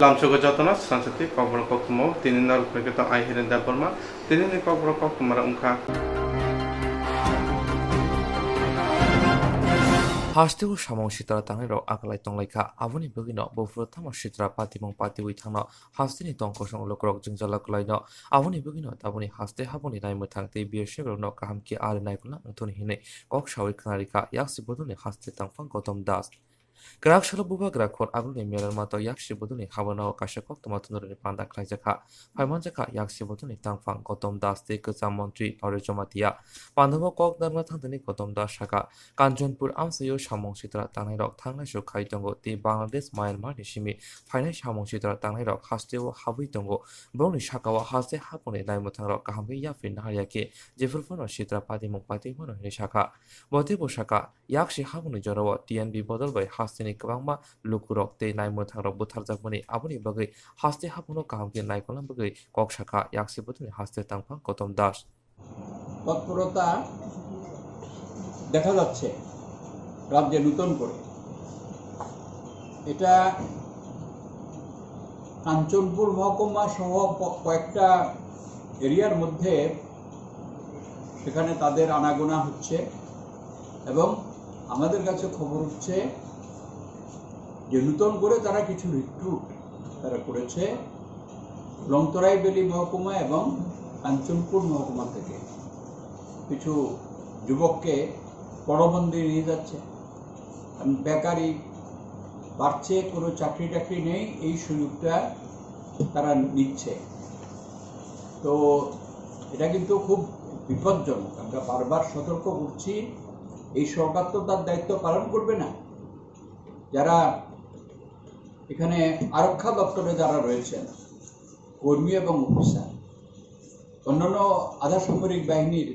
Lamsuga jatona sansati kokbro kokmo tininar ukreketa aihiren dabarma tinini kokbro kokmara ungka Hastigo samong sitra tangnero akalai tonglaika aboni bogino bofro tamo sitra patimong patiwi thangno hastini tongkosong lokrok jingjalak laino aboni bogino taboni haste haboni naimo thangte bieshegro no kahamki ar naikula angthoni hine kok shawi khnarika yaksi bodoni haste tangfang Gautam Das Grak shalo buba grak khor agulni melar mato yakshi bodoni habano kashakok tomatunori panda khlaijaka paimanjaka yakshi bodoni tangfang Gautam Das te kacham mantri aure jomatia pandhabo kok darma thangtani Gautam Das shaka Kanchanpur amsayo samong sitra tangairok thangnai sho khai tongo te Bangladesh Myanmar ni simi phainai samong sitra tangairok hasteo habui tongo bongni shakawa haste hapone naimo thangrok kahamge yafin naharyake jefulfono sitra padimong patimono ni shaka botebo shaka yakshi habuni jorowo TNB bodol bai hasteni kwangma lukurok te naimo thangrok butharjakmani aboni bagai haste hapuno kahamge naikolam bagai kok shaka yakshi bodoni haste tangphang Gautam Das তৎপরতা দেখা যাচ্ছে রাজ্যে নতুন করে। এটা কাঞ্চনপুর মহকুমা সহ কয়েকটা এরিয়ার মধ্যে সেখানে তাদের আনাগোনা হচ্ছে এবং আমাদের কাছে খবর হচ্ছে যে নতুন করে তারা কিছু রিক্রুট তারা করেছে লংতরাই বেলি মহকুমা এবং কাঞ্চনপুর মহকুমা থেকে কিছু যুবককে পরবন্দি নিয়ে যাচ্ছে। বেকারি বাড়ছে, কোনো চাকরি টাকরি নেই, এই সুযোগটা তারা নিচ্ছে। তো এটা কিন্তু খুব বিপজ্জনক। আমরা বারবার সতর্ক করছি, এই সরকার তো তার দায়িত্ব পালন করবে না। যারা এখানে আরক্ষা দপ্তরে যারা রয়েছেন কর্মী এবং অফিসার, অন্যান্য আধা সামরিক বাহিনীর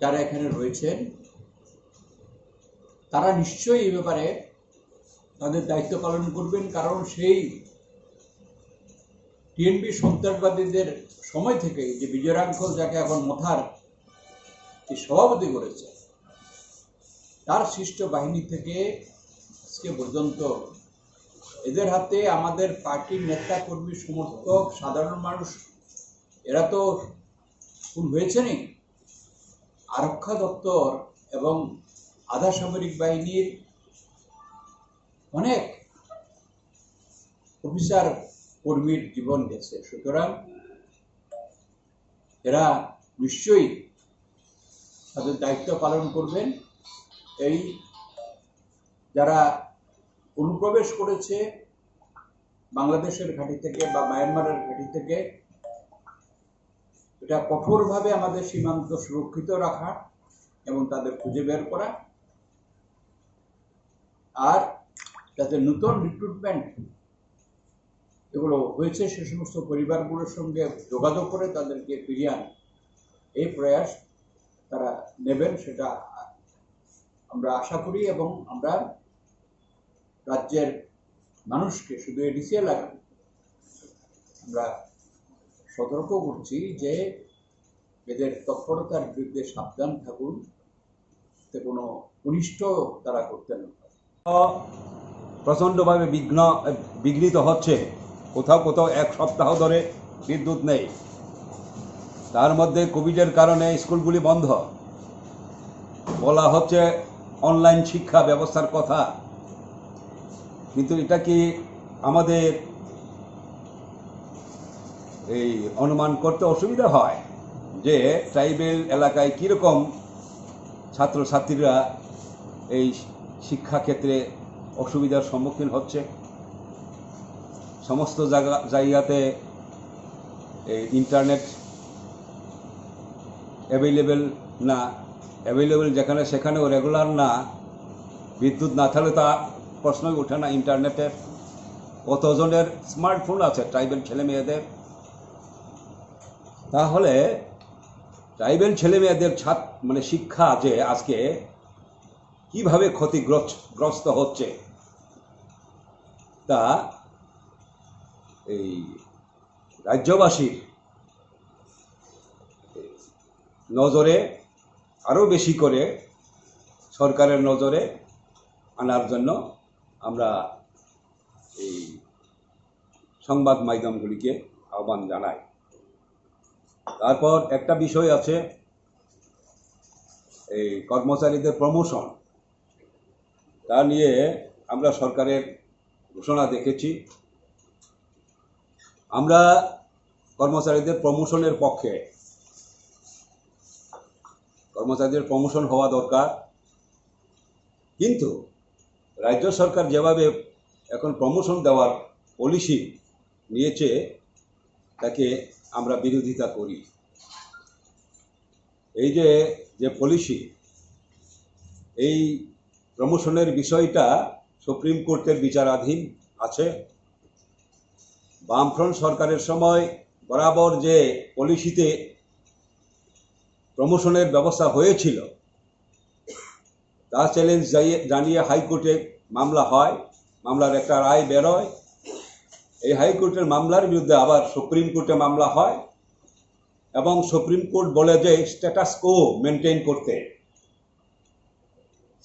যারা এখানে রয়েছেন, তারা নিশ্চয়ই এই ব্যাপারে তাদের দায়িত্ব পালন করবেন। কারণ সেই টিএনবি সন্ত্রাসবাদীদের সময় থেকেই যে বিজয়াঙ্কল যাকে এখন মথার সভাপতি করেছে, তার সৃষ্ট বাহিনী থেকে আজকে পর্যন্ত এদের হাতে আমাদের পার্টির নেতা কর্মী সমর্থক সাধারণ মানুষ এরা তো খুন হয়েছেনই। আরক্ষা দপ্তর এবং আধা সামরিক বাহিনীর অনেক অফিসার কর্মীর জীবন গেছে। সুতরাং এরা নিশ্চয়ই তাদের দায়িত্ব পালন করবেন। এই যারা অনুপ্রবেশ করেছে বাংলাদেশের ঘাঁটি থেকে বা মায়ানমারের ঘাঁটি থেকে, এটা কঠোরভাবে আমাদের সীমান্ত সুরক্ষিত রাখা এবং তাদের খুঁজে বের করা, আর যাতে নতুন রিক্রুটমেন্ট এগুলো হয়েছে সে সমস্ত পরিবারগুলোর সঙ্গে যোগাযোগ করে তাদেরকে ফিরিয়ে আনে, এই প্রয়াস তারা নেবেন সেটা আমরা আশা করি। এবং আমরা রাজ্যের মানুষকে, শুধু এডিসি এলাকা, আমরা সতর্ক করছি যে এদের তৎপরতার বিরুদ্ধে সাবধান থাকুন, এতে কোনো অনিষ্ট তারা করতে না পারে। প্রচণ্ডভাবে বিঘ্নিত হচ্ছে। কোথাও কোথাও এক সপ্তাহ ধরে বিদ্যুৎ নেই, তার মধ্যে কোভিডের কারণে স্কুলগুলি বন্ধ, বলা হচ্ছে অনলাইন শিক্ষা ব্যবস্থার কথা। কিন্তু এটা কি আমাদের এই অনুমান করতে অসুবিধা হয় যে ট্রাইবেল এলাকায় কীরকম ছাত্রছাত্রীরা এই শিক্ষাক্ষেত্রে অসুবিধার সম্মুখীন হচ্ছে। সমস্ত জায়গাতে এই ইন্টারনেট অ্যাভেলেবেল না, অ্যাভেলেবেল যেখানে সেখানেও রেগুলার না, বিদ্যুৎ না থাকলে তা প্রশ্নই ওঠে না। ইন্টারনেটের কতজনের স্মার্টফোন আছে ট্রাইবেল ছেলে মেয়েদের? তাহলে ট্রাইবেল ছেলে মেয়েদের মানে শিক্ষা যে আজকে কিভাবে ক্ষতিগ্রস্ত হচ্ছে তা এই রাজ্যবাসীর নজরে আরও বেশি করে সরকারের নজরে আনার জন্য আমরা এই সংবাদ মাধ্যমগুলিকে আহ্বান জানাই। তারপর একটা বিষয় আছে, এই কর্মচারীদের প্রমোশন, তা নিয়ে আমরা সরকারের ঘোষণা দেখেছি। আমরা কর্মচারীদের প্রমোশনের পক্ষে, কর্মচারীদের প্রমোশন হওয়া দরকার, কিন্তু রাজ্য সরকার যেভাবে এখন প্রমোশন দেওয়ার পলিসি নিয়েছে তাকে আমরা বিরোধিতা করি। এই যে পলিসি, এই প্রমোশনের বিষয়টা সুপ্রিম কোর্টের বিচারাধীন আছে। বামফ্রন্ট সরকারের সময় বরাবর যে পলিসিতে প্রমোশনের ব্যবস্থা হয়েছিল তা চ্যালেঞ্জ জানিয়ে হাইকোর্টে মামলা হয়, মামলার একটা রায় বেরোয়। এই হাইকোর্টের মামলার বিরুদ্ধে আবার সুপ্রিম কোর্টে মামলা হয় এবং সুপ্রিম কোর্ট বলে যে স্ট্যাটাস কো মেনটেন করতে,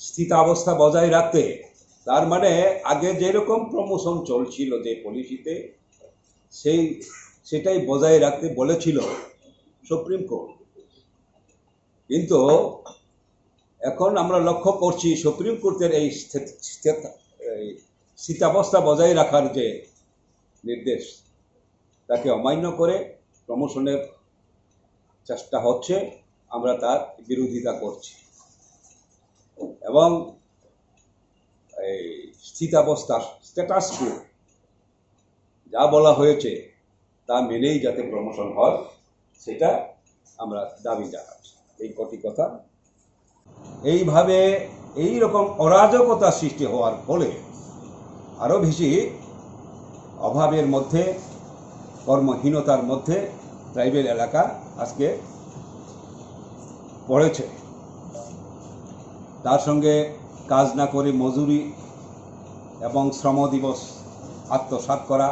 স্থিতাবস্থা বজায় রাখতে। তার মানে আগে যেরকম প্রমোশন চলছিল যে পলিসিতে, সেটাই বজায় রাখতে বলেছিল সুপ্রিম কোর্ট। কিন্তু এখন আমরা লক্ষ্য করছি সুপ্রিম কোর্টের এই স্থিতাবস্থা বজায় রাখার যে নির্দেশ, তাকে অমান্য করে প্রমোশনের চেষ্টা হচ্ছে। আমরা তার বিরোধিতা করছি এবং এই স্থিতাবস্থা, স্ট্যাটাস কো যা বলা হয়েছে তা মেনেই যাতে প্রমোশন হয়, সেটা আমরা দাবি জানাচ্ছি। এই কটি কথা। এইভাবে এই রকম অরাজকতা সৃষ্টি হওয়ার ফলে আরও বেশি অভাবের মধ্যে, কর্মহীনতার মধ্যে ট্রাইবেল এলাকা আজকে পড়েছে। তার সঙ্গে কাজ না করে মজুরি এবং শ্রম দিবস আত্মসাৎ করা,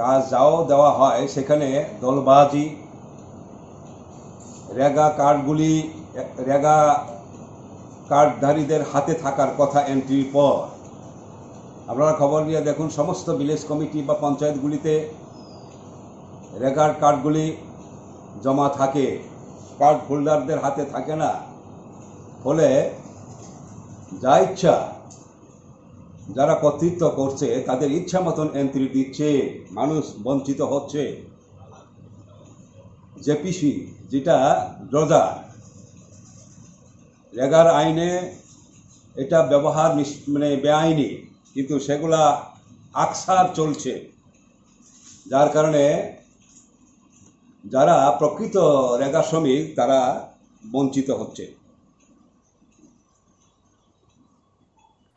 কাজ যাও দেওয়া হয় সেখানে দলবাজি, রেগা কার্ডধারীদের হাতে থাকার কথা এন্ট্রির পর। আপনারা খবর নিয়ে দেখুন, সমস্ত ভিলেজ কমিটি বা পঞ্চায়েতগুলিতে রেগার কার্ডগুলি জমা থাকে, কার্ড হোল্ডারদের হাতে থাকে না। ফলে যা ইচ্ছা যারা কর্তৃত্ব করছে তাদের ইচ্ছা মতন এন্ট্রি দিচ্ছে, মানুষ বঞ্চিত হচ্ছে। জেপিসি যেটা ড্রজার, রেগার আইনে এটা ব্যবহার মানে বেআইনি, কিন্তু সেগুলা আকসার চলছে, যার কারণে যারা প্রকৃত রেগা শ্রমিক তারা বঞ্চিত হচ্ছে।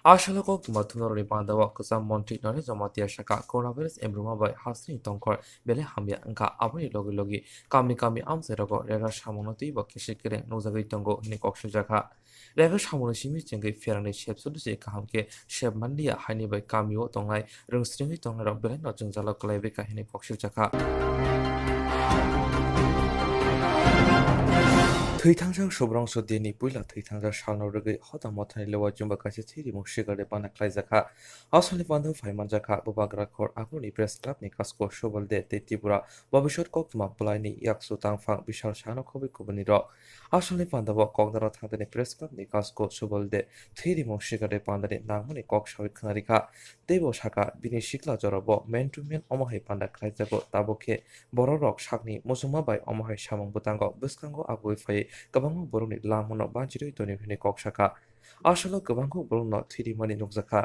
Ashalako Matunori Bandawa Kusam Monti Nore Zomatia Shaka Coronavirus Embruma by Hasni Tonkor Bele Hamia Nka Abri Logi Kami Amserago Rega Shamonoti Bakishikere Nozagi Tongo Nikok Jaka Rega Shamonishimi Jengi Ferrani Shepsudusi Kahamke Shep Mandia Hani by Kamio Tongai Rungstringi Tonga Belen or Junzala Kalevika Hinikok Jaka थैथांजों सौब्रांस देनि पुइला थैथांजा सालनो रगै हता मथानि लेवा Zumba कासे three मुसिगारे पाना क्लाइजाखा असलि बान्धो फाइमानजाखा बबाग्रा खर आगुनि press क्लाबनि कास्को सबल दे तेतिपुरा भबिष्यत कक्तमा बुलाइनि याकसु तांफां बिशाल सानो खबि कुबनि र असलि बान्धो कक्दारा थांदनि प्रेस क्लाबनि कास्को सबल दे थिरि मुसिगारे पानानि नांगमनि कक सावि खनारिखा देबो साका बिनि सिक्ला जरब मेन टु मेन अमहाय पान्दा क्लाइजागो ताबोखे बररक साकनि मुसुमा बाय अमहाय सामं बुतांगो बिस्कांगो आगुइ फाय Kabang Boroni Lamono Banjiri Tony Kokshaka Ashalo Kabango Bruno Tirimani Nukzaka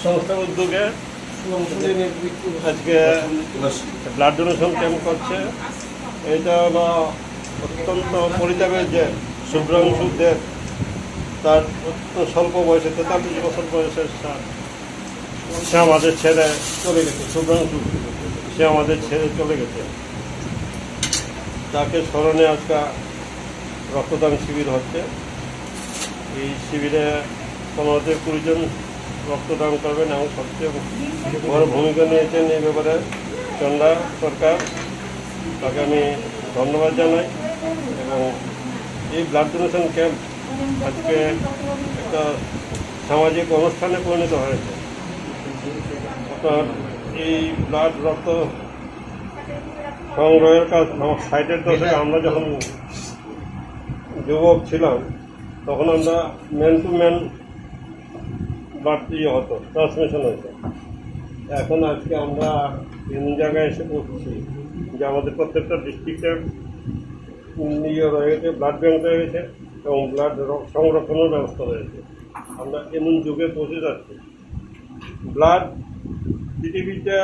সংস্থা উদ্যোগে আজকে ব্লাড ডোনেশন ক্যাম্প করছে। এটা হলো অত্যন্ত পরিতাপের যে শুভ্রাংশু দেব, তার স্বল্প বয়সে 43 বছর বয়সের সে আমাদের ছেড়ে চলে গেছে। শুভ্রাংশু সে আমাদের ছেড়ে চলে গেছে। তাকে স্মরণে আজকে রক্তদান শিবির হচ্ছে। এই শিবিরে 15-20 জন রক্তদান করবেন এবং সবচেয়ে বড় ভূমিকা নিয়েছেন এই ব্যাপারে চন্দা সরকার, তাকে আমি ধন্যবাদ জানাই। এবং এই ব্লাড ডোনেশন ক্যাম্প আজকে একটা সামাজিক অনুষ্ঠানে পরিণত হয়েছে। আপনার এই ব্লাড রক্ত সংগ্রহের কাজ আমার 60-এর দশকে আমরা যখন যুবক ছিলাম তখন আমরা ম্যান টু ম্যান ব্লাড হতো, ট্রান্সমিশন হতো। এখন আজকে আমরা এমন জায়গায় এসে পড়ছি যে আমাদের প্রত্যেকটা ডিস্ট্রিক্টে রয়েছে, ব্লাড ব্যাংক রয়েছে এবং ব্লাড সংরক্ষণের ব্যবস্থা রয়েছে। আমরা এমন যুগে পৌঁছে যাচ্ছি। ব্লাড পৃথিবীতে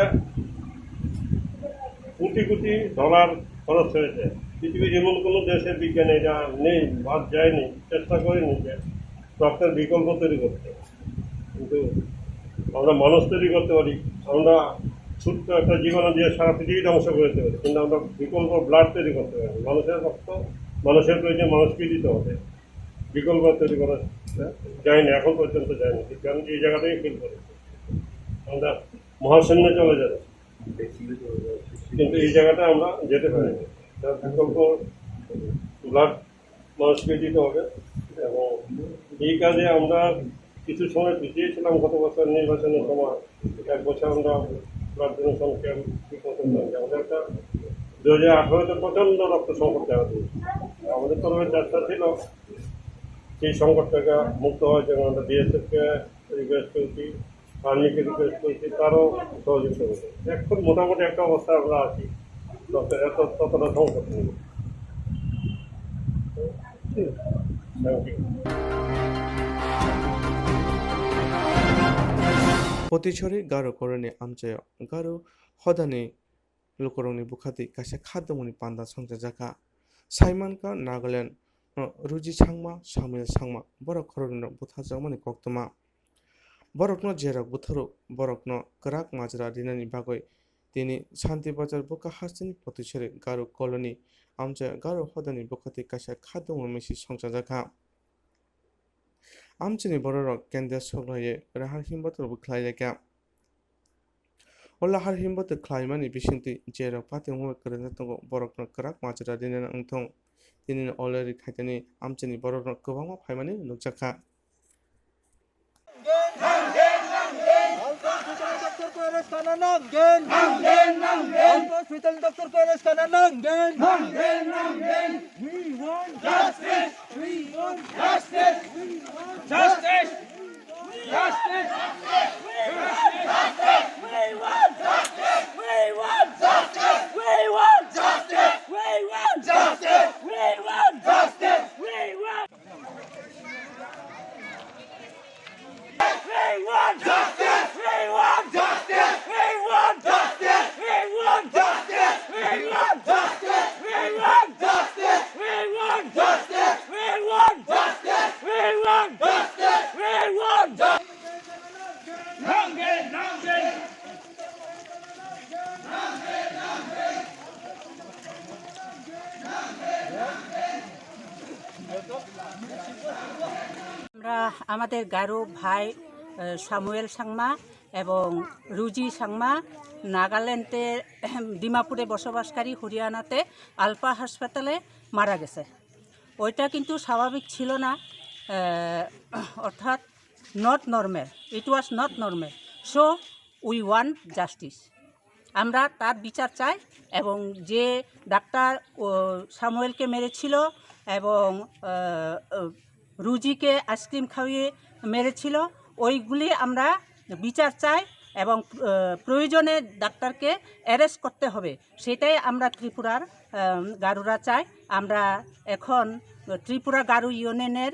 কোটি কোটি ডলার খরচ হয়েছে। পৃথিবীর এমন কোনো দেশের বিজ্ঞানী যা নেই, বাদ যায়নি, চেষ্টা করেনি যে রক্তের বিকল্প তৈরি করতে। কিন্তু আমরা মানুষ তৈরি করতে পারি, আমরা ছোট্ট একটা জীবনে দিয়ে সারা পৃথিবী ধ্বংস করে দিতে পারি, কিন্তু আমরা বিকল্প ব্লাড তৈরি করতে পারি। মানুষের রক্ত মানুষের প্রয়োজন মানুষকে দিতে হবে, বিকল্প তৈরি করা যায়নি, এখন পর্যন্ত যায়নি। বিজ্ঞান এই জায়গাটাই ফিল করেছে। আমরা মহাশূন্যে চলে যাবে, কিন্তু এই জায়গাটা আমরা যেতে পারিনি। তার বিকল্প ব্লাড মানুষকে দিতে হবে এবং এই কাজে আমরা কিছু সময় পিছিয়েছিলাম। গত বছর নির্বাচনের সময় 1 বছর আমরা ব্লাড ডোনেশন ক্যাম্প করতাম। আমাদের একটা 2018-তে প্রচণ্ড রক্ত সংকট দেখা দিয়েছে। আমাদের তরফে চেষ্টা ছিল সেই সংকট থেকে মুক্ত হওয়ার জন্য। আমরা বিএসএফকে রিকোয়েস্ট করেছি, আর্মিকে রিকোয়েস্ট করেছি, তারও সহযোগিতা করেছি। এখন মোটামুটি একটা অবস্থায় আমরা আছি, ততটা সংকট নেই। Thank you. 포티처리 가루 거르니 암자요 가루 허다니 루코롱니 부카디 가시 카드모니 반다 성자자가 사이만가 나글렌 루지 창마 사무엘 상마 버럭 거르는 부타자마니 걱도마 버럭노 제락 부타로 버럭노 그락 마즈라 리나니 바고이 তিনি শান্তিবাজার বোকা হাসিনি প্রতিশরে গারো কলোনি আমজা গারো হদানি বোকাতি কাশা খাদ্য মেশি সংসাজাখা আমচিনি বড় কেন্দ্র সগ্রায়ে রাহার হিমবতর বুখলাইলেকা ওল্লাহার হিমবত খ্লাইমানি বিশিন্তি জেরা পাতে মুখ করে তঙ্গ বরকন করাক মাছরা দিনেন अंथं তিনি অলরেডি খাইতেনি আমচিনি বড় গোबांमा ফাইমানি নুকজাখা আমরা আমাদের গারো ভাই সামুয়েল সাংমা এবং রুজি সাংমা নাগাল্যান্ডের ডিমাপুরে বসবাসকারী হরিয়ানাতে আলফা হাসপাতালে মারা গেছে। ওইটা কিন্তু স্বাভাবিক ছিল না, অর্থাৎ not normal, it was not normal. So we want justice, আমরা তার বিচার চাই। এবং যে ডাক্তার সামুয়েলকে মেরেছিল এবং রুজিকে আইসক্রিম খাইয়ে মেরেছিল, ওইগুলি আমরা বিচার চাই এবং প্রয়োজনে ডাক্তারকে অ্যারেস্ট করতে হবে, সেটাই আমরা ত্রিপুরার গারুরা চাই। আমরা এখন ত্রিপুরা গারু ইউনিয়নের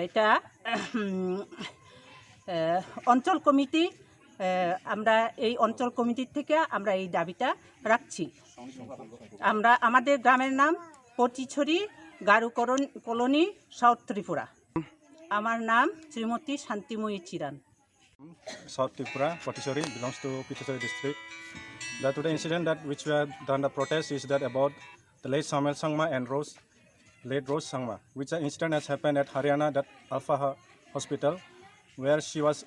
এটা অঞ্চল কমিটি, আমরা এই অঞ্চল কমিটির থেকে আমরা এই দাবিটা রাখছি। আমরা আমাদের গ্রামের নাম পটিছড়ি গারু কলোনি, সাউথ ত্রিপুরা। আমার নাম Shrimati Shantimoyee চিরান। South Tripura, Potisori, belongs to Potisori district. The today incident that which we have done the protest is that about the late Samuel Sangma and late Rose Sangma, which the incident has happened at Haryana, that Alpha Hospital, where she was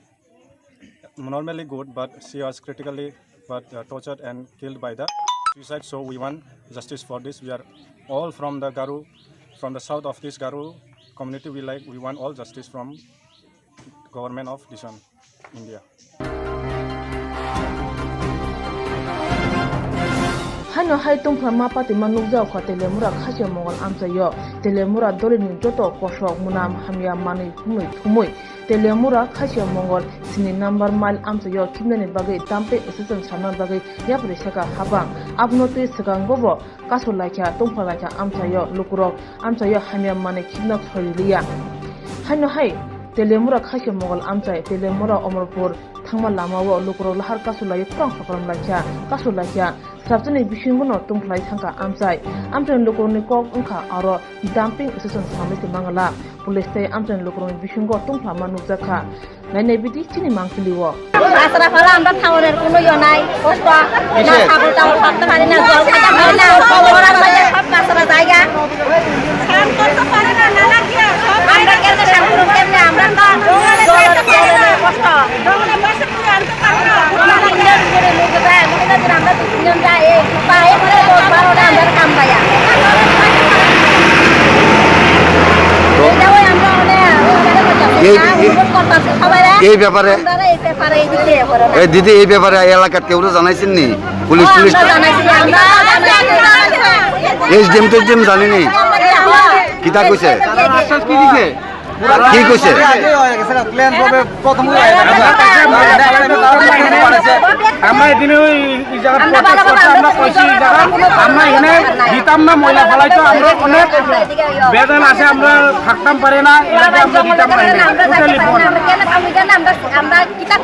normally good, but she was critically tortured and killed by the suicide. So we want justice for this. We are all from the Garu, from the south of this Garu community. We want all justice from government of this one, India. Hano hai tungpha ma pati manukjao kha telemura khasya mongol amchayo telemura dolini joto kosok munam hamya mani thumui telemura khasya mongol sini number mal amchayo kimnani bagai tampe assistant saman bagai yapre saka habang abnoti sagang bobo kasulakya tungpha lakya amchayo lukurok amchayo hamya mani kimna kholiya Hano hai telemura khasya mongol amchai telemura omorpur thangma lamawo lukurok lahar kasulai prang sakram lakya Sabtuni bishinguno tungplai thangka amchai amchen lukurni kok ungkha aro dumping assistant samiti mangala police tay amchen lukurni bishingo tungpla manukjakha naine biti chini mangkiliwo আসরা ফলা আমরা থাউনের কোনো ইয়ে নাই কষ্ট না খাবো তাও থাকতে পারি না জল খেতে পারি না ওরা মানে সব কাছরা জায়গা শান্ত করতে পারে না নানা কি আমরা কেন শান্ত করতে না আমরা তো কষ্ট দমনে বসে পুরো আনতে পারবো না আমরা ইন্ডিয়ান করে লোক যায় মনে না আমরা তিনজন যায় এই পায়ে করে 12টা আমরা কাম পায়া এই ব্যাপারে দিদি এই ব্যাপারে এলাকার কেউ জানাইছেন নি পুলিশ এসডিএম টেসডিএম জানেনি কিতা কইছে কি কইছে আমরা এদিনে ওই জায়গা প্রটেস্ট করতে আমরা কইছি জায়গা আমরা এখানে দিতাম না ময়লা ফলাইতো আমরা অনেক বেদন আছে আমরা থাকতাম পারে না এলাকায় আমরা দিতাম পারে না টোটালি বন্ধ আমরা কিটা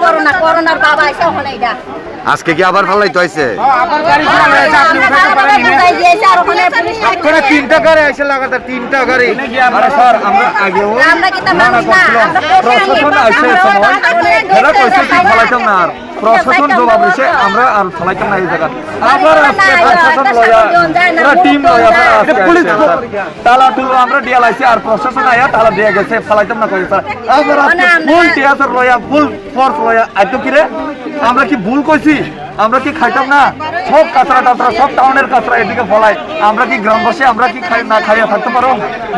করোনার বাবা আইসা ওখানে এটা আজকে কি আবার ফলাইতো আইছে আবার গাড়ি চলে আসে আপনি উঠাতে পারেন বুঝাই দিয়েছে আর ওখানে পুলিশ করে তিনটা গাড়ি আইছে লাগাতার তিনটা গাড়ি আরে স্যার আমরা আগেও আমরা কিটা মানি না আমরা প্রশাসন আইছে সময় এরা কইছে কি ফলাইতাম না আর প্রশাসন জবাব দিছে আমরা আর ফলাইতাম না এই জায়গা আবার আজকে প্রশাসন লয়া পুরো টিম লয়া পুলিশ তালা টুলো আমরা ডিয়ালাইছি আর প্রশাসন আয়া তালা দিয়ে গেছে ফলাইতাম না কইছে আবার আজকে ফুল টিয়াসর লয়া ফুল ফোর্স লয়া আইতো কি রে আমরা কি ভুল কইছি আমরা কি খাইতাম না সব কাঁচরা টাচরা সব টাউনের কাঁচরা এদিকে ফলাই আমরা কি গ্রামবাসী আমরা কি না খাইয়া থাকতে পারো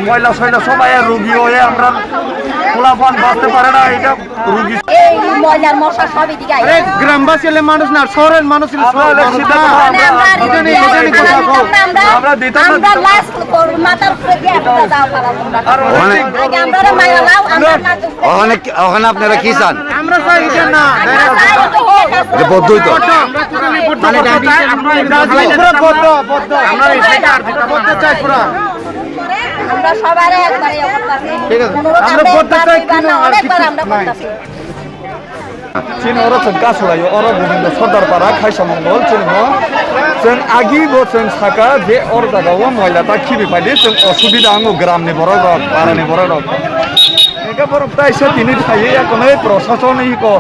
ময়লা সয়লা সব আয়া রোগী হয়ে আমরা খোলাফান বাঁচতে পারে না এটা রোগী এই ময়লার মশা সব এদিকে আইছে গ্রামবাসী হলে মানুষ না শহরের মানুষ আমরা দিতাম আমরা লাস্ট মাথার উপরে দিয়ে দাও আমরা মাইলা লাও আমরা ওখানে আপনারা কি চান আমরা চাই এটা না বদ্ধই তো মানে আমরা এই সাইডে আর দিতে বদ্ধ চাই পুরো আমরা সবারে একবারে করতেছি ঠিক আছে আমরা বদ্ধ চাই কিনা আর একবার আমরা করতেছি Cina orang cengkah selayu orang bukan sadar para kai samongol cengho ceng agi bo ceng saka je orang jaga wa moila ta kibi pade ceng osubida ango gram ni borok rok para ni borok rok eka borok ta isa tini thai ya kono prosason ni ko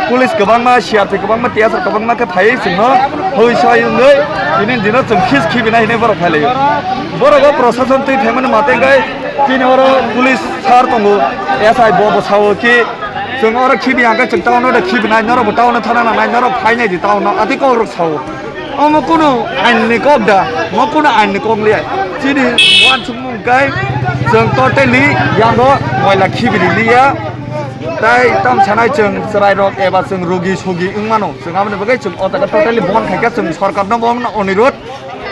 pulis kebang ma siate kebang ma tiasar kebang ma ke thai cengho hoi sai ngai tini dina ceng khis kibi na ini borok thai borok prosason tui themen mate gai cini orang pulis sar tongo SI bo bo sawo ki जों और खिबि आंगा जों town दा खिबि नाय नरो town थाना नाय नरो फाइनाय दि टाउन आति को रख साव अम कुनो आइन नि कब दा म कुनो आइन नि कम ले चिनि वान सुमु गाय जों टोटली यांगो मोइला खिबि लिया ताइ तम छनाय जों सराय रक एबा जों रोगि सुगि इंमानो जों आमने बगै जों अ जागा टोटली बन खायका जों सरकार न बन अनुरोध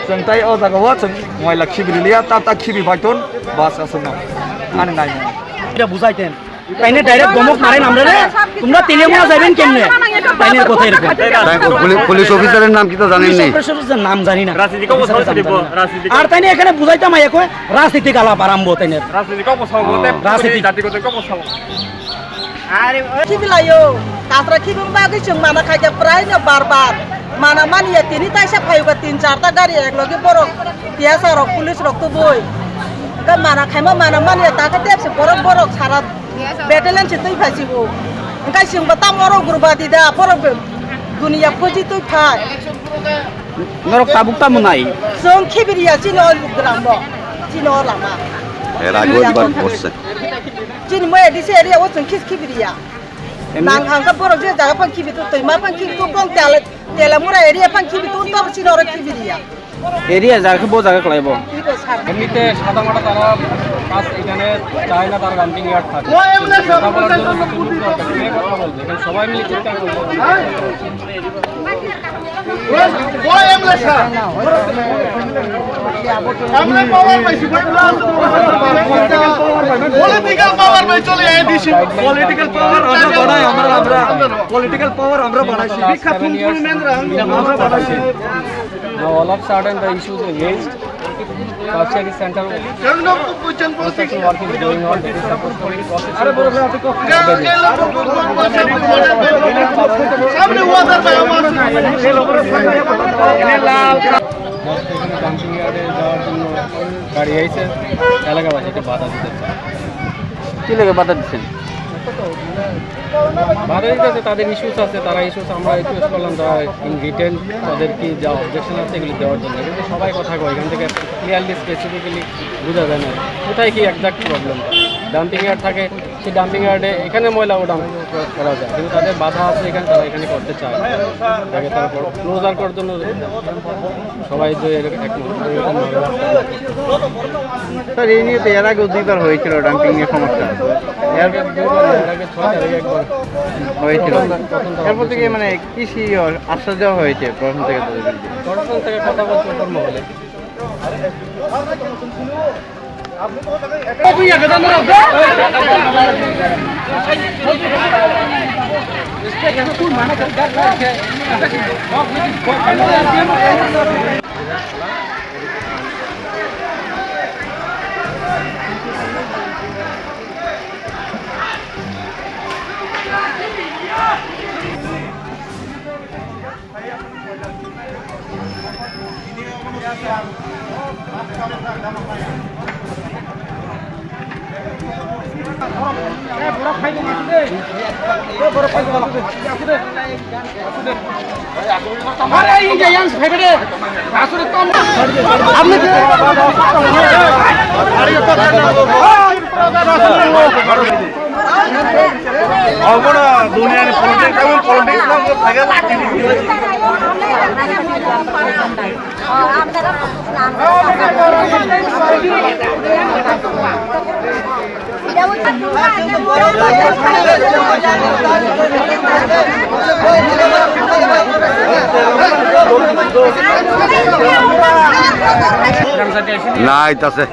जों ताइ अ जागा व जों मोइला खिबि लिया ता खिबि बायतन बास असनो आनि नाय এটা বুঝাইতেন তাইনে ডাইরেক্ট দমক মারেন আমরা রে তোমরা তেলেমুনা যাবেন কেমনে তাইনের কথা এরকম পুলিশ অফিসারের নাম কি তো জানেন নি অফিসারের নাম জানি না রাজনীতিকে বসাও দিব আর তাইনে এখানে বুঝাইতাম আইয়া কই রাজনীতিক আলাপ আরম্ভ তাইনে রাজনীতিকে বসাও বলতে রাজনীতি জাতিগত বসাও আরে কি বিলাইও কাতরা কি বুবা কি চং মানা খাইয়া প্রায় না বারবার মানা মানিয়া তিনি তাইসা ফাইবা 3-4টা গাড়ি একলগে বড় টিয়াসা রক পুলিশ রক্ত বই কা মানা খাইমা মানা মানিয়া তাকে দেবছে বড় বড় সারা বেটেলেন চিতই ফাইছিবো ওঙ্কাই সিংবা তামরো গুরবা দিদা বড় দুনিয়া ফজি তুই খায় নরক তাবুকটা মনাই जों खिबिरिया चिनो ग्राम चिनो लामा এরা গোজবার করছে चिन मय दिसे एरिया वो जों खिबिरिया नां हांगा बरो जे जागा पान खिबि तो तैमा पान खिबि तो गं तेला मुरा एरिया पान खिबि तो तब चिनो रे खिबिरिया এরিয়া জায়গা বো জায়গা কলাইবো কি কো সার এমনিতে সাদা মাটা তারা কাজ এখানে চায় না তার ডাম্পিং ইয়ার্ড থাকে কথা বলার জন্য কিছু লোক দরকার কে কথা বলবে এখানে সবাই মিলে চিন্তা করবো পলিটিক্যাল পাওয়ার আমরা বানাইছি Now all of a sudden the issues are raised. Tertiary center construction work is going on. That is supposed to be dumping ইয়ার্ডে যাওয়ার জন্য গাড়ি আইছে এলাকাবাসীকে বাধা দিতে কি লাগে বাধা দিচ্ছেন বাধা দিতেছে তাদের ইস্যুস আছে তারা ইস্যুস আমরা রিকোয়েস্ট করলাম তারা ইন রিটেন তাদের কি যা অবজেকশন আছে এগুলি দেওয়ার জন্য কিন্তু সবাই কথা কয় এখান থেকে ক্লিয়ারলি স্পেসিফিক্যালি বোঝা যায় না কোথায় কি একজাক্ট প্রবলেম ডাম্পিং ইয়ার্ড থাকে সেই ডাম্পিং ইয়ার্ডে এখানে ময়লাও ডাম্প করা যায় কিন্তু তাদের বাধা আছে এখানে তারা এখানে করতে চায় তাকে তারপর ক্লোজার করার জন্য সবাই যে স্যার এই নিয়ে তো এর আগেও দুইবার হয়েছিল ডাম্পিং নিয়ে সমস্যা এর আগে 6 তারিখে একবার হয়েছিল এরপর থেকে মানে কৃষি আশ্বাস দেওয়া হয়েছে প্রশাসন থেকে প্রশাসন থেকে কথা বলতে কর্ম হলে দুনিয়ার পলিটিক্স এবং পলিটিক্স না আইতাছে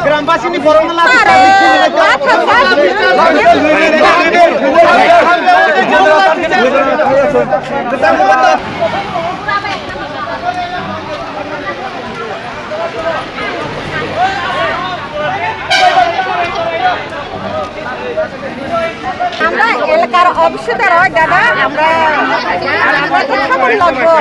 গ্রামবাসী আমরা এলাকার অবশ্যই হয় দাদা আমরা খবর লাগবো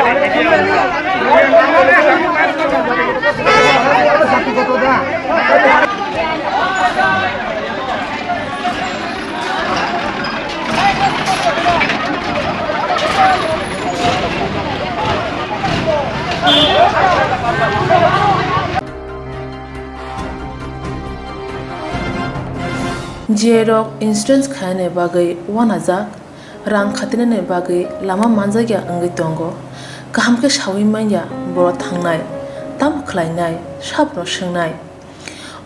जेरक इंसुरेंस खाने बागै वानाजाक रां खातिने बागै लामा मानजागिया अंगै दंगो गाहाम के सावि माइया बर थांनाय ताम खलायनाय साबनो सोंनाय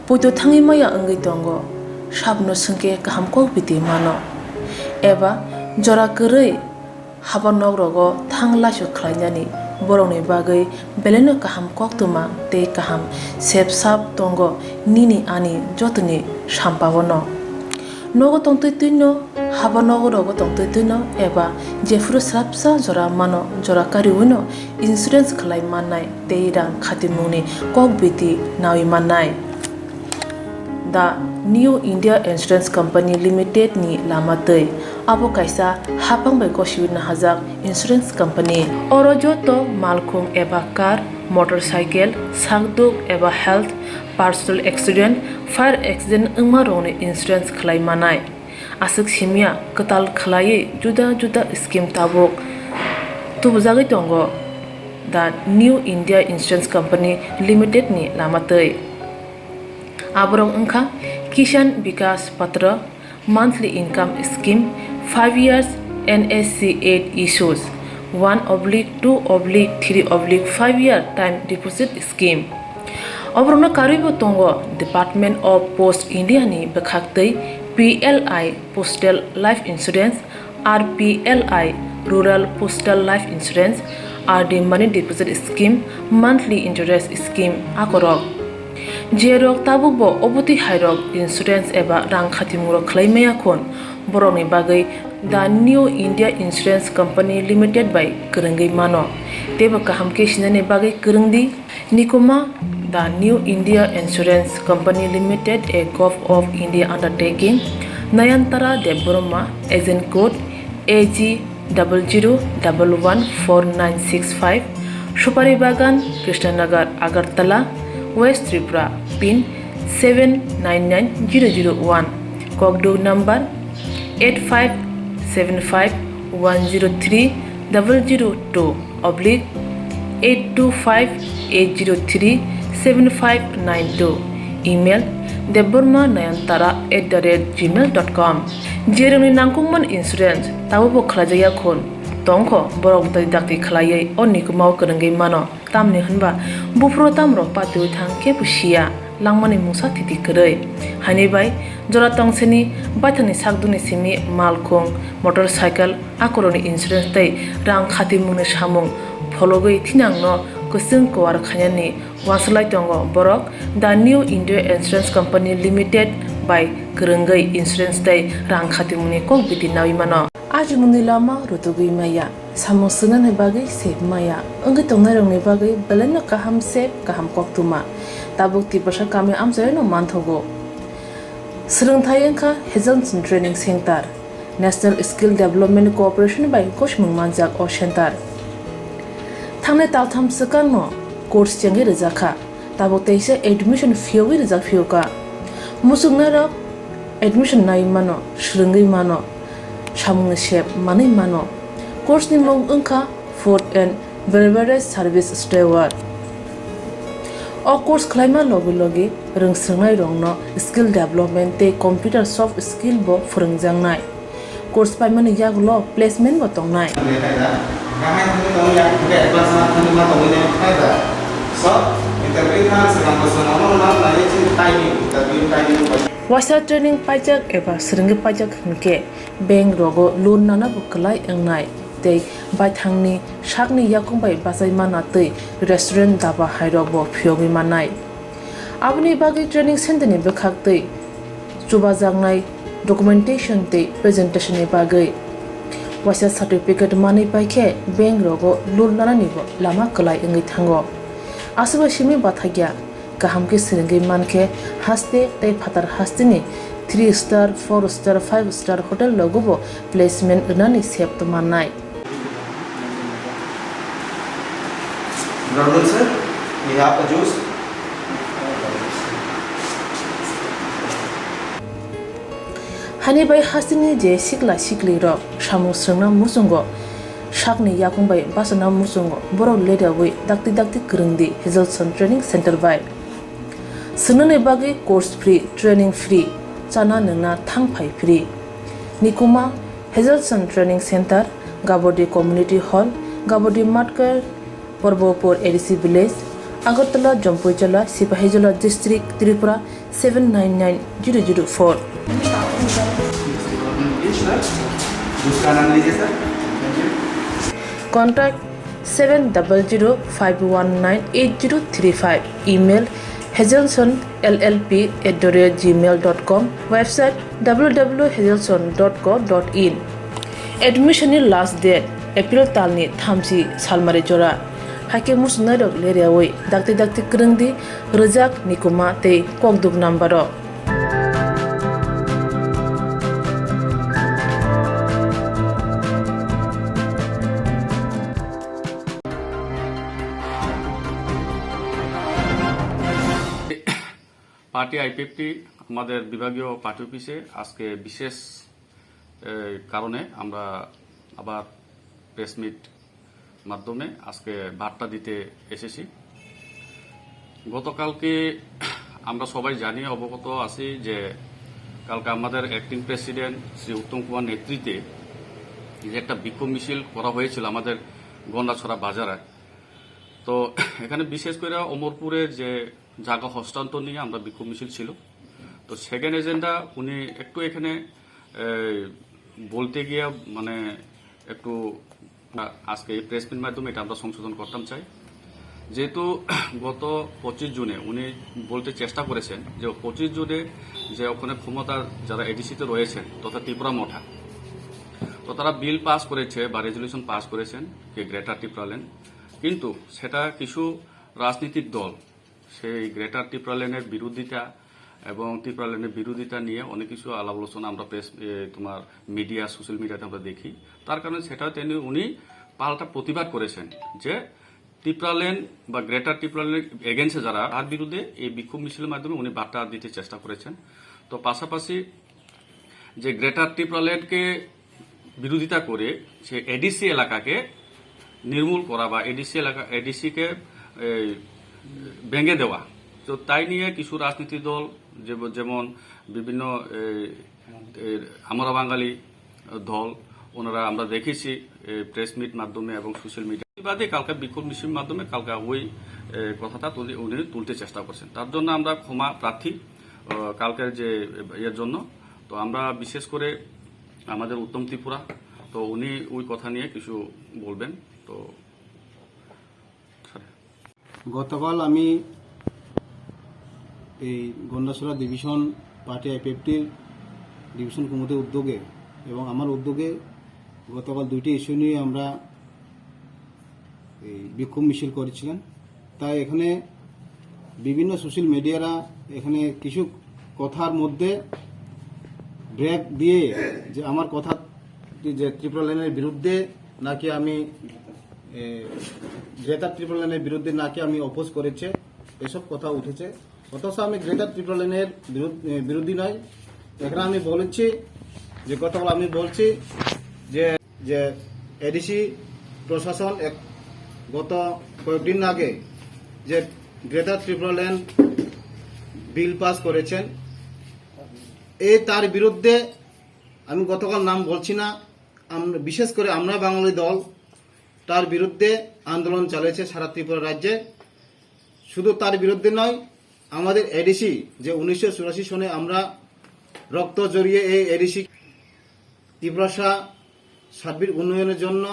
बयदो थाङै माइया अंगै दंगो साबनो सोंके गाहाम को बिदि मानो एबा जरा गरै हाबा नगरगो थांलासो खलायनानि बरंनि बागै बेलेनो गाहाम कक्तुमा ते गाहाम सेब साब दंगो निनि आनि जतनि साम्पावनो nogo tongtui tuino haba nogo rogo tongtui tuino eba jefuru srapsa jora mano jora kari uino insurance khlai manai teirang khatimuni kok biti nawi manai The New India Insurance Company Limited ni lamatei abo kaisa hapang bai koshiwin hajak insurance company oro joto malkhung eba car motorcycle sangduk eba health personal accident fire accident ungma rone insurance khlai manai asuk simia katal khlai juda juda scheme tabok tubujagi tongo The New India Insurance Company Limited ni lamatei abrong ungkha Kishan Vikas Patra monthly income scheme 5 years NSC 8 issues 1/2/3/5 year time deposit scheme obrona karibo tongo Department of Post India ni bekhaktei PLI Postal Life Insurance RPLI Rural Postal Life Insurance RD Money Deposit Scheme monthly interest scheme akorok Jerok tabubo obuti hairok insurance eba rang khatimuro khlaimaya khon boroni bagai The New India Insurance Company Limited by Kurungai mano teba kaham ke sinane bagai kurungdi nikoma The New India Insurance Company Limited a Gov of India undertaking Nayantara Deborma agent code AG 00114965 Shupari Bagan Krishnanagar Agartala West Tripura pin 799001 Kogdo number 85751020/825-803-7592 email debormanayantara@gmail.com jeremni nangkungman insurance tabubo khlajaya khon tongkho borok dai dakti khlaiye onikumau kurungai mano tamni hanba bufro tamro patu thang ke pusia langmani musa titi korei hani bai jora tongseni bathani sakduni simi malkhong motorcycle akoroni insurance tai rang khati mungni samung phologoi thinangno kusung kwar khanyani waslai tongo borok The New India Insurance Company Limited by Kurungai Insurance tai rang khati mungni kok biti nawi mano aji mungni lama rutugui maya samusuna ne bagai sep maya ungi tongnai rong ne bagai belena kaham sep kaham koktuma tabuk ti basha kame amjay no manthogo Srungthai engkha Hazelson Training Center National Skill Development Corporation by Koshmung Manjak o Center Thangne taltham sakang no course changi rejakha tabuk teise admission fee rejak fioka musungna rok admission nai mano srungai mano samung shep mani mano course ni mong engkha food and beverage service steward o course khlaima logi rungsrungnai rongno skill development te computer soft skill bo phurungjangnai course paimani yaglo placement bo tongnai Wasa training pajak eba srungi pajak hingke bank rogo loan nana buklai engnai tei baithangni sakni yakungbai basai mana tei restaurant daba hairok bo phiogi manai abni bagi training center ni bekhak tei chubajangnai documentation tei presentation ni bagai wasa certificate mani paikhe bank rogo loan nana ni bo lama klai engai thango asuba simi bathagya kaham ke srungi manke haste tei phatar hastini 3 star 4 star 5 star hotel logo placement unani sep to manai Brother sir, we have a juice. Hani bai hasini je sikla sikli ro samu srungna musungo sakni yakungbai basana musungo borok leda wi dakti kurungdi Hazelson Training Center by Sunane bagi course free training free chana nungna thangphai free nikuma Hazelson Training Center Gabodi Community Hall Gabodi Matkar Porbopur ADC Village Agartala Jampuijala Sipahijala District Tripura 799004 Contact 7005198035 email hazelsonllp@gmail.com, website www.hazelson.co.in. Admission last date April talni thamsi salmari jora. Hake musnadok leriawoi dakti krengdi rejak nikuma te kokduk nambaro. Party IPFT আমাদের বিভাগীয় party অফিসে আজকে বিশেষ কারণে আমরা আবার press meet মাধ্যমে আজকে বার্তা দিতে এসেছি। গতকালকে আমরা সবাই জানি অবগত আছি যে কালকে আমাদের অ্যাক্টিং প্রেসিডেন্ট শ্রী উত্তম কুমার নেতৃত্বে যে একটা বিক্ষোভ মিছিল করা হয়েছিল আমাদের গন্ডাছড়া বাজারে। তো এখানে বিশেষ করে অমরপুরে যে জায়গা হস্তান্তর নিয়ে আমরা বিক্ষোভ মিছিল ছিল। তো সেকেন্ড এজেন্ডা উনি একটু এখানে বলতে গিয়ে মানে একটু আজকে এই প্রেস মিট মাধ্যমে এটা আমরা সংশোধন করতাম চাই। যেহেতু গত 25 জুনে উনি বলতে চেষ্টা করেছেন যে 25 জুনে যে ওখানে ক্ষমতার যারা এডিসিতে রয়েছেন তথা ত্রিপুরা মঠা, তো তারা বিল পাস করেছে বা রেজলিউশন পাস করেছেন যে গ্রেটার ত্রিপুরাল্যান্ড, কিন্তু সেটা কিছু রাজনৈতিক দল সেই গ্রেটার ত্রিপুরাল্যান্ডের বিরোধিতা এবং ত্রিপুরাল্যান্ডের বিরোধিতা নিয়ে অনেক কিছু আলাপ আলোচনা আমরা তোমার মিডিয়া সোশ্যাল মিডিয়াতে আমরা দেখি। তার কারণে সেটা উনি পাল্টা প্রতিবাদ করেছেন যে ত্রিপুরাল্যান্ড বা গ্রেটার ত্রিপুরাল্যান্ড এগেন্সে যারা তার বিরুদ্ধে এই বিক্ষোভ মিছিলের মাধ্যমে উনি বার্তা দিতে চেষ্টা করেছেন। তো পাশাপাশি যে গ্রেটার ত্রিপুরাল্যান্ডকে বিরোধিতা করে সে এডিসি এলাকাকে নির্মূল করা বা এডিসিকে ভেঙে দেওয়া, তো তাই নিয়ে কিছু রাজনীতি দল যেমন বিভিন্ন আমরা বাঙালি দল ওনারা আমরা দেখেছি প্রেস মিট মাধ্যমে এবং সোশ্যাল মিডিয়া বাদে কালকে বিক্ষোভ মিছিলের মাধ্যমে কালকে ওই কথাটা উনি তুলতে চেষ্টা করছেন। তার জন্য আমরা ক্ষমা প্রার্থী কালকের যে এর জন্য। তো আমরা বিশেষ করে আমাদের উত্তম ত্রিপুরা, তো উনি ওই কথা নিয়ে কিছু বলবেন। তো গতকাল আমি এই গন্ডাছড়া ডিভিশন পার্টি আইপিএফটির ডিভিশন কমিটির উদ্যোগে এবং আমার উদ্যোগে গতকাল দুইটি ইস্যু নিয়ে আমরা এই বিক্ষোভ মিছিল করেছিলেন। তাই এখানে বিভিন্ন সোশ্যাল মিডিয়ারা এখানে কিছু কথার মধ্যে ব্রেক দিয়ে যে আমার কথা যে ত্রিপুরাল্যান্ডের বিরুদ্ধে নাকি আমি গ্রেটার ত্রিপুরাল্যান্ডের বিরুদ্ধে নাকি আমি অপোজ করেছে এসব কথা উঠেছে। অথচ আমি গ্রেটার ত্রিপুরাল্যান্ডের বিরোধী নয়। এখানে আমি বলেছি যে গতকাল আমি বলছি যে এডিসি প্রশাসন গত কয়েকদিন আগে যে গ্রেটার ত্রিপুরাল্যান্ড বিল পাস করেছেন, তার বিরুদ্ধে আমি গতকাল নাম বলছি না, বিশেষ করে আমরা বাঙালি দল তার বিরুদ্ধে আন্দোলন চালিয়েছে সারা ত্রিপুরা রাজ্যে। শুধু তার বিরুদ্ধে নয়, আমাদের এডিসি যে 1984 সনে আমরা রক্ত জড়িয়ে এই এডিসি ত্রিপুরা সার্বিক উন্নয়নের জন্য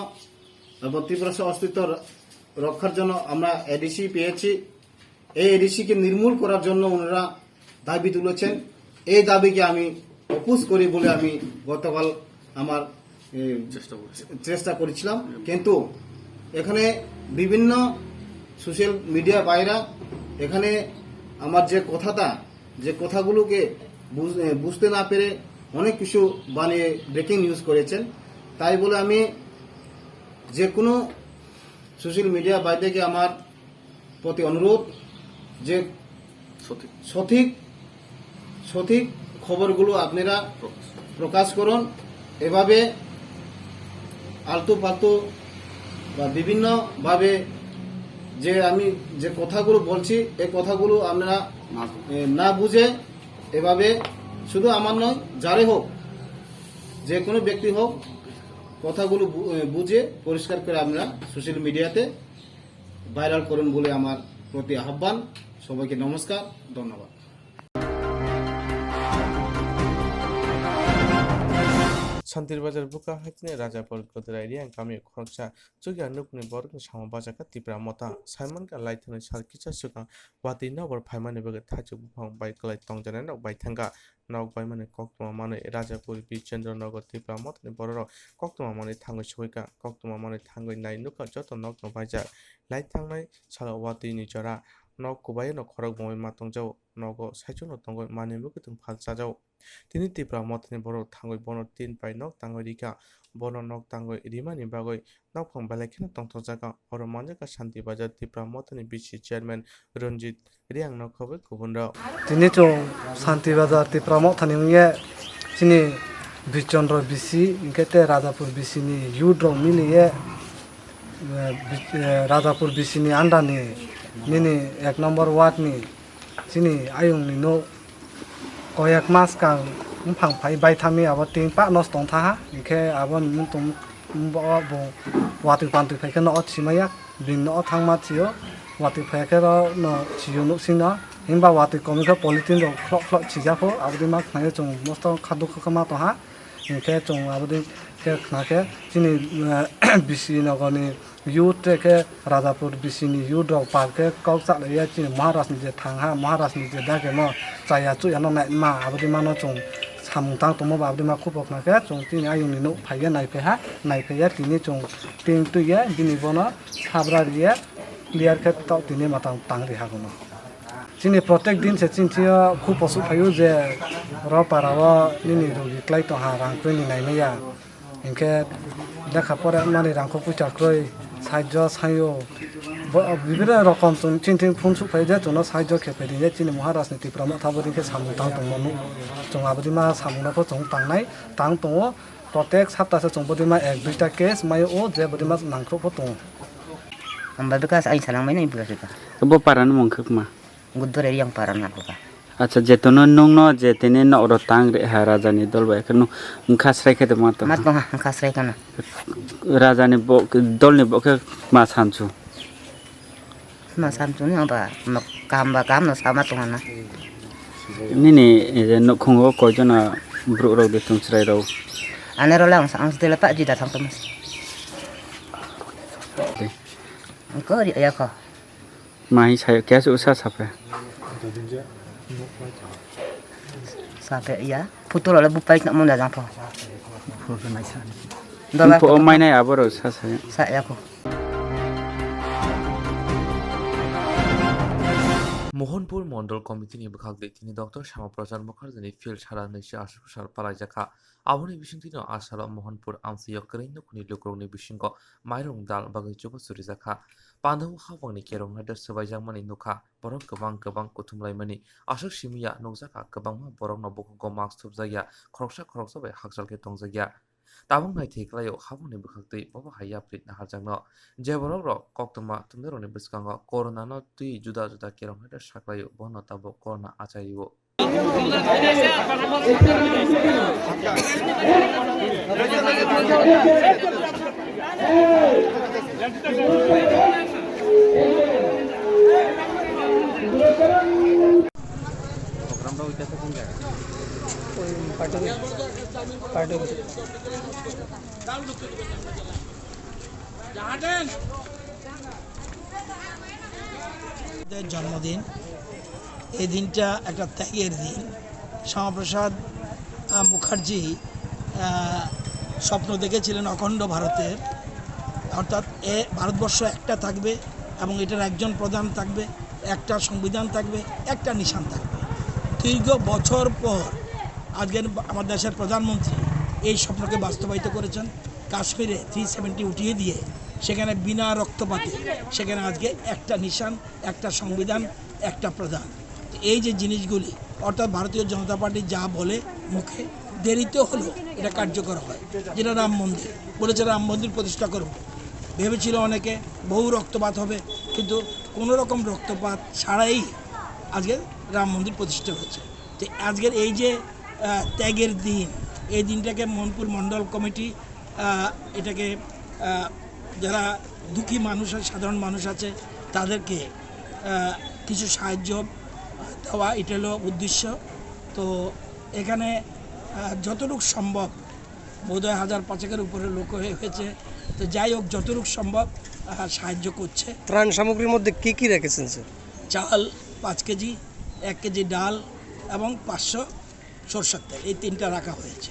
এবং ত্রিপুরা অস্তিত্ব রক্ষার জন্য আমরা এডিসি পেয়েছি। এই এডিসিকে নির্মূল করার জন্য ওনারা দাবি তুলেছেন। এই দাবিকে আমি অপোজ করি বলে আমি গতকাল আমার চেষ্টা করেছিলাম, কিন্তু এখানে বিভিন্ন সোশ্যাল মিডিয়া ভাইরা এখানে আমার যে কথাগুলোকে বুঝতে না পেরে অনেক কিছু বানিয়ে ব্রেকিং নিউজ করেছেন। তাই বলে আমি যে কোনো সোশ্যাল মিডিয়া ভাইদেরকে আমার প্রতি অনুরোধ যে সঠিক খবরগুলো আপনারা প্রকাশ করুন। এভাবে আলতু ফালতু বা বিভিন্নভাবে যে আমি যে কথাগুলো বলছি এই কথাগুলো আপনারা না বুঝে এভাবে শুধু আমার নয় যারে হোক যে কোনো ব্যক্তি হোক কথাগুলো বুঝে পরিষ্কার করে আপনারা সোশ্যাল মিডিয়াতে ভাইরাল করুন বলে আমার প্রতি আহ্বান। সবাইকে নমস্কার, ধন্যবাদ। শান্তির বাজার বুকা হাইতিনে রাজাপুর গদরাই রিয়াং গামী খরকসা চুগিয়া নুকনি বরকনি সামা বাজাকা তিপ্রা মতা সাইমানকা লাইথনে সারকিচা সুকা ওয়াতি নগর ফাইমানি বগে থাচু বুফাং বাইকলাই তংজানাय nok baithanga nok baimani koktoma mani Rajapur Bichendranogor Tripura motani borok koktoma mani thangoi suika koktoma mani thangoi nai nuka joto nok no baijak light thangnai sala wati ni jora nok kubai no khorok boi matongjao nogo saichuno tongoi mani mukutung phal sajao tini Tripura motani borok thangoi bono 3 pai nok tangoi rika bono nok tangoi rimani bagoi nok phang balakhina tongthokjaka oro manjaka Shanti Bazar Tripura motani BC chairman Ranjit Riang nokhobe kubunrok tini chong Shanti Bazar Tripura motani nge chini Bichendra BC ingete Rajapur BC ni yudro miliye Rajapur BC ni anda ni nini 1 number ward ni chini ayung ni no koyak mas kang phang phai bai thami abo ting pa nos tong tha ingke abo mun tum bo bo wati pantu phai ke no chimaya bin no thangma chio wati phai ke ro no chiu no sina himba wati komi ka politin ro khlo khlo chija pho abdi ma khna chung mosto khadu khama to ha ingke chung abdi ke khna ke chini BC nogoni youth ke Rajapur BC ni youth rok park ke kok sa le ya chini Maharashtra ni je thang ha Maharashtra ni je da ke no chaya chu ya no nai ma abdi ma no chung samtang tomo abdi ma khupok na ke chung tini ayung ni no phaiya nai pe ha nai pe ya tini chung ting tu ya dini bono sabra ya clear ke to tini matang tang ri ha gono chini প্রত্যেক দিন se chinchia khu posu phayu je ro parawa nini rogi klai to ha rang koi ni nai me ya inke দেখা পরে মানে রাংখ পুচার ক্রয় সাহায্য সাইও বিভিন্ন রকম চিন্তিন phone সুফাই যে জন্য সাহায্য খেপে দিয়ে চিনি মহারাষ্ট্র ত্রিপুরা মাথাবদিকে সামু তাং দংমनु जों आबदिमा सामुनाखौ जों तांनाय तां दङ प्रत्येक सप्ताहसे जों बदिमा 1-2टा केस मायो ओ जे बदिमा नांख्रबो दङ Amba bekas ai salang main ibu kasih. Kebo paran mongkek mah. Gudur yang paran aku kah. Acha jetono nongno jetene no oro tang re raja ni dol ba kanu khasrai khete mato. Mat bang khasrai kana. Raja ni bo dol ni bo ke ma sanchu. Ma sanchu ni apa? Kam no sama tongana. Nini no khongo ko jona bro ro de tung srai ro. Ane ro lang sang stela pak jida sang temas. Ko ri ya ko. Mai saya kaya usah sampai. Sampai ya. Putu lo lebu baik nak mau dah apa? Info omai na abor usah saya. Saya ko. Mohanpur Mondal কমিটিনি বখাগদে তিনি doctor Shyamaprasad মুখার্জিনি field সারা 1980 সাল পালাইজাখা আবনি বিসিংতিনো আসাল মোহনপুর আমসিয় করিন্য কুনি লোকরংনি বিসিংক মাইরং দাল বাগै जुबो सुरिजाखा पान्दाव हावंनि carrom हादर सबायजांमानि नुखा बरं गोबां कुथुमलायमानि आसक सिमिया नौजाखा गोबांमा बरं नबखौ marks थुबजाया खरकसा bye हाकसालके तंजाया ताबुं नायथेख्लायो हाबुनि बखागदै बाबा हाया pretty नाहारजांनो जेबरं र कक्तमा तुमदेरनि बिस्कांग कोरोनानो तुइ जुदा केरं हादर साख्लायो बहन ताबो कोरोना आचारियो জন্মদিন এই দিনটা একটা ত্যাগের দিন শ্যামাপ্রসাদ মুখার্জি স্বপ্ন দেখেছিলেন অখণ্ড ভারতের অর্থাৎ ভারতবর্ষ একটা থাকবে এবং এটার একজন প্রধান থাকবে একটা সংবিধান থাকবে একটা নিশান থাকবে দীর্ঘ বছর পর আজকের আমার দেশের প্রধানমন্ত্রী এই স্বপ্নকে বাস্তবায়িত করেছেন কাশ্মীরে 370 উঠিয়ে দিয়ে সেখানে বিনা রক্তপাতে সেখানে আজকে একটা নিশান একটা সংবিধান একটা প্রধান এই যে জিনিসগুলি অর্থাৎ ভারতীয় জনতা পার্টি যা বলে মুখে দেরিতে হলো এটা কার্যকর হয় যেটা রাম মন্দির বলেছে রাম মন্দির প্রতিষ্ঠা করব ভেবেছিল অনেকে বহু রক্তপাত হবে কিন্তু কোনো রকম রক্তপাত ছাড়াই আজকে রাম মন্দির প্রতিষ্ঠা হয়েছে তো আজকের এই যে ত্যাগের দিন এই দিনটাকে মোহনপুর মণ্ডল কমিটি এটাকে যারা দুঃখী মানুষ আছে সাধারণ মানুষ আছে তাদেরকে কিছু সাহায্য দেওয়া এটা হলো উদ্দেশ্য তো এখানে যতটুকু সম্ভব বোধহয় 1000-500-এর উপরে লোক হয়েছে। তো যাই হোক, যতটুকু সম্ভব সাহায্য করছে। ত্রাণ সামগ্রীর মধ্যে কি কি রেখেছেন স্যার? চাল 5 কেজি, 1 কেজি ডাল এবং 500 সরষের তেল, এই 3টা রাখা হয়েছে।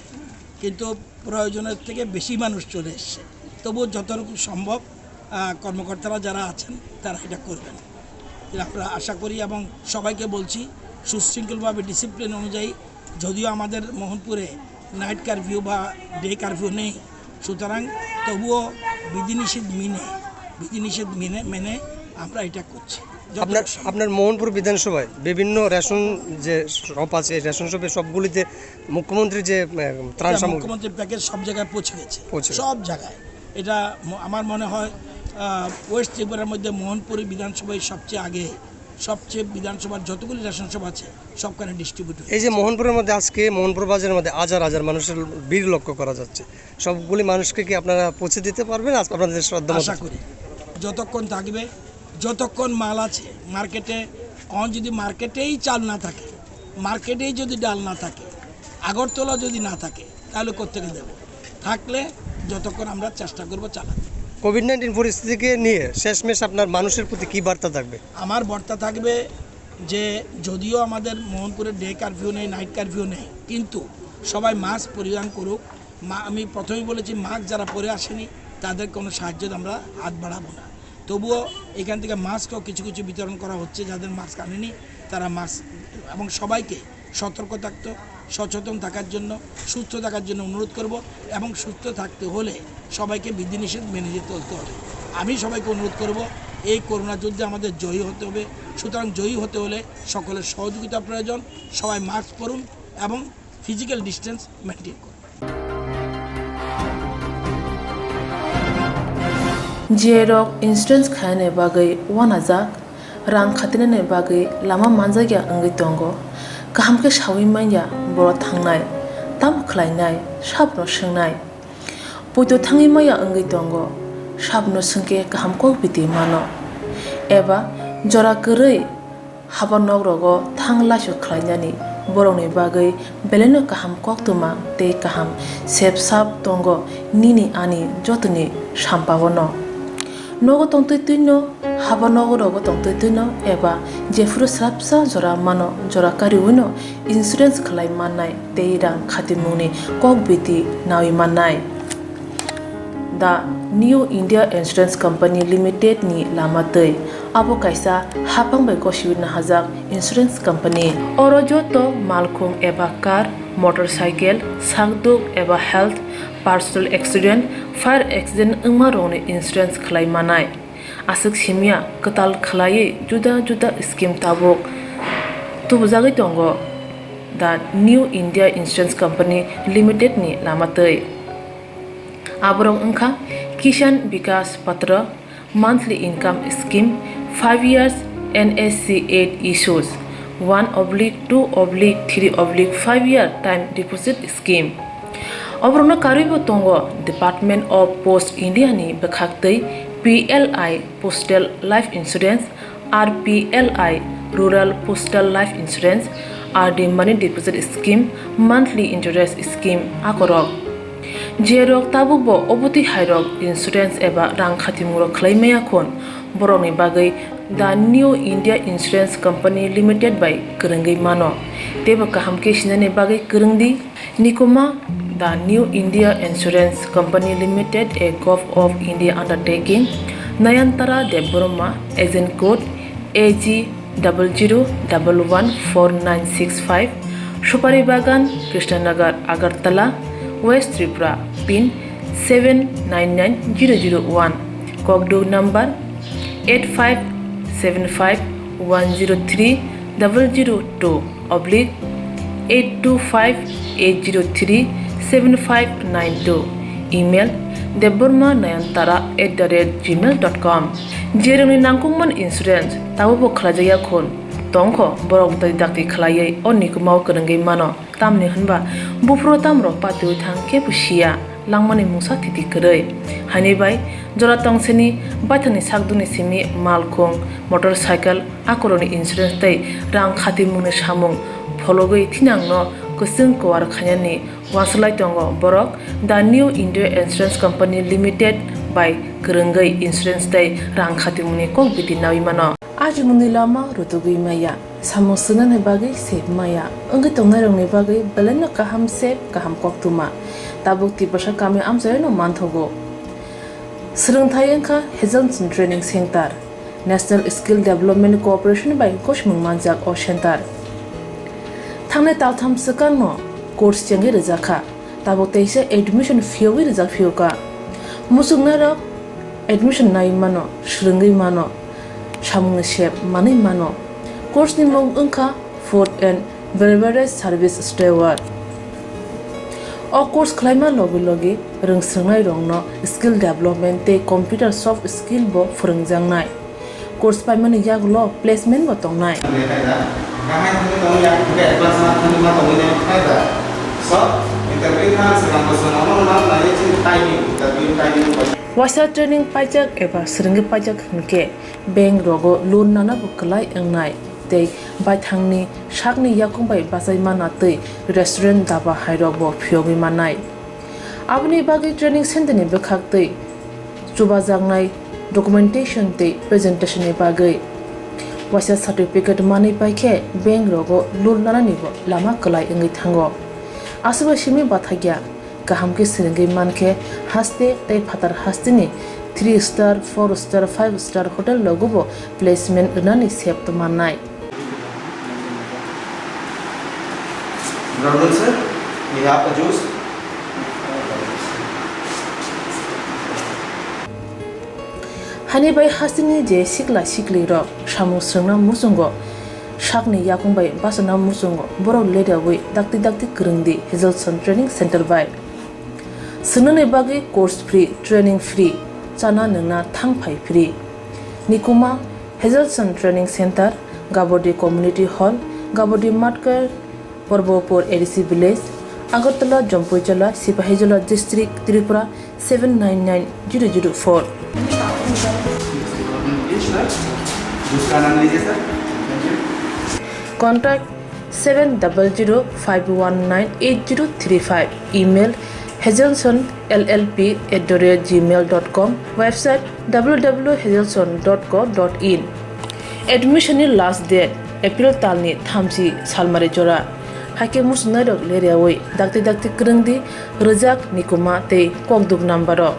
কিন্তু প্রয়োজনের থেকে বেশি মানুষ চলে এসছে, তবুও যতটুকু সম্ভব কর্মকর্তারা যারা আছেন তারা এটা করবেন আমরা আশা করি। এবং সবাইকে বলছি সুশৃঙ্খলভাবে ডিসিপ্লিন অনুযায়ী, যদিও আমাদের মোহনপুরে নাইট কারফিউ বা ডে কারফিউ নেই, সুতরাং তবুও বিধিনিষেধ মেনে আমরা এটা করছি। আপনার মোহনপুর বিধানসভায় বিভিন্ন রেশন যে শপ আছে, রেশন শপে সবগুলিতে মুখ্যমন্ত্রী যে ত্রাণ সামগ্রী, মুখ্যমন্ত্রীর প্যাকেজ সব জায়গায় পৌঁছে গেছে, সব জায়গায়। এটা আমার মনে হয় ওয়েস্ট ত্রিপুরার মধ্যে মোহনপুর বিধানসভায় সবচেয়ে বিধানসভার যতগুলি রেশন শপ আছে সবখানে ডিস্ট্রিবিউট। এই যে মোহনপুরের মধ্যে আজকে মোহনপুর বাজারের মধ্যে হাজার মানুষের ভিড় লক্ষ্য করা যাচ্ছে, সবগুলি মানুষকে কি আপনারা পৌঁছে দিতে পারবেন? আপনাদের শ্রদ্ধা আশা করি যতক্ষণ থাকবে, যতক্ষণ মাল আছে মার্কেটে, যদি মার্কেটেই চাল না থাকে, মার্কেটেই যদি ডাল না থাকে, আগরতলা যদি না থাকে, তাহলে কোত্থেকে দেব? থাকলে যতক্ষণ আমরা চেষ্টা করব চালাতে। কোভিড-19 পরিস্থিতিকে নিয়ে শেষমেশ আপনার মানুষের প্রতি কি বার্তা থাকবে? আমার বার্তা থাকবে যে যদিও আমাদের মোহনপুরে ডে কারফিউ নেই, নাইট কারফিউ নেই, কিন্তু সবাই মাস্ক পরিধান করুক। আমি প্রথমেই বলেছি, মাস্ক যারা পরে আসেনি তাদের কোনো সাহায্য আমরা হাত বাড়াবো না। তবুও এখান থেকে মাস্কও কিছু বিতরণ করা হচ্ছে, যাদের মাস্ক আনেনি তারা মাস্ক, এবং সবাইকে সচেতন থাকার জন্য, সুস্থ থাকার জন্য অনুরোধ করব। এবং সুস্থ থাকতে হলে সবাইকে বিধিনিষেধ মেনে যেতে হবে। আমি সবাইকে অনুরোধ করব, এই করোনা যুদ্ধে আমাদের জয়ী হতে হবে। সুতরাং জয়ী হতে হলে সকলের সহযোগিতা প্রয়োজন। সবাই মাস্ক পরুন এবং ফিজিক্যাল ডিস্টেন্স মেনটেন করুন। जेरक इन्सुरेन्स खाने बागै वानाजाक रां खातिने बागै लामा मानजाया अंगै दंगो गाहामके सावै माइया बर' थांनाय ताम खलायनाय साबनो सोंनाय बयदो थाङै माइया अंगै दंगो साबनो सोंके गाहामको बिदि मानो एबा जरा गोरै हाबा नगरगो थांलासो खलायनानै बर'नि बागै बेलेनो गाहाम कक्तुमा ते गाहाम सेब साब दंगो निनि आनि जतनि साम्पावनो नगो तंतैनो हाबा नगरगो तंतैनो एबा जेफुरो स्राबसा जरा मानो जरा कारिउनो इन्सुरेन्स खलाय माननाय ते रां खातिमुनि कक बिदि नावि माननाय दा new India insurance company limited नि लामातै आबो कायसा हापांबाय गसिबिनो हाजाक इन्सुरेन्स कंपनी अरो जतो मालखुं एबा कार मोटरसाइकेल सागदुक एबा health personal accident fire accident उमारोने इन्सुरेन्स खलाय मानाय आसक सिमिया कताल खलायै जुदा जुदा स्कीम ताबुक तुबजागै दंगो दा new India insurance company limited नि लामातै आबरं अंखा किसान विकास पत्र monthly income scheme 5 years NSC 8 issues 1/2/3/5 year time deposit scheme Obrona karibo tongo Department of Post India ni bekhaktei PLI Postal Life Insurance RPLI Rural Postal Life Insurance RD Money Deposit Scheme Monthly Interest Scheme akorok Jerok tabubo obuti hairok insurance eba rang khatimuro khlaimaya khon boroni bagai the New India Insurance Company Limited by Kerengai mano teba kahamke sinane bagai kerengdi nikoma the New India Insurance Company Limited a Gov of India undertaking Nayantara Deborma agent code AG 00114965 Shupari Bagan Krishnanagar Agartala West Tripura pin 799001 Kogdo number 85751002/825-803-7592 email debormanayantara@gmail.com jeroni nangkungman insurance tabubo khlajaya khon tongkho borok dai dakti khlaiयै onnikumau kerengai mano tamni hanba bufro tamro patu thang ke pusia langmani musa titi kerei hani bai jora tongseni baithani sakduni simi malkhung motorcycle akoroni insurance tai rang khati mune samung phologoi thinangno kusung kwar khanyani wasalai tongo borok the new India Insurance Company Limited by Kurungai Insurance Day rang khatimuni kok bidinawi mano ajmuni lama rutugui maya samosuna ne bagai sep maya angge tongnai rong ne bagai belena kaham sep kaham kok tuma tabuk ti basha kami amsayo no manthogo Srungthai engkha Hazelson Training Center National Skill Development Corporation by Koshmung Manjak O Center Thangnai taltham sakang no course changi rejakha tabuk teise admission fee rejak fioka musungna rok admission nai mano srungai mano samung shep mani mano course ni mong engkha food and beverage service steward o course khlaima logi rungsrungnai rongno skill development te computer soft skill bo phurungjangnai course paimani yaglo placement bo tongnai Wasa training pajak eba seringi pajak hingke bank rogo loan nana bukalai engnai tei bai thangni shakni yakung bai basai mana tei restaurant daba hairok bo phiogi manai abni bagi training center ni bekhak tei chuba jangnai documentation tei presentation ni bagai wasa certificate mani paikhe bank rogo loan nana ni bo lama kalai engai thango asuba shimi bathagya kaham ke seringi manke haste tei phatar hastini 3 star 4 star 5 star hotel logo bo placement nani sep to manai Good afternoon, sir. We have a juice. Hani bai hasini je sikli ro samu srungna musungo shakni yakung bai basana musungo boro leda wi dakti kurungdi Hazelson Training Center bai sunane bagi course free training free chana nungna thangphai free nikuma Hazelson Training Center Gabodi Community Hall Gabodi Matkar Porbopur ADC Village Agartala Jampuijala Sipahijala District Tripura 799004 Contact 7005198035 Email hazelsonllp@gmail.com Website www.hazelson.co.in Admission last date April talni thamsi salmari jora hake musna dok leriawoi dakti kurungdi rejak nikuma tei kokduk nambaro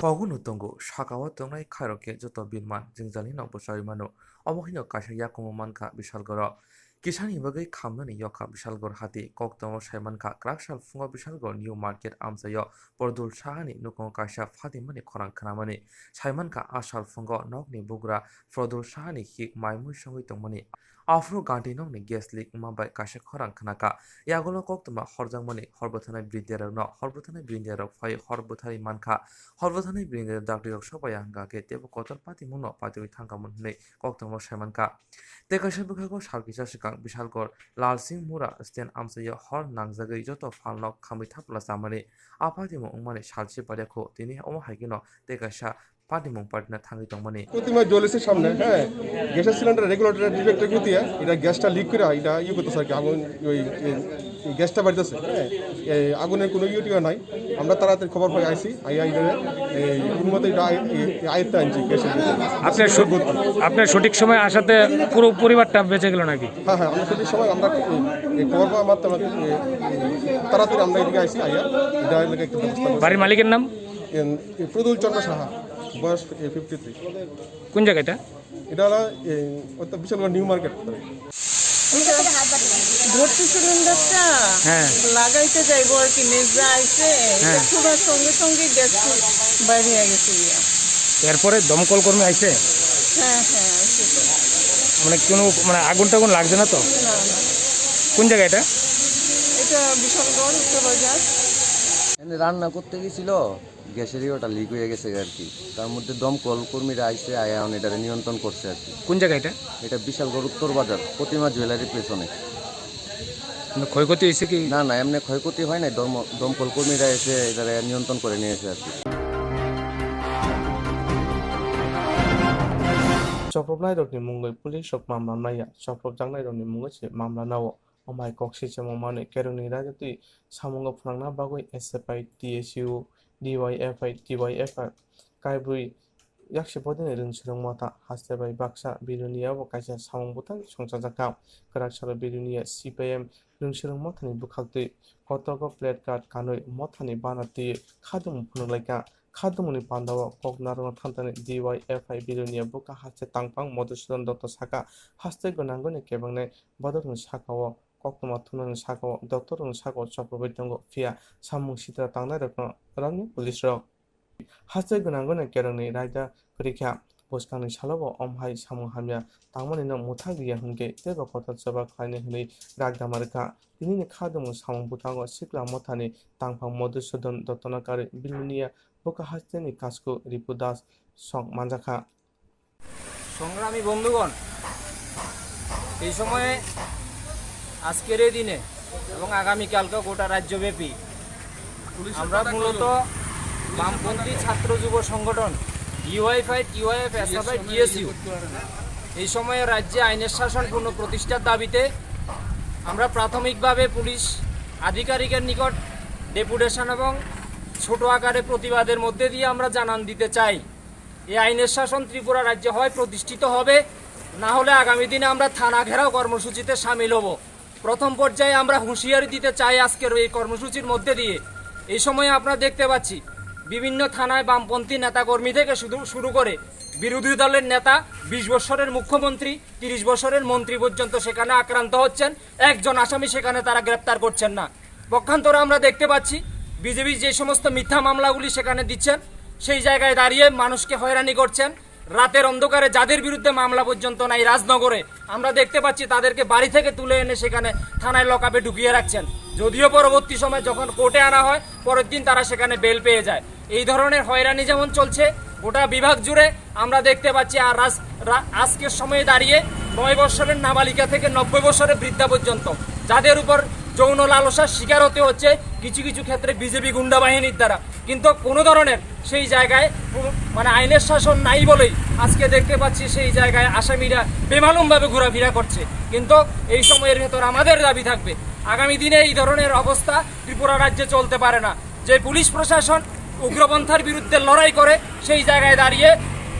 Pagunu tongo shakawa tongnai khairoke joto binman jingjali no bosari mano omohino kaisa yakumo manka bishal goro Kisani bagai khamnani yoka bishalgor hati koktomo shaimanka krakshal fungo bishalgor new market amsayo pordul shahani nukong kaisa fatimani khorang khanamani shaimanka ashal fungo nokni bugra pordul shahani hik maimui songoi tongmani afro ganti nokni gas leak mabai kaisa khorang khanaka yagolo koktoma horjangmani horbothanai brinderok phai horbothari manka horbothani brinder dakdirok sobaya hangake tebo kotor pati muno patui thangkamon nei koktomo shaimanka Tekasha bukhago shalkisa sikang bishalgor Lal Singh Mura stand amsayo hor nangjagai joto falnok khamui thapla samani apatimo ungmani shalchi paryakho tini omo haigino tekasha পাটিমং partner থাঙ্গি তংমানি প্রতিমা জ্বলেছে সামনে হ্যাঁ গ্যাসের cylinder regulator ডিফেক্টে গুতিয়া এটা গ্যাসটা লিক করে এটা করতেছে আর কি আগুন ওই গ্যাসটা বাড়তেছে হ্যাঁ আগুনের কোনো ইউটিও নাই আমরা তাড়াতাড়ি খবর পাই আইসি মতো এটা আয়ত্তে আনছি গ্যাসের আপনার সঠিক সময় আসাতে পুরো পরিবারটা বেঁচে গেল নাকি হ্যাঁ আমরা সঠিক সময় আমরা খবর পাওয়া মাত্র তাড়াতাড়ি আমরা এদিকে আইসি আইয়া এটা একটু বাড়ির মালিকের নাম প্রদুল চন্দ্র সাহা বয়স 53 কোন জায়গাটা এটা হলো বিশালগড় নিউ মার্কেট ভর্তি সিলিন্ডারটা লাগাইতে যাইবো আর কি নেজা আইছে ছোড়ার সঙ্গে সঙ্গে গ্যাস বাইরে হয়ে গেছে এরপরে দমকল কর্মী আইছে হ্যাঁ আইছে মানে কোনো মানে আগুন টাগুন লাগছে না তো কোন জায়গা এটা বিশালগড় উত্তরবাজার রান্না করতে গেছিল গ্যাসেরই ওটা লিক হয়ে গেছে আর কি তার মধ্যে দমকল কর্মীরা আইসে আয়ান এটা নিয়ন্ত্রণ করছে আর কি কোন জায়গা এটা এটা বিশালগড় উত্তর বাজার প্রতিমা জুয়েলারি পেছনে ক্ষয়ক্ষতি হয়েছে কি? না না, এমনি ক্ষয়ক্ষতি হয় নাই, দমকল কর্মীরা এসে এটা নিয়ন্ত্রণ করে নিয়েছে আর কি। চপ্রবনাই রকনি মুঙ্গই পুলিশ রক মামলা নাইয়া চপ্রব জাংনাই রকনি মুঙ্গই সে মামলা নাও অমাই কক্সি চেমো মানে কেরনি রাজাতি সামঙ্গ ফুনাংনা বাগৈ এসএফআই টিএসইউ ডিওয়াইএফআই টিওয়াইএফআই কাইব্रुই yakshi bodini ringchirung mata hastebai baksa birunia bo kaisa samung buta songchajaka karak salo birunia CPM ringchirung mathani bukhakti kotogo plate card kanoi mathani banati khadum phunulaika khadumuni pandawa koknarung thantani DYFI birunia buka haste tangpang Madhusudan Dr Saka haste gonangoni kebangne bodorung sakao koknoma thunani sakao doctorung sakao choprobetongo fia samung sitra tangnai rokno rani police rok haste gonangoni kerangni raida পরীক্ষা বসকানি সালব অমহাই সামু হামিয়া তামনি ন মুথা গিয়া হুনকে তেবা কথা সবা খাইনে হনি রাগদামারকা তিনি খাদমু সামু বুতাঙ্গ সিকলা মথানি তাংফাং মধুসূদন দত্তনাকারী বিলুনিয়া বোকা হাস্তেনি কাসকো রিপু Das song মানজাখা। সংগ্রামী বন্ধুগণ, এই সময়ে আজকের এই দিনে এবং আগামীকালকে গোটা রাজ্যব্যাপী আমরা মূলত বামপন্থী ছাত্র যুব সংগঠন ইউআইএফআই টিওয়াইএফ এসএফআই টিএসইউ এই সময়ে রাজ্যে আইনের শাসন পুনঃপ্রতিষ্ঠার দাবিতে আমরা প্রাথমিকভাবে পুলিশ আধিকারিকের নিকট ডেপুটেশন এবং ছোট আকারে প্রতিবাদের মধ্যে দিয়ে আমরা জানান দিতে চাই, এই আইনের শাসন ত্রিপুরা রাজ্যে হয় প্রতিষ্ঠিত হবে, না হলে আগামী দিনে আমরা থানা ঘেরাও কর্মসূচিতে সামিল হব। প্রথম পর্যায়ে আমরা হুঁশিয়ারি দিতে চাই আজকের এই কর্মসূচির মধ্যে দিয়ে। এই সময়ে আপনারা দেখতে পাচ্ছি বিভিন্ন থানায় বামপন্থী নেতাকর্মী থেকে শুরু করে বিরোধী দলের নেতা, 20 বছরের মুখ্যমন্ত্রী, 30 বছরের মন্ত্রী পর্যন্ত সেখানে আক্রান্ত হচ্ছেন। একজন আসামি সেখানে তারা গ্রেপ্তার করছেন না। পক্ষান্তরে আমরা দেখতে পাচ্ছি বিজেপি যে সমস্ত মিথ্যা মামলাগুলি সেখানে দিচ্ছেন, সেই জায়গায় দাঁড়িয়ে মানুষকে হয়রানি করছেন। রাতের অন্ধকারে যাদের বিরুদ্ধে মামলা পর্যন্ত নাই রাজনগরে, আমরা দেখতে পাচ্ছি তাদেরকে বাড়ি থেকে তুলে এনে সেখানে থানায় লকআপে ঢুকিয়ে রাখছেন। যদিও পরবর্তী সময় যখন কোর্টে আনা হয়, পরের দিন তারা সেখানে বেল পেয়ে যায়। এই ধরনের হয়রানি যেমন চলছে গোটা বিভাগ জুড়ে, আমরা দেখতে পাচ্ছি আর আজকের সময়ে দাঁড়িয়ে 9 বছরের নাবালিকা থেকে 90 বছরের বৃদ্ধা পর্যন্ত যাদের উপর যৌন লালসার শিকার হতে হচ্ছে কিছু কিছু ক্ষেত্রে বিজেপি গুন্ডা বাহিনীর দ্বারা। কিন্তু কোনো ধরনের সেই জায়গায় মানে আইনের শাসন নাই বলেই আজকে দেখতে পাচ্ছি সেই জায়গায় আসামিরা বেমালুমভাবে ঘোরাফেরা করছে। কিন্তু এই সময়ের ভেতর আমাদের দাবি থাকবে, আগামী দিনে এই ধরনের অবস্থা ত্রিপুরা রাজ্যে চলতে পারে না। যে পুলিশ প্রশাসন উগ্রপন্থার বিরুদ্ধে লড়াই করে সেই জায়গায় দাঁড়িয়ে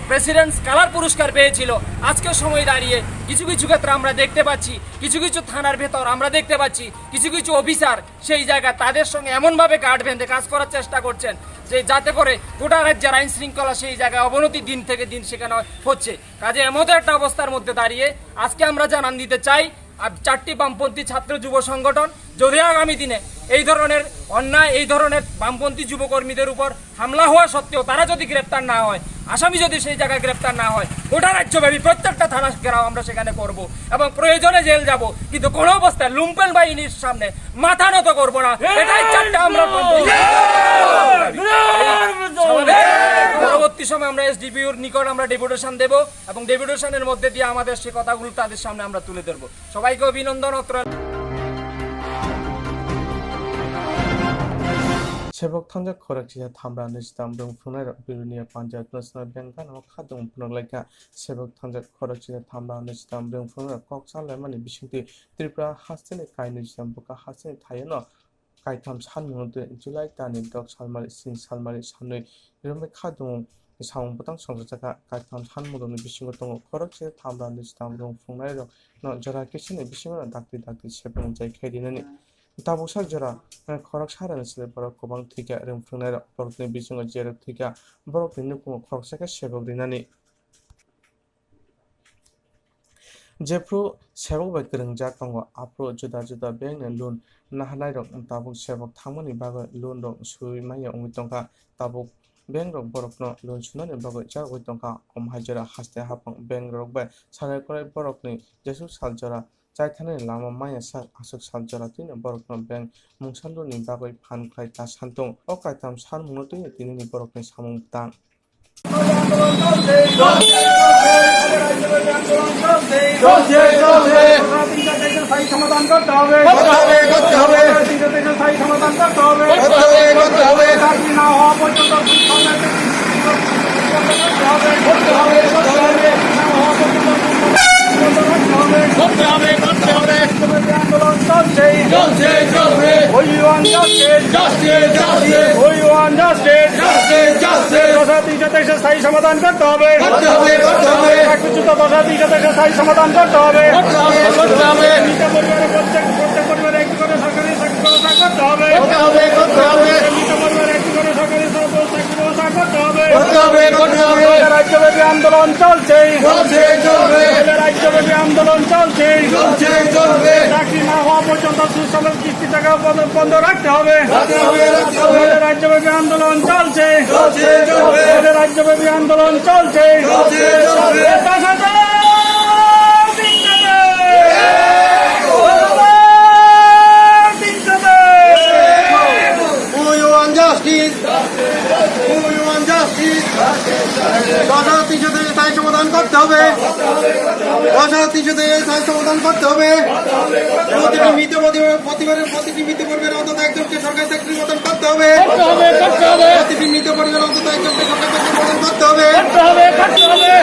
প্রেসিডেন্টস কালার পুরস্কার পেয়েছিল, আজকের সময় দাঁড়িয়ে কিছু কিছু ক্ষেত্রে আমরা দেখতে পাচ্ছি কিছু কিছু থানার ভেতর আমরা দেখতে পাচ্ছি কিছু কিছু অফিসার সেই জায়গায় তাদের সঙ্গে এমনভাবে গার্ড বেঁধে কাজ করার চেষ্টা করছেন যে যাতে করে গোটা রাজ্যের আইন শৃঙ্খলা সেই জায়গায় অবনতি দিন থেকে দিন সেখানে হচ্ছে। কাজে এমন একটা অবস্থার মধ্যে দাঁড়িয়ে আজকে আমরা জানান দিতে চাই, আর 4টি বামপন্থী ছাত্র যুব সংগঠন যদি আগামী দিনে এই ধরনের অন্যায়, এই ধরনের বামপন্থী যুবকর্মীদের উপর হামলা হওয়া সত্ত্বেও তারা যদি গ্রেপ্তার না হয়, আসামি যদি সেই জায়গায় গ্রেপ্তার না হয়, গোটা রাজ্যব্যাপী প্রত্যেকটা থানা ঘেরাও আমরা সেখানে করব এবং প্রয়োজনে জেল যাব, কিন্তু কোনো অবস্থায় লুম্পেন বাহিনীর সামনে মাথা নত করবো না। এটাই 4টা আমরা পরবর্তী সময় আমরা এসডিপিওর নিকট আমরা ডেপুটেশন দেব এবং ডেপুটেশনের মধ্যে দিয়ে আমাদের সে কথাগুলো তাদের সামনে আমরা তুলে ধরবো। সবাইকে অভিনন্দন। সেবক থানজা খরকচিয়া থামরা নিস্তাম রংফুনাই বিরুনিয়া পাঞ্জাব ন্যাশনাল ব্যাংক নাম খাদম ফুনলাইকা সেবক থানজা খরকচিয়া থামরা নিস্তাম রংফুনাই ককসালাইমানি বিসিংতি ত্রিপুরা হাসতেনি কাই নিস্তাম বুকা হাসতেনি থাইনো কাইথাম সানमुनते जुलाई तानि दक सालमारि सिं सालमारि सानै रमे खादम सामung butang songjaga kaitham sanmudoni bisingo tongo khorokse thamra nistam rongfungnai rok no jara kisini bisingo dakti sebang jai khaidinani tabuksak jara khorok sarani sile borok kobang thika rongfungnai rok borokni bisingo jerok thika borokni nukungo khoroksaka sebok rinani जेफ्रु सेबक bai grongjak tongo apro juda juda bank ni loan nahanai rok tabuk sebok thangmani bagoi loan rok sui maya ongui tongka tabuk bank rok borokno loan sunani bagoi jargoi tongka omhaijora haste hapang bank rok bai sanai korai borokni jesu saljora chaithani lama maya sak asuk saljora tini borokno bank mungsaluni bagoi phan khai ta santong o kaitam sanmuno tini tinini borokni samung tang স্থায়ী সমাধান করতে হবে স্থায়ী সমাধান করতে হবে চাকরি না হওয়া পর্যন্ত আন্দোলন চলছে স্থায়ী সমাধান করতে হবে স্থায়ী সমাধান করতে হবে প্রত্যেক পরিবারে একটি করে সরকারি চাকরি ব্যবস্থা করতে হবে সরকারি ব্যবস্থা করতে হবে রাজ্যব্যাপী আন্দোলন চলছে রাজ্যব্যাপী আন্দোলন চলছে চাকরি না হওয়া পর্যন্ত সুশ্রমের কিস্তি টাকা বন্ধ রাখতে হবে রাজ্যব্যাপী আন্দোলন চলছে রাজ্যব্যাপী আন্দোলন চলছে স্থায়ী সমাধান করতে হবে স্থায়ী সমাধান করতে হবে প্রতিটি মৃত পরিবারের অন্তত একজনকে সরকারি চাকরির মতন করতে হবে প্রতিটি মৃত পরিবারের অন্তত একজনকে সরকারি চাকরির মতন করতে হবে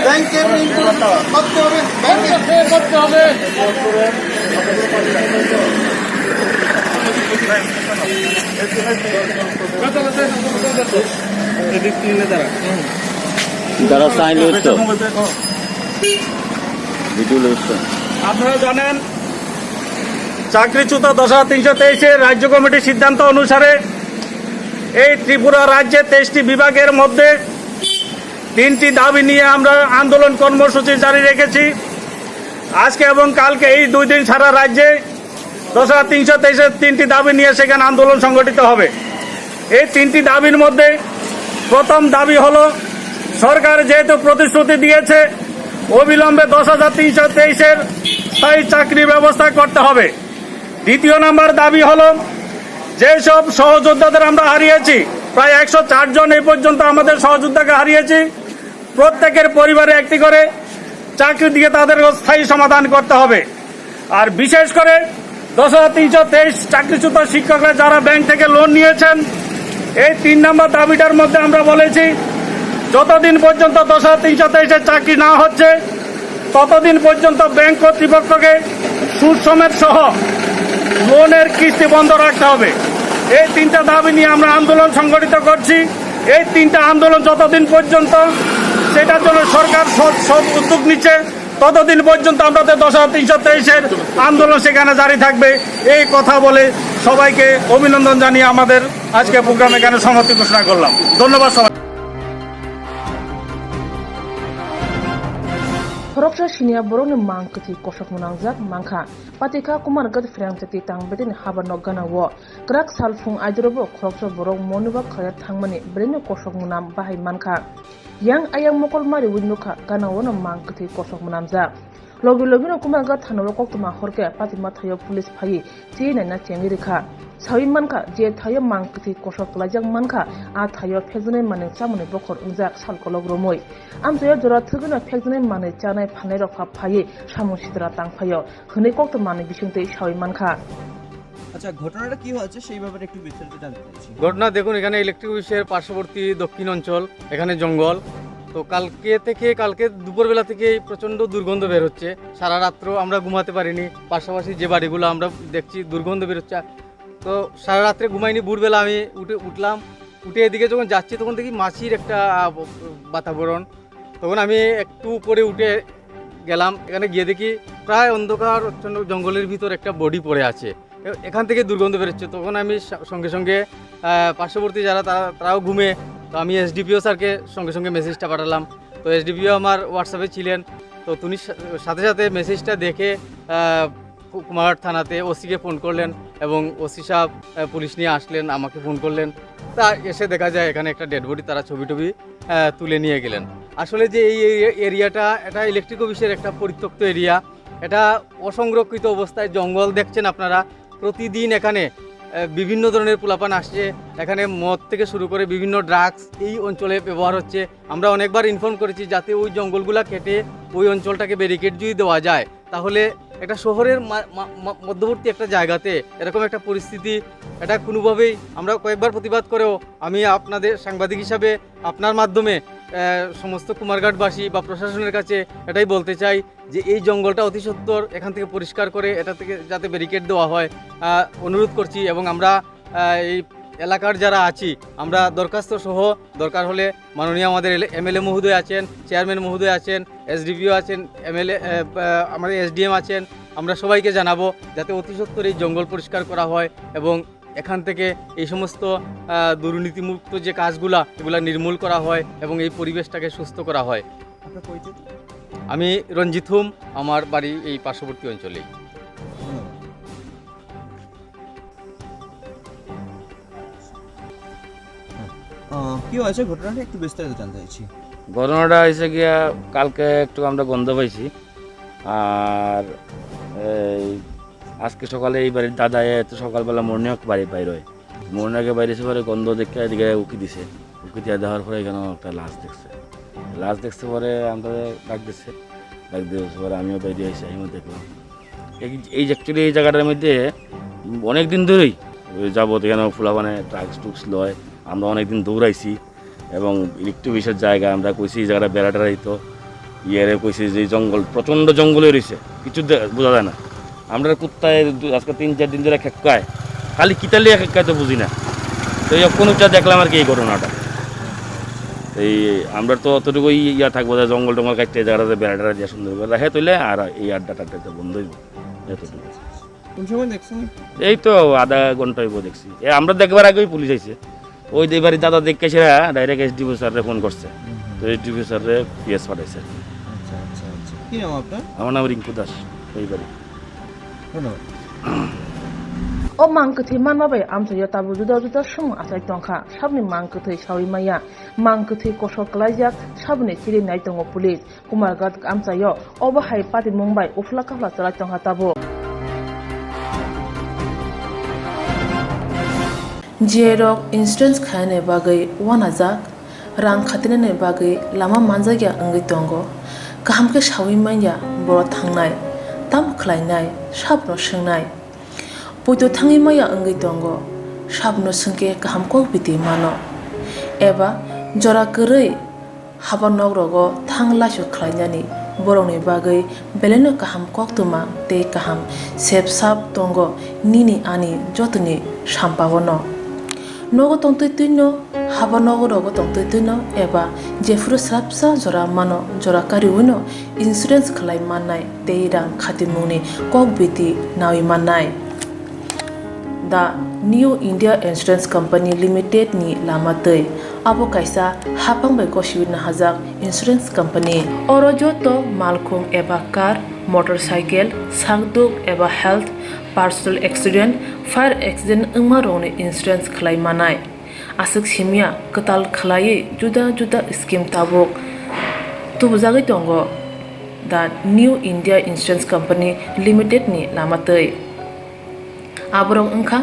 ব্যাংকের করতে হবে করতে হবে আপনারা জানেন চাকরিচ্যুত 10,323 রাজ্য কমিটির সিদ্ধান্ত অনুসারে এই ত্রিপুরা রাজ্যে 23টি বিভাগের মধ্যে 3টি দাবি নিয়ে আমরা আন্দোলন কর্মসূচি জারি রেখেছি। আজকে এবং কালকে এই 2 দিন সারা রাজ্যে 10,323 3টি দাবি নিয়ে সেখানে আন্দোলন সংগঠিত হবে। এই 3টি দাবির মধ্যে প্রথম দাবি হলো সরকার যেহেতু প্রতিশ্রুতি দিয়েছে অবিলম্বে 10,323 স্থায়ী চাকরি ব্যবস্থা করতে হবে। দ্বিতীয় নম্বর দাবি হলো যেসব সহযোদ্ধাদের আমরা হারিয়েছি, প্রায় 104 জন এই পর্যন্ত আমাদের সহযোদ্ধাকে হারিয়েছি, প্রত্যেকের পরিবারে একটি করে চাকরি দিয়ে তাদের স্থায়ী সমাধান করতে হবে। আর বিশেষ করে 10,323 চাকরিচ্যুত শিক্ষকরা যারা ব্যাংক থেকে লোন নিয়েছেন, এই 3 নম্বর দাবিটার মধ্যে আমরা বলেছি যতদিন পর্যন্ত 10,323 চাকরি না হচ্ছে ততদিন পর্যন্ত ব্যাংক কর্তৃপক্ষকে সুদ সমেত সহ লোনের কিস্তি বন্ধ রাখতে হবে। এই 3টা দাবি নিয়ে আমরা আন্দোলন সংগঠিত করছি। এই 3টা আন্দোলন যতদিন পর্যন্ত সেটার জন্য সরকার সব উদ্যোগ নিচ্ছে ততদিন পর্যন্ত আমাদের 10,323 আন্দোলন সেখানে জারি থাকবে। এই কথা বলে সবাইকে অভিনন্দন জানিয়ে আমাদের আজকে প্রোগ্রামে এখানে সমাপ্তি ঘোষণা করলাম। ধন্যবাদ সবাই। Horoksa shinia borong ni mang kati kosok munangjak mangkha patika kumar gat frang tati tang bedin habar nogana wo krak salfung ajrobo khoroksa borong monuba khaya thangmani brene kosok munam bahai mankha yang ayang mokol mari winnuka kana wona mang kati kosok munamjak logi logino kumar gat thanoro koktuma horke patima thayo police phai china na chengirikha sawi mankha je thayo mang kati kosok lajak mankha a thayo phejne mane chamune bokhor ungjak salkolog romoi amsayo jora thuguna phejne mane chanai phanai rokha phai samusidra tangphayo hne koktuma bisungte sawi mankha। আচ্ছা, ঘটনাটা কি হয়েছে সেই ব্যাপারে একটু বিস্তারিত জানতে চাইছি। ঘটনা দেখুন, এখানে ইলেকট্রিক অফিসের পার্শ্ববর্তী দক্ষিণ অঞ্চল, এখানে জঙ্গল। তো কালকে দুপুরবেলা থেকে প্রচণ্ড দুর্গন্ধ বের হচ্ছে। সারা রাত্র আমরা ঘুমাতে পারিনি। পাশাপাশি যে বাড়িগুলো আমরা দেখছি দুর্গন্ধ বের হচ্ছে। তো সারা রাত্রে ঘুমাইনি। ভোরবেলা আমি উঠলাম, উঠে এদিকে যখন যাচ্ছি তখন দেখি মাছির একটা বাতাবরণ। তখন আমি একটু উপরে উঠে গেলাম, এখানে গিয়ে দেখি প্রায় অন্ধকার জঙ্গলের ভিতর একটা বডি পড়ে আছে। এখান থেকে দুর্গন্ধ বেরোচ্ছে। তখন আমি সঙ্গে সঙ্গে পার্শ্ববর্তী যারা তারাও ঘুমে, তো আমি এসডিপিও স্যারকে সঙ্গে সঙ্গে মেসেজটা পাঠালাম। তো এসডিপিও আমার হোয়াটসঅ্যাপে ছিলেন, তো তিনি সাথে সাথে মেসেজটা দেখে কুমারহাট থানাতে ওসিকে ফোন করলেন এবং ওসি সাহেব পুলিশ নিয়ে আসলেন, আমাকে ফোন করলেন। তা এসে দেখা যায় এখানে একটা ডেড বডি, তারা ছবি তুলে নিয়ে গেলেন। আসলে যে এই এরিয়াটা, এটা ইলেকট্রিক অফিসের একটা পরিত্যক্ত এরিয়া। এটা অসংরক্ষিত অবস্থায় জঙ্গল দেখছেন আপনারা। প্রতিদিন এখানে বিভিন্ন ধরনের পোলাপান আসছে। এখানে মদ থেকে শুরু করে বিভিন্ন ড্রাগস এই অঞ্চলে ব্যবহার হচ্ছে। আমরা অনেকবার ইনফর্ম করেছি যাতে ওই জঙ্গলগুলা কেটে ওই অঞ্চলটাকে ব্যারিকেড যদি দেওয়া যায় তাহলে একটা শহরের মধ্যবর্তী একটা জায়গাতে এরকম একটা পরিস্থিতি, এটা কোনোভাবেই আমরা কয়েকবার প্রতিবাদ করেও আমি আপনাদের সাংবাদিক হিসাবে আপনার মাধ্যমে সমস্ত কুমারঘাটবাসী বা প্রশাসনের কাছে এটাই বলতে চাই যে এই জঙ্গলটা অতি সত্বর এখান থেকে পরিষ্কার করে এটা থেকে যাতে ব্যারিকেড দেওয়া হয় অনুরোধ করছি। এবং আমরা এই এলাকার যারা আছি আমরা দরখাস্ত সহ দরকার হলে মাননীয় আমাদের এমএলএ মহোদয় আছেন, চেয়ারম্যান মহোদয় আছেন, এসডিপিও আছেন, এমএলএ আমাদের এসডিএম আছেন, আমরা সবাইকে জানাবো যাতে অতি সত্বর এই জঙ্গল পরিষ্কার করা হয় এবং এখান থেকে এই সমস্ত দুর্নীতিমুক্ত যে কাজগুলা এগুলা নির্মূল করা হয় এবং এই পরিবেশটাকে সুস্থ করা হয়। আমি রঞ্জিত হুম, আমার বাড়ি এই পার্শ্ববর্তী অঞ্চলেই। কি হয়েছে ঘটনাটা একটু বিস্তারিত জানতে চাইছি। ঘটনাটা হয়েছে গিয়া কালকে একটু আমরা গন্ধ পাইছি, আর এই আজকে সকালে এই বাড়ির দাদা এত সকালবেলা মর্নিং বাড়ি বাইর হয়, মর্নিংয়ে বাইরে এসে পরে গন্ধ দেখে এদিকে উকি দিছে, উকি দিয়ে দেওয়ার পরে এখানে একটা লাশ দেখছে পরে আমরা ডাক দিচ্ছে, ডাক দিয়ে পরে আমিও বাইরে এসে আমিও দেখলাম। এই অ্যাকচুয়ালি এই জায়গাটার মধ্যে অনেক দিন ধরেই যাবত এখানে ফুলাবানে ট্রাক্স টুক্স লয়, আমরা অনেকদিন দৌড়াইছি এবং ইলেকট্রিক জায়গা আমরা কইছি এই জায়গাটা বেড়াটা রাইতো ইয়েরে কইছি যে জঙ্গল প্রচণ্ড জঙ্গলে রয়েছে, কিছু বোঝা যায় না। আমরা কুত্তায় আজকে 3-4 দিন ধরে খেকায়, খালি কিতালিয়া খেকায় তো বুঝি না। তো কোনোটা দেখলাম আর কি এই ঘটনাটা। এই আমরা তো অতটুকু ইয়া থাকবো যে জঙ্গল টঙ্গল কাটতে জায়গাটাতে বেড়াটা দিয়ে সুন্দর করে রাখে তুলে আর এই আড্ডা টাড্ডা বন্ধ হইব এতটুকু। কোন সময় দেখছেন? এই তো আধা ঘন্টা হইব দেখছি। আমরা দেখবার আগেই পুলিশ আইছে, ওই এবারে দাদা দেখে সে ডাইরেক্ট এসডিপি স্যারে ফোন করছে, তো এসডিপি স্যারে পিএস পাঠাইছে। কি নাম আপনার? আমার নাম রিঙ্কু দাস, এই বাড়ি। ধন্যবাদ। O mangkutui manmabai amsayo tabu juda juda sung asai tongkha sabni mangkutui sawi maya mangkutui kosok klaijak sabni chiri nai tongo police Kumarghat amsayo obo hai pati Mumbai ufla kafla chalai tongkha tabu Jerok insurance khane bagai wanajak rang khatinane bagai lama manjagya angai tongo kahamke sawi maya boro thangnai tam khlainai sabno sungnai Puito tangi maya angai tongo sabno sungke kaham kok biti mano eba jora korei haba nogrogo thanglasho khlainani borongni bagai beleno kaham kok tuma te kaham sep sap tongo nini ani jotoni sampabono nogo tongtoi tuino haba nogorogo tongtoi tuino eba jefru srapsa jora mano jora kariuno insurance khlai mannai teirang khatimuni kok biti nawi mannai The New India Insurance Company Limited ni lamatei abo kaisa hapang bai koshiwin hajak insurance company oro joto malkhung eba car motorcycle sakduk eba health personal accident fire accident ungmarone insurance khlai manai asuk simia katal khlai juda juda scheme tabok tubujagai tongo The New India Insurance Company Limited ni lamatei Abrong Angka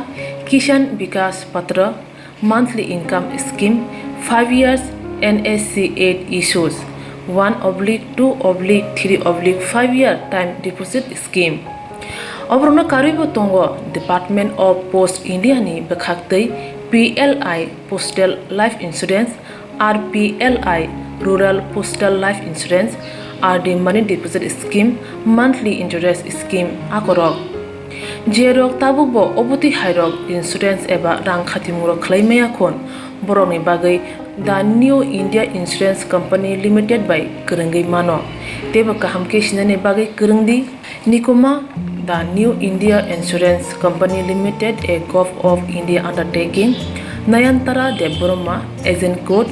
Kishan Vikas Patra Monthly Income Scheme 5 years NSC 8 issues 1/2/3/5 year time deposit scheme Obrona Karibo Tongo Department of Post India ni Bekhaktei PLI Postal Life Insurance RPLI Rural Postal Life Insurance RD Money Deposit Scheme Monthly Interest Scheme Akorok Jerok tabubo obuti hairok insurance eba rang khatimuro khlaimaya khon boroni bagai The New India Insurance Company Limited by Kerengai mano teba kahamke sinane bagai kerengdi nikoma The New India Insurance Company Limited a Gulf of India undertaking Nayantara Deboroma agent code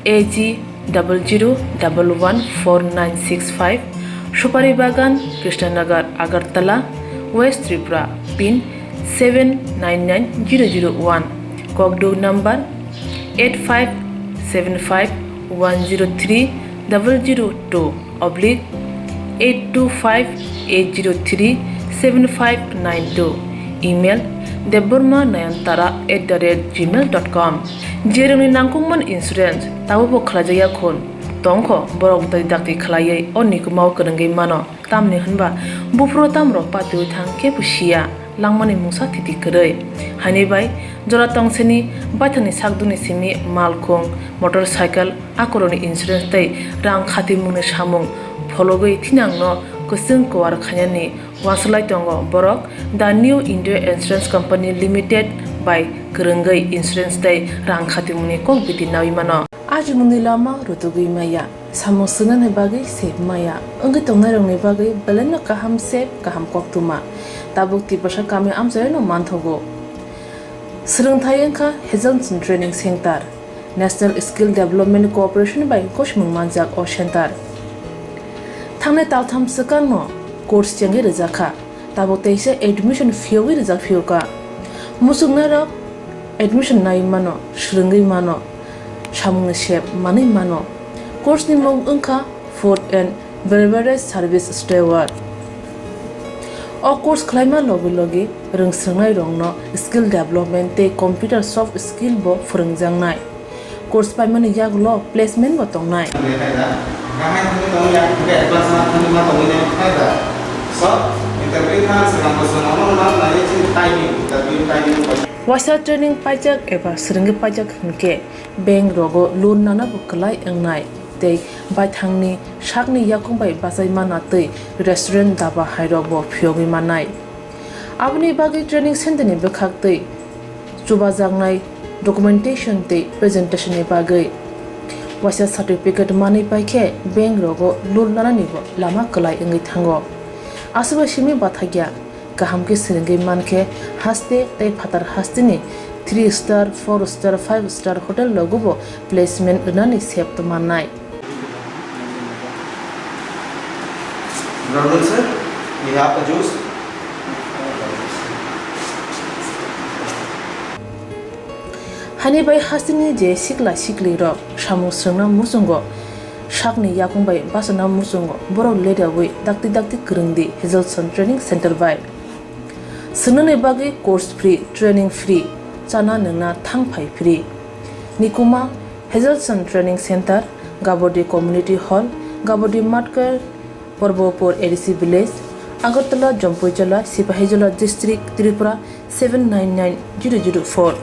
AG 00114965 Shupari Bagan Krishnanagar Agartala West Tripura pin 799001 Kogdo number 85751032/825-803-7592 email debormanayantara@gmail.com Jeroni nangkungman insurance tabo khlajaya khon tongkho borok dai dakti khlaiei onni kumau krengai mano tamni hanba bufro tamro patui thang ke pusia langmani musa thiti krei hani bai jora tongseni bathani sakduni simi malkhong motorcycle akoroni insurance dai rang khati mune samung phologoi thinangno kusung kwar khanyani waslai tongo borok the new india insurance company limited by krengai insurance dai rang khati mune kok biti nawi mano aji muni lama rutugui maya samosuna ne bagai sep maya angi tongnai rong ne bagai balen kaham sep kaham koktuma tabuk ti pasha kami amjai no manthogo srungthai engkha Hazelson training center national skill development cooperation by koshmung manjak o center thangne taltham sakan no course changi rejakha tabuk teise admission fee wi rejak fee ka musungna ro admission nai mano srungai mano samung shep mani mano course ni mong engkha food and beverage service steward o course khlaima logi logi rungsrangnai rongno skill development te computer soft skill bo phurungjangnai course paimani yaglo placement bo tongnai wasa training pajak eba srungi pajak hunke bank rogo loan nana buklai engnai tei baithangni sakni yakungbai basai mana tei restaurant daba hairok bo phiogi manai abni bagi training center ni bekhak tei chubajangnai documentation tei presentation ni bagai wasa certificate mani paikhe bank rogo loan nana ni bo lama klai engi thango asuba simi bathagya kaham ke srungi manke haste tei phatar haste ni 3 star 4 star 5 star hotel logo bo placement nani sep to manai Rodel sir, we have the juice. Hani bai hasini je sikla sikli ro samu srungna musungo sakni yakungbai basana musungo borok leda wi dakti krungdi Hazelson training center by sunune bagi course free training free chana nungna thangphai free nikuma Hazelson training center Gabodi community hall Gabodi matkar Porbopur ADC village Agartala Jampuijala Sipahijala district Tripura 799004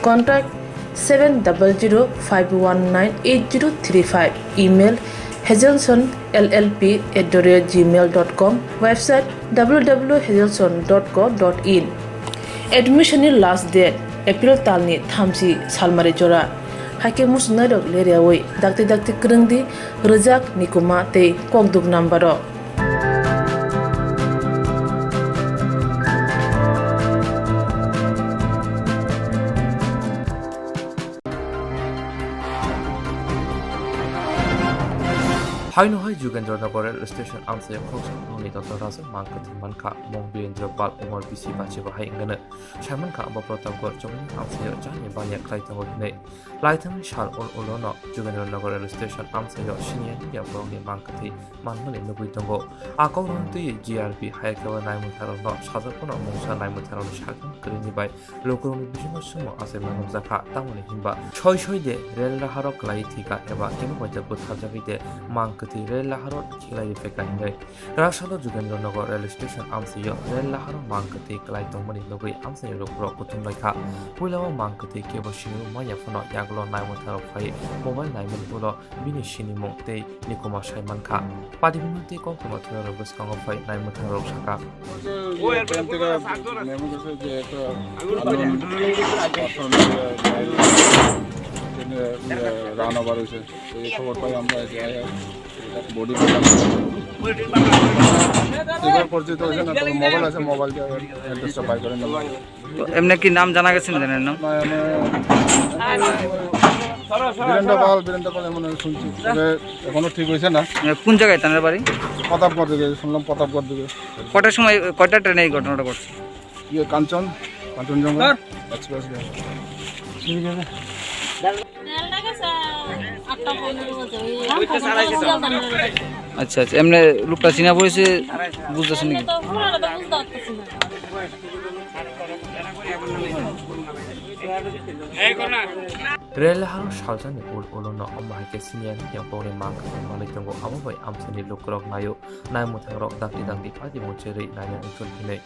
Contact 7005198035 email hazelsonllp@gmail.com website www.hazelson.co.in admission last date April talni thamsi salmari jora hake musna dok leriawai dakti krungdi rejak nikuma te kokduk nambaro Haino hai Jugendrnagar rail station amse khosang noni dr raja mangkathi mankha Mongbirendra Pal Umar BC bache bahai ngana shaman kha aba protap gor chong amse jani banya klaitango hine laitham shal olono Jugendrnagar rail station amse yo shinye ya brongni mangkathi manmani nugui tongo akong tu GRP hai kawa naimu tharo no sajakono mungsa naimu tharo shakam krini bai lokoroni bijimo sumo ase manum zakha tamoni himba choi de rail raharok lai thika eba kemu baita buthajabi mang kati rail laharot khilai fekai ngai rasalo Jugendrnagar rail station amsiyo rail laharo mangkati klai tongmani logoi amsai rokro kutum laikha puilawa mangkati keboshiu maya phono yaglo naimo tharo phai mobile naimon pulo bini shini mongte nikoma saiman kha padimute ko kuma tharo robus kango phai naimo tharo saka run over হয়েছে এই খবর পাই আমরা body এবার পরিচিত হয়েছে না তবে mobile আছে মোবাইল দিয়ে অ্যাড্রেসটা পাই করেন এমনি কি নাম জানা গেছে না জানেন না বীরেন্দ্র পাল এমন শুনছি তবে এখনো ঠিক হয়েছে না কোন জায়গায় তাদের বাড়ি প্রতাপগড় দিকে শুনলাম প্রতাপগড় দিকে কটার সময় কয়টা ট্রেনে এই ঘটনাটা ঘটছে ইয়ে কাঞ্চনজঙ্ঘা এক্সপ্রেস আচ্ছা এমনি লোকটা চিনা পড়েছে বুঝতেছেন নাকি Rela haru saljani ul ulono omahike sinian yang pore mang malai tonggo amobai amsani lukrok nayo nai muthangrok dakti dakti padi mocheri nanya utul hinai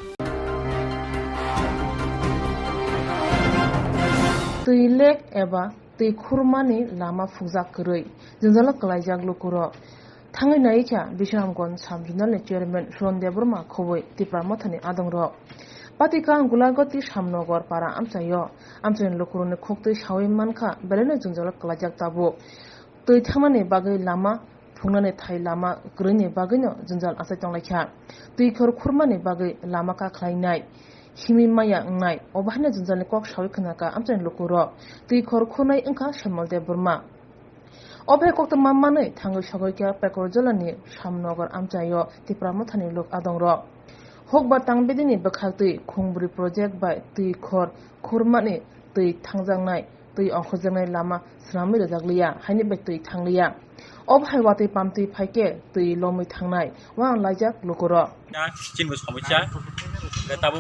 tui lek eba tui khurmani lama fujak koroi jinjala kalaijak lukuro thangai naikha Bishamgon samjunalni chairman Shonde Burma khoboi tipra mathani adongro patika gulagoti samnogor para amchayo amchain lukuruni khoktui sawi mankha belene jinjala kalaijak tabo tui thamani bagai lama phungnani thai lama grini bagino jinjal asai tonglaikha tui khor khurmani bagai lama ka khlainai himi maya ngai obahna jinjal kok sawi khnaka amchain lukuro tui khor khonai angkha Shamolde Burma obe kokta mammanai thangai sagoikya pekorjolani samnogor amchayo tipramathani lok adongro hokba tangbedini bakhaktui khungbri project by tui khor khurmani tui thangjangnai tui ongkhojangnai lama srami rajaglia haini bai tui thanglia obhai watui pamtui phaike tui lomui thangnai wang laijak lokoro chinbu সমস্যা তাবো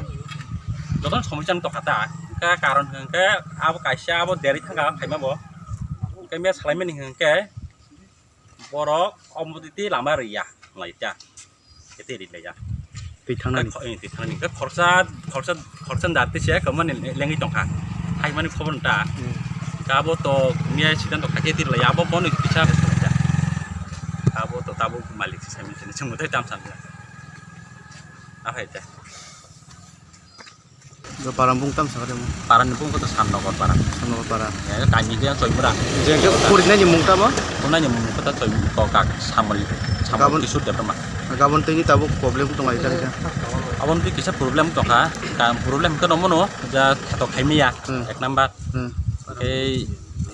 যতন সমস্যা তো খাতা কা কারণ হংকে আবো কাইসা আবো দেরি থাকা খাইমাবো কেমে সালাইমেনি হংকে বড় অমদিতি লামা রিয়া লাইতা এতে রিলাইয়া তুই থানানি কা খরচা দাতিছে কমান লেঙ্গি টংকা খাইমানি খবরটা কাবো তো মিয়া সিদ্ধান্ত খাকে দিলাইয়া আবো বনি পিছা tabu malik sami sini semua itu tamsan apa itu do parambung tam sakademu parambung itu samnogor parang ya kami dia coy murah jengke kuritnya nyemung ta ba kuna nyemung kita coy kokak samul kisut da pernah gabon tini tabu problem tu ngai tadi abon tu kisah problem tu kan problem ke nomono ja katok khaimia ek number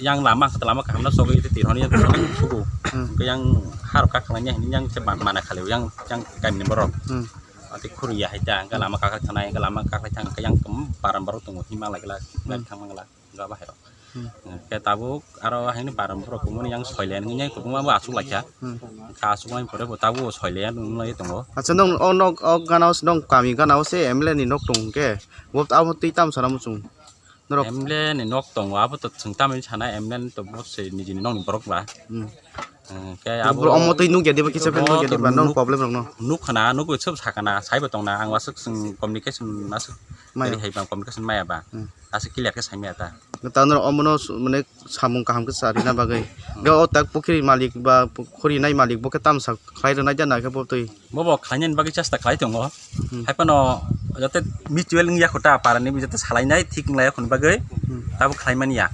yang lama setelah kami nak sogi itu tironi itu suku yang harap kakaknya ini yang cepat mana kali yang kami borok nanti kuliah aja enggak lama kakak sana enggak lama kakak yang param baru tunggu hima lagi lah enggak bahaya kayak tabu arwah ini param baru kemudian yang soilen ini kemudian apa asuh lagi ya asuh lain pada tabu soilen mulai tunggu acan dong onok ganaus dong kami ganaus emlen ini nok tung ke buat apa titam sana muncung emlen ini nok tunggu apa tuh sengtam ini sana emlen tuh bos ini jadi nong borok lah kayak abu omo tuh nuk jadi bagi siapa nuk jadi bandung problem dong nuk kana nuk itu sakana saya betul na ang wasuk seng communication masuk dari hebang communication maya ba asik kiliat ke saya ta tahun omo no mana samung kaham ke sari na bagai gak otak pukiri malik ba pukiri nai malik bukan tam sak kaya na aja nak ke bob tuh bobo kalian bagi casta kaya tuh ngoh hai pano jate mutual ngiya kota parani jate salai nai tik ngelaya kun bagai tabu klaimania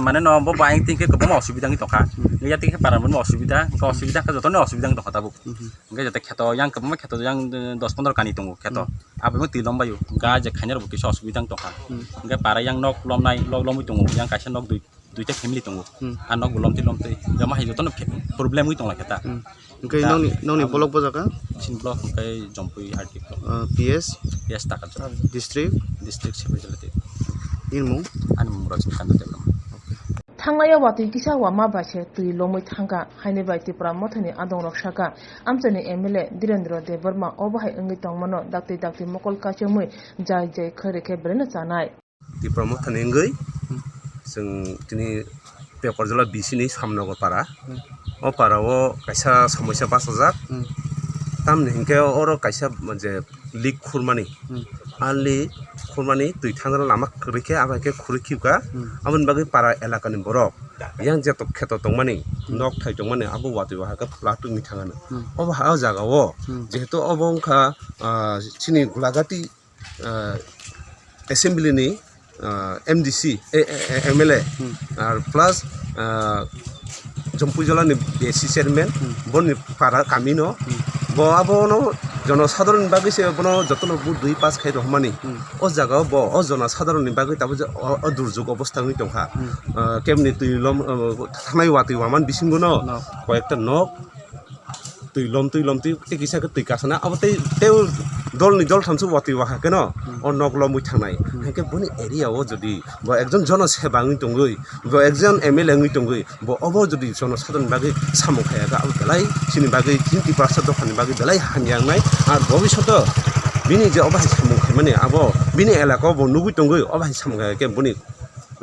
mana no bobo aing tingke ke bomo osubidang itu kan ngiya tingke paran bomo osubida ke osubida ke jotone osubidang itu tabu nggak jate keto yang ke bomo keto yang 10-15 kali tunggu keto apa mau tilom bayu nggak aja kanyar buki osubidang itu kan nggak para yang nok lom nai lom itu tunggu yang kasih nok duit family tunggu anok belum tilom tuh nggak mah jotone problem itu lah kita Oke, nong ni blog apa kan? Sin blog kayak jompui artikel. PS takkan. District Seperti ilmu. Anu murah kan tu. Tanglaya wati kisa wama bache tui lomoi thangka haine bai tipra mothani adong roksaka amchani MLA Direndra Devarma obahai engi tongmano dakti mokol kachemui jai khare ke brena chanai tipra mothani engi जों दिनै पेपरजला बिसिनि सामनगर पारा ओ पाराओ कायसा समस्या बासजाक तामनि हिंके अर कायसा जे लिक खुरमानि आलि खुरमानि दुइ थांग्रा लामा खरिखे आबाके खुरिखिबा आबन बागै पारा एलाकानि बरक yang jetok keto tongmani nok thai tongmani abu watu wa ka platu mi thangana oba ha jaga wo jehetu obongkha chini gulagati assembly ni MDC MLA আর প্লাস জম্পুজলা ni BSC chairman boni para kamino bo abono জনসাধারণ বাগৈ সে বনো যতন বু 2-5 খাই রহমানি ও জায়গা ব ও জনসাধারণ বাগৈ তাবো ও দুর্যোগ অবস্থা হই দংখা কেমনি তুইলম থানাই ওয়াতি ওয়ামান বিসিংগুনো কয়েকটা নক তুইলম তুই কিসাকে তুই কাছনা আবতে তেও দলনি দল থামসু ওয়াতি ওয়াহা কেন ও নকলম মুই থানাই হেকে বনি এরিয়াও যদি ব একজন জনসেবাঙ্গি তঙ্গই ব একজন MLA ঙ্গি তঙ্গই ব অব যদি জনসাধারণ বাগৈ সামু খায়াগা আব বেলাই সিনি বাগৈ 20% দখানি বাগৈ বেলাই হানিয়াংনাই আর ভবিষ্যত বিনি যে অবাই সামু খাই মানে আব বিনি এলাকা ব নুগুই তঙ্গই অবাই সামু খায়াকে বনি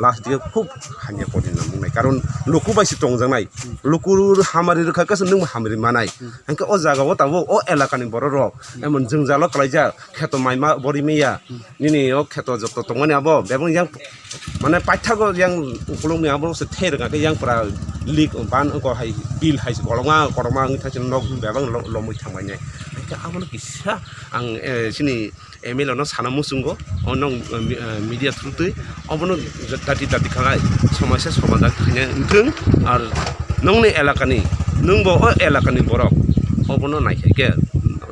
लास्ट दिए खूब हानिया पड़े ना मुंगनाय कारण लुकु बाइसि टंजांनाय लुकुर हामारि रखा कसो नों हामारि मानाय अंके ओ जागाव ताबो ओ एलाकानि बर र एमन जों जाला कलाइजा खेतो माइमा बरि मैया निनि ओ खेतो जत तंगनि आबो बेबं yang माने पाठ्यगो yang उकुलुमि आबो से थेरगा के yang pra लीक बान को हाय बिल हाय गलंगा करमा अंग थाचे नक बेबं लमै थांबायने अंके आबो किसा आं सिनि एमएलए न साना मुसुंगो अन मीडिया थ्रुतै अबनो दाति दाति खालाय समस्या समाधान खाने थों आर नंनि एलाकानि नंबो ओ एलाकानि बरक अबनो नायखे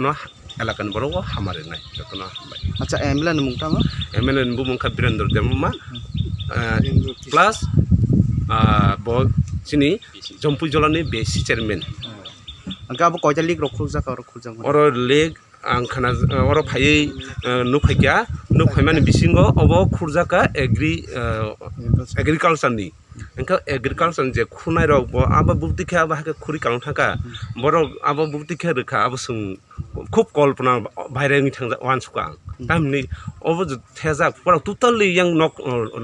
न एलाकानि बरक हामारे नाय जतना हामबाय अच्छा एमएलए न मुंगता मा एमएलए न बुमंखा वीरेंद्र देवमा प्लस ब सिनि जम्पु जलानि बेसि चेयरमैन अंका अब कयटा लीग रखुल जाका रखुल जाका और लेग आं खाना और फायै नुफायगा नुफायमानि बिसिंगो अब खुरजाका एग्रिकालचारनि एंका एग्रिकालचार जे खुनाय रग अब बुतिखे अब हाके खुरि कां थाका बर अब बुतिखे रखा अब जों खूब कल्पना बायरानि थांजा वानसुका टाइमनि अब थेजा पर टोटली yang nok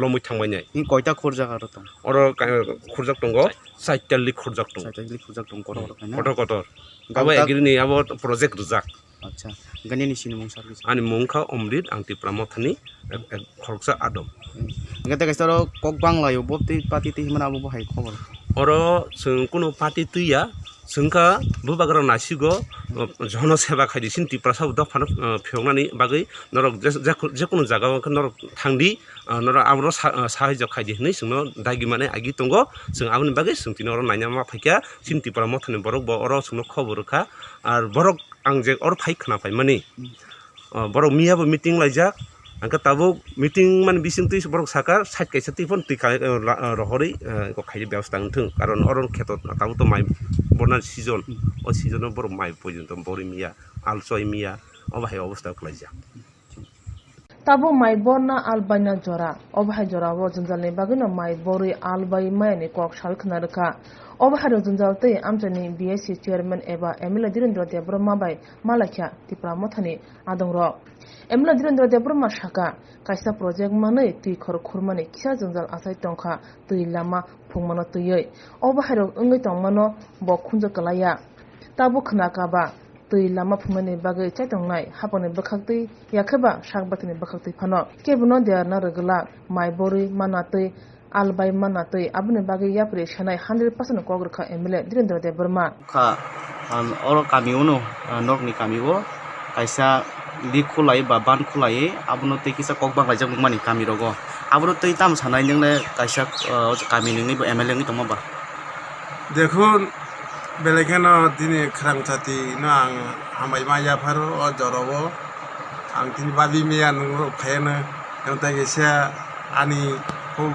लमै थांबायनाय इ कयटा खुरजाका रत और खुरजाक दंगो 4टा लीग खुरजाक दं 4टा लीग खुरजाक दं कटर अब एग्रिनि अब प्रोजेक्ट रुजाक अच्छा गनि निसिनि मुं सार्भिस आनि मुंखा अमृत आंति प्रमथनि खरकसा आदम गते गसरो कक बांलायो बप्ति पार्टी ति हिमना अब बहाय खबर और जों कुनो पार्टी तुया जोंका बुबाग्रा नासिगो जन सेवा खायदि सिनति प्रसाद दफान फेवनानि बागै नरक जेकुनो जागाव नरक थांदि नरक आब्रो साहाय्य खायदि हनै जोंनो दागि माने आगि तंगो जों आबनि बागै सोंति नर नायना मा फायका सिनति प्रमथनि बरक ब अर जोंनो खबर खा आर बरक आं जे और फाइ खोना फाय माने बरक मियाबो meeting लायजा angka tabo meeting man bising tu borok sakar site kaisa tipon tika rohori ko khaide byabস্থা ngthung karon oron kheto tabo to mai bonar season o season o borok mai pojonto bori miya alsoi miya obahay obostha khlaija tabo mai borna albaina jora obahay jora wo janjalni bagino mai bori albai maini kok shalkhna rakha obahay janjalte amjani BSC chairman eba MLA Direndra Debrama bai malakya tipramothani adongro एमला दिरेन्द्र देब्रमा शाखा कायसा project माने ति खर खुरमाने किसा जंजाल आसाय टंखा तै लामा फुंमानो तैयै अबाहारो अंगै टंमानो ब खुंज कलाया ताबो खनाकाबा तै लामा फुंमाने बागै चाइटंनाय हापने बखाक्तै याखबा शाकबातनि बखाक्तै फानो केबनो देरना रगला माइबोरि मानातै आलबाय मानातै आबने बागै याप्रे सानाय 100% कग्रखा एमएलए दिरेन्द्र देब्रमा खा और कामिउनो नकनि कामिओ कायसा ली खुलाय बा बान खुलाय आबनो तै किसा कक बांलाय जक मानि कामि रगो आबनो तै ताम सानाय नोंने कायसा कामि नोंनि एमएलए नि दङ बा देखुन बेलेगेनो दिनै खरांथाति न आं हामाय माया फारो अ जरबो आं दिनै बाबि मिया नंगो फायनो नोंता गेसा आनि खूब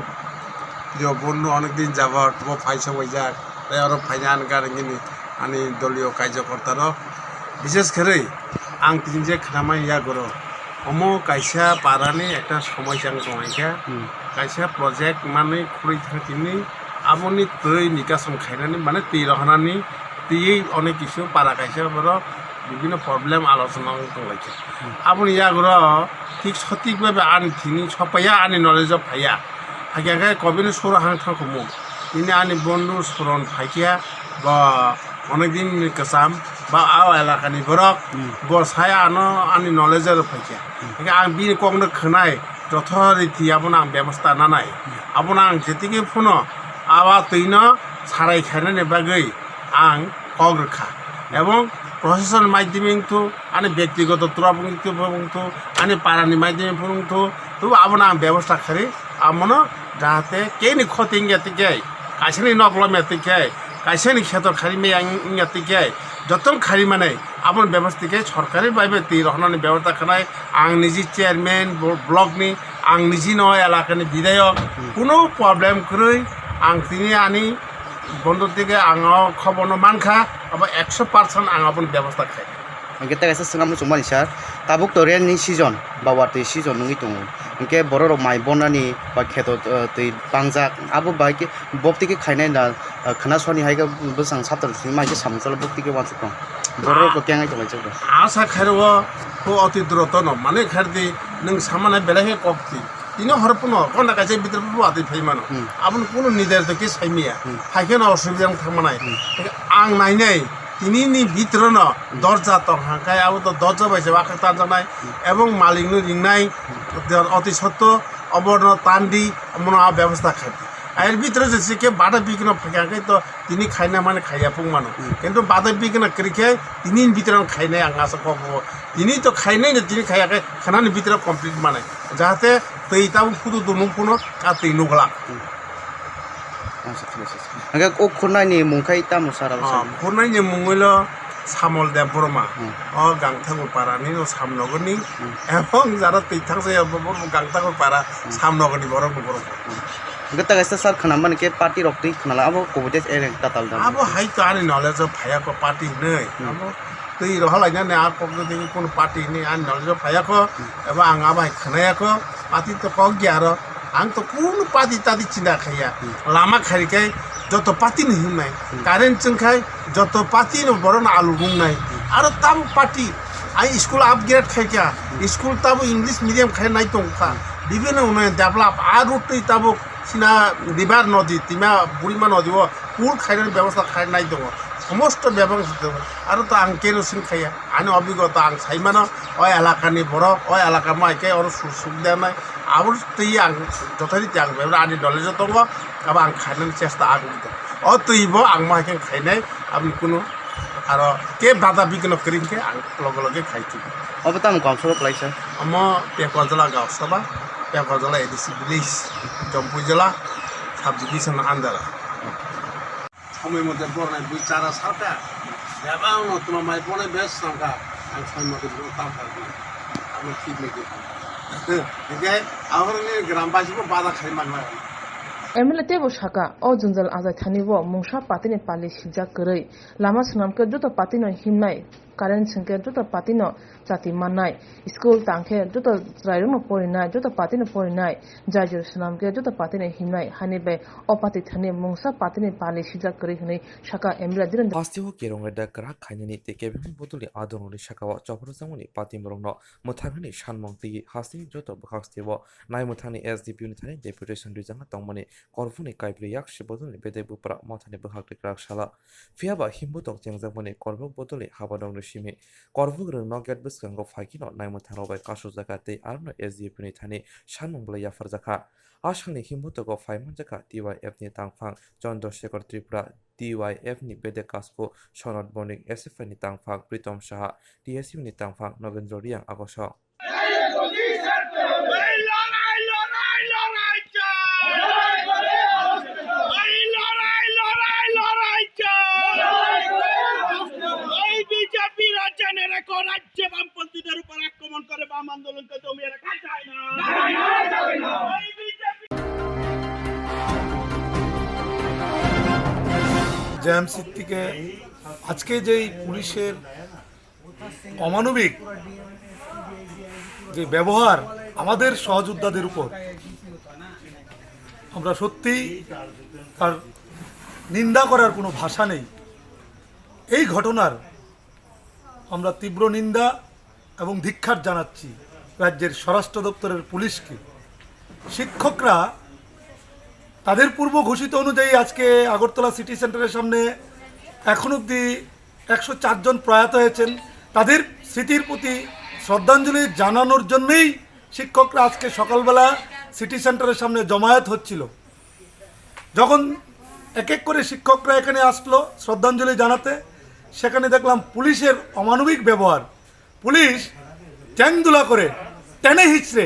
जो बन्नु अनेक दिन जाबत बो फाइसा वैजा ताय आरो फाइनान गारगिनि आनि दलियो कार्यकर्ता र विशेष करे आं तिनजे खामाय या गरो अमो कायसा पारानि एकटा समस्या दंखाया कायसा प्रोजेक्ट माने खुरै थातिनि आबनि तै निकासन खायनानि माने तै रहनानि तै अनेक किसु पारा कायसा बरो বিভিন্ন प्रॉब्लम आलोचना दंलायखे आबनि या गरो ठीक सঠিক ভাবে आनि थिनि सपाया आनि नलेज फाया फायका कबिनि सर हां थाखमु इनि आनि बन्धु सरन फायकिया बा अनेक दिन कसाम बा आव एलाकानि बरक गसाया आनो आनि नलेजर फायकिया आं बिनि कगनो खनाय যথারীতি आं व्यवस्था नानाय आं जेतिके फुनो आवा तैनो साराय खायनानि बागै आं कग्रखा एवं प्रशासन माध्यमिक आनि व्यक्तिगत तुराबुंगतो आनि पारानि माध्यमिक फुंगतो तो आं व्यवस्था खारि आमनो जाहाते केनि खतिंगेतिके कासेनि नकलमेतिके कासेनि क्षेत्र खारि मे आंगेतिके जतन खारि माने आबन व्यवस्थिके सरकारि भाबे ति रहनानि व्यवस्था खानाय आं निजि चेयरमैन ब्लकनि आं निजि न एलाकानि विधायक कुनो प्रॉब्लेम करै आं तिनि आनि बन्दतिके आं खबरनो मानखा अब 100% आं आबन व्यवस्था खाय अंकेता कैसे सुनाम सुमानि सार ताबुक तोरियानि सीजन बावाति सीजन नंगि दङ अंके बररो माइ बनानि बा खेतो तै पांजा आबो बाइके बप्तिके खायनाय ना खनासनि हायगा बसां सातर माइके सामचल बप्तिके वाचु दं बररो को क्यांगाय दङ जब आशा खारव को अति द्रुत न माने खारदि नों सामाना बेलाहे कक्ति তিনি হরপুন কোনটা কাছে ভিতরে বাদে ফাইমানো আপনি কোনো নির্ধারিত কে সাইমিয়া ফাইখানা অসুবিধা থাকমানায় আং নাইনাই তিনি ভিতরে ন দরজা তো হাঁকায় আবু তো দরজা পাইছে বাকি তার জানায় এবং মালিক রিংনাই অতি সত্য অবর্ণ তান্ডি মনে ব্যবস্থা খাইতে এর ভিতরে যে কে বাধা বিঘ্ন ফাঁকে তো তিনি খাইনা মানে খাইয়া পুংমানো কিন্তু বাধা বিঘ্ন করিকে তিনি ভিতরে খাইনাই আং আশা কব তিনি তো খাইনাই না তিনি খাইয়াকে খানানি ভিতরে কমপ্লিট মানে যাহাতে তৈ তাও ফুদু দুনু ফুনো আর তৈ নুগলা আচ্ছা ঠিক আছে আগে ও খুনাইনি মুখাই তামু সারা খুনাইনি মুঙ্গল সামল দেব বর্মা ও গাংথাগর পাড়ানি ও সামনগরনি এবং যারা তৈথাক যায় গাংথাগর পাড়া সামনগরনি বড় বড় গতা গাইছে স্যার খানা মানে কে পার্টি রক্তি খানালা আবো কোবতে এরেং তাতাল দা আবো হাই তো আনি নলেজ ফায়া কো পার্টি নেই আবো তৈ রহলাইনা নে আর কবতে দেখি কোন পার্টি নেই আনি নলেজ ফায়া কো এবং আং আবাই খানায়া কো পার্টি তো ক গিয়ার আং তো কোন পার্টি তাদি চিনা খাইয়া লামা খাইকাই যত পাতি নি হিমনাই কারেন্ট চংখাই যত পাতি ন বড় আলু বুংনাই আর তাম পার্টি আই স্কুল আপগ্রেড খাইকা স্কুল তাবো ইংলিশ মিডিয়াম খাই নাই তংখা বিভিন্ন উন্নয়ন ডেভেলপ আর উঠতেই তাবো সিনা রিভার নদী তিমা বুড়িমা নদী পুল খাইনার ব্যবস্থা খাই নাই দङ সমস্ত ব্যবস্থা আর তো আং কেরোসিন খাইয়া আনি অভিজ্ঞতা আং সাইমানো ওই এলাকানি বড় ওই এলাকা মাইকে ওর সুবিধা নাই আবার তুই আং যথারীতি আং আনি নলেজ দङ আবার আং খাইনার চেষ্টা আগ ও তুইব আং মাইকে খাইনাই আপনি কোনো আর কে বাধা বিঘ্ন করিকে আং লগে লগে খাইছি অবতাম গাঁওসভা প্লাইছে আম পেকজলা গাঁওসভা পেকজলা এডিসি ভিলেজ জম্পু জেলা সাব ডিভিশন আন্দারা সময় মধ্যে বড়াই বই চারা সাথে এবং তোমার মাই বড়াই বেশ সংখ্যা আমি সময় মধ্যে তাম পারবো আমি ঠিক নাকি এদিকে আমার গ্রামবাসীকে বাধা খাই মানলাম এমএলএ তেবো সাকা ও জুনজাল আজাই থানিবো মুংসা পাতিনি পালি সিজা কरै লাमा सुनामके जत पातिनो हिमनाय कारेन्ट संके जत पातिनो जाति माननाय स्कुल तांखे जत रायरंग परिनाय जत पातिनो परिनाय जाजर सुनामके जत पातिनो हिमनाय हानिबे अपाति थानि मुंसा पातिनि पाली सिजा करै हनै साका MLA दिरन Pastio Kirong da Krak Kainani Teke Botuli Adon Shakawa Choprosangoni Patimrono Motagani Shanmonti Hasti Joto Bakstivo Naimutani SDP Unitary Deputation Rizanga Tomani Korfuni Kaipriak Shibotoni Bede Bupra Motani Bahakli Krakshala Fiaba Himbutok Jangzamoni Korvo Botoli Habadong Rishimi Korvugr Nogat Buskango Fakino Naimutano by Kasho Zakate Arno SDP Unitary Shanmongla Yafarzaka Ashani Himbutogo Faimanjaka DYF ni Tangfang John Doshekor Tripura DYF ni Bede Kasko Shonot Boning SF ni Tangfang Pritom Shaha DSU ni Tangfang Novendro Riang Agosho রাজ্যে বামপন্থীদের উপর আক্রমণ করে বাম আন্দোলনকে দমিয়ে রাখা যায় না জেএমসি থেকে আজকে যেই পুলিশের অমানবিক যে ব্যবহার আমাদের সহযোদ্ধাদের উপর আমরা সত্যিই তার নিন্দা করার কোনো ভাষা নেই এই ঘটনার আমরা তীব্র নিন্দা এবং ধিক্কার জানাচ্ছি রাজ্যের স্বরাষ্ট্র দপ্তরের পুলিশকে শিক্ষকরা তাদের পূর্ব ঘোষিত অনুযায়ী আজকে আগরতলা সিটি সেন্টারের সামনে এখন অবধি 104 জন প্রয়াত হয়েছেন তাদের স্মৃতির প্রতি শ্রদ্ধাঞ্জলি জানানোর জন্যই শিক্ষকরা আজকে সকালবেলা সিটি সেন্টারের সামনে জমায়েত হচ্ছিল যখন এক এক করে শিক্ষকরা এখানে আসলো শ্রদ্ধাঞ্জলি জানাতে সেখানে দেখলাম পুলিশের অমানবিক ব্যবহার পুলিশ চ্যাংদুলা করে টেনে হিচড়ে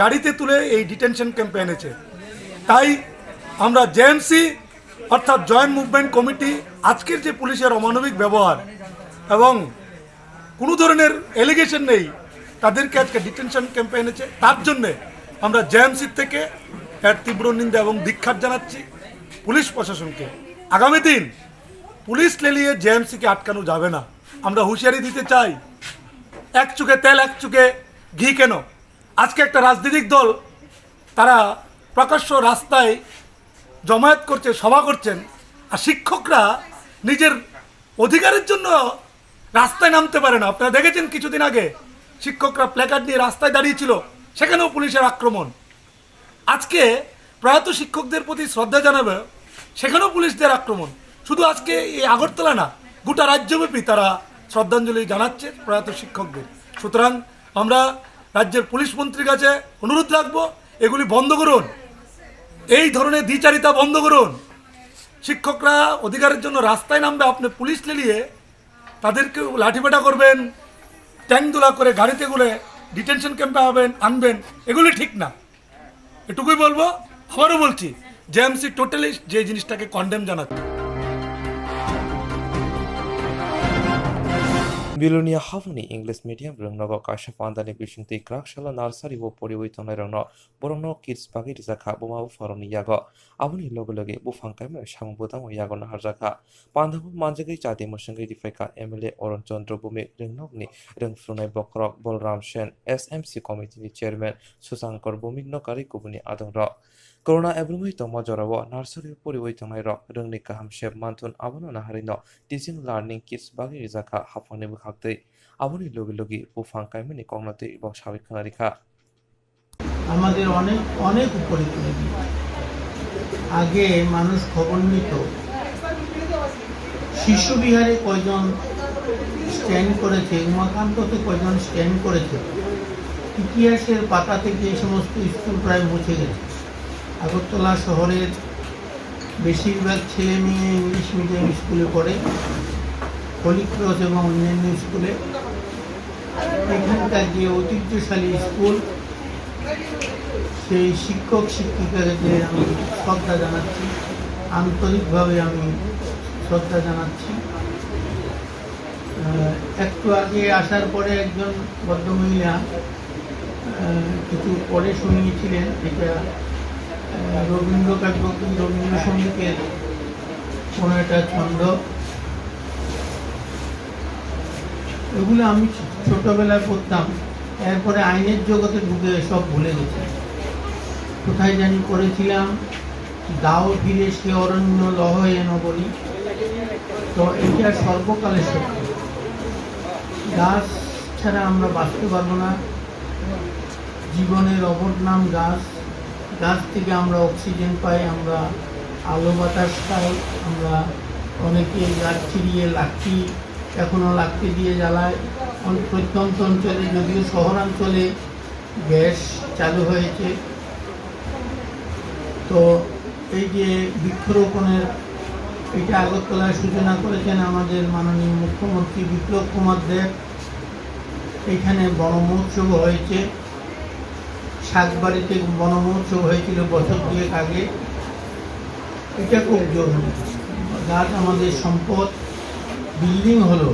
গাড়িতে তুলে এই ডিটেনশন ক্যাম্পে এনেছে তাই আমরা জেএমসি অর্থাৎ জয়েন্ট মুভমেন্ট কমিটি আজকের যে পুলিশের অমানবিক ব্যবহার এবং কোনো ধরনের এলিগেশন নেই তাদেরকে আজকে ডিটেনশন ক্যাম্পে এনেছে তার জন্যে আমরা জেএমসি থেকে এর তীব্র নিন্দা এবং ধিক্কার জানাচ্ছি পুলিশ প্রশাসনকে আগামী দিন পুলিশ লেলিয়ে জেএমসিকে আটকানো যাবে না আমরা হুঁশিয়ারি দিতে চাই এক চুকে তেল এক চুকে ঘি কেন আজকে একটা রাজনৈতিক দল তারা প্রকাশ্য রাস্তায় জমায়েত করছে সভা করছেন আর শিক্ষকরা নিজের অধিকারের জন্য রাস্তায় নামতে পারে না আপনারা দেখেছেন কিছুদিন আগে শিক্ষকরা প্ল্যাকার্ড নিয়ে রাস্তায় দাঁড়িয়েছিল সেখানেও পুলিশের আক্রমণ আজকে প্রয়াত শিক্ষকদের প্রতি শ্রদ্ধা জানাবে সেখানেও পুলিশদের আক্রমণ। শুধু আজকে এই আগরতলা না, গোটা রাজ্যব্যাপী তারা শ্রদ্ধাঞ্জলি জানাচ্ছে প্রয়াত শিক্ষকদের। সুতরাং আমরা রাজ্যের পুলিশ মন্ত্রীর কাছে অনুরোধ রাখবো, এগুলি বন্ধ করুন, এই ধরনের দ্বিচারিতা বন্ধ করুন। শিক্ষকরা অধিকারের জন্য রাস্তায় নামবে, আপনি পুলিশ নিয়ে তাদেরকে লাঠিপেটা করবেন, ট্যাঙ্ক দোলা করে গাড়িতে করে ডিটেনশন ক্যাম্পে আনবেন, এগুলি ঠিক না। এটুকুই বলবো। আবারও বলছি, জেএমসি টোটালি যে জিনিসটাকে কন্ডেম জানাচ্ছে। Bilonia Havani English Medium Rungnogo Kasha Pandani Bishinti Krakshala Nursery wo Poriwiton Rangno Borono Kids Pagi Zaka Boma Faroni Yago Avani Logologi Bufangkai Shambudam Yago Naharjaka Pandabu Manjagi Chati Moshangi Difeka MLA Oron Chandra Bumi Ringnogni Ringfrunai Bokrok Bolram Shen SMC Committee Chairman Susankor Bumi Nokari Kubuni Adonro Corona Ebrumi Tomajoravo Nursery Poriwitonai Rock Rungni Kaham Shep Mantun Abono Naharino Teaching Learning Kids Bagi Zaka Hafani Hakte Avani Logi Bufangkai Mini Cognati এবং সাবেক্ষণারিখা আমাদের অনেক অনেক উপরে তুলে দিয়েছে। আগে মানুষ খবর নিত শিশু বিহারে কয়জন স্ট্যান্ড করেছে, উমাকান্ততে কয়জন স্ট্যান্ড করেছে, ইতিহাসের পাতা থেকে এই সমস্ত স্কুল প্রায় মুছে গেছে। আগরতলা শহরের বেশিরভাগ ছেলে মেয়ে ইংলিশ মিডিয়াম স্কুলে পড়ে, হলি ক্রস এবং অন্যান্য স্কুলে। এখানকার যে ঐতিহ্যশালী স্কুল, সেই শিক্ষক শিক্ষিকাদের আমি শ্রদ্ধা জানাচ্ছি, আন্তরিকভাবে আমি শ্রদ্ধা জানাচ্ছি। একটু আগে আসার পরে একজন ভদ্রমহিলা কিছু পড়ে শুনিয়েছিলেন, এটা রবীন্দ্র কাব্য কি রবীন্দ্রসঙ্গীতের কোনো একটা ছন্দ। এগুলো আমি ছোটবেলায় পড়তাম, এরপরে আইনের জগতে ঢুকে সব ভুলে গেছি। কোথায় জানি পড়েছিলাম, দাও ফিরে সে অরণ্য লহ এন বলি। তো এটা সর্বকালের সত্য, গাছ ছাড়া আমরা বাঁচতে পারবো না। জীবনের অপর নাম গাছ, গাছ থেকে আমরা অক্সিজেন পাই, আমরা আলো বাতাস পাই, আমরা অনেকে গাছ ছিড়িয়ে লাকড়ি এখনও লাকড়ি দিয়ে জ্বালায়। প্রত্যন্ত অঞ্চলে, যদিও শহরাঞ্চলে গ্যাস চালু হয়েছে। তো এই যে বৃক্ষরোপণের এটা আগরতলায় সূচনা করেছেন আমাদের মাননীয় মুখ্যমন্ত্রী বিপ্লব কুমার দেব। এখানে বনমহোৎসব হয়েছে, শাকবাড়িতে বনমহোৎসব হয়েছিল বছর দুয়েক আগে। এটা খুব জরুরি, গাছ আমাদের সম্পদ। বিল্ডিং হলো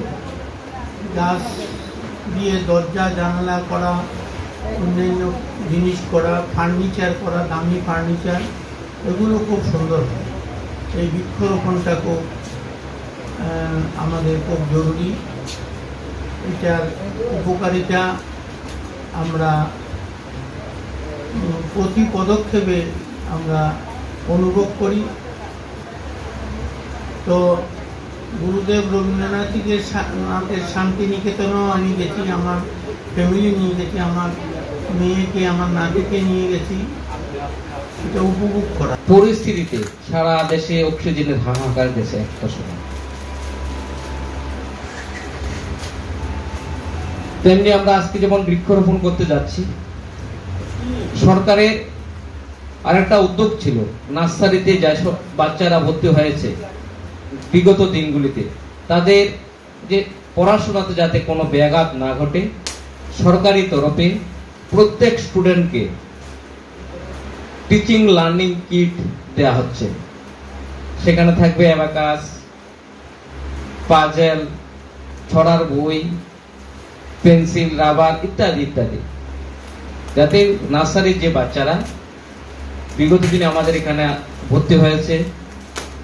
গাছ দিয়ে দরজা জানালা করা, অন্যান্য জিনিস করা, ফার্নিচার করা, দামি ফার্নিচার, এগুলো খুব সুন্দর হয়। এই বৃক্ষরোপণটা খুব আমাদের খুব জরুরি। এটার উপকারিতা আমরা প্রতি পদক্ষেপে আমরা অনুভব করি। তো গুরুদেব রবীন্দ্রনাথের শান্তিনিকেতনেও আমি গেছি, আমার ফ্যামিলি নিয়ে গেছি, আমার মেয়েকে আমার নাতিকে নিয়ে গেছি, এটা উপভোগ করা। পরিস্থিতিতে সারা দেশে অক্সিজেনের হাহাকার দেশে একটা সময়, তেমনি আমরা আজকে যেমন বৃক্ষরোপণ করতে যাচ্ছি, সরকারের আরেকটা উদ্যোগ ছিল নার্সারিতে যেসব বাচ্চারা ভর্তি হয়েছে বিগত দিনগুলিতে, তাদের যে পড়াশোনাতে যাতে কোনো ব্যাঘাত না ঘটে, সরকারি তরফে প্রত্যেক স্টুডেন্টকে টিচিং লার্নিং কিট দেওয়া হচ্ছে। সেখানে থাকবে অ্যাবাকাস, পাজেল, ছড়ার বই, পেন্সিল, রাবার ইত্যাদি ইত্যাদি, যাতে নার্সারির যে বাচ্চারা বিগত দিনে আমাদের এখানে ভর্তি হয়েছে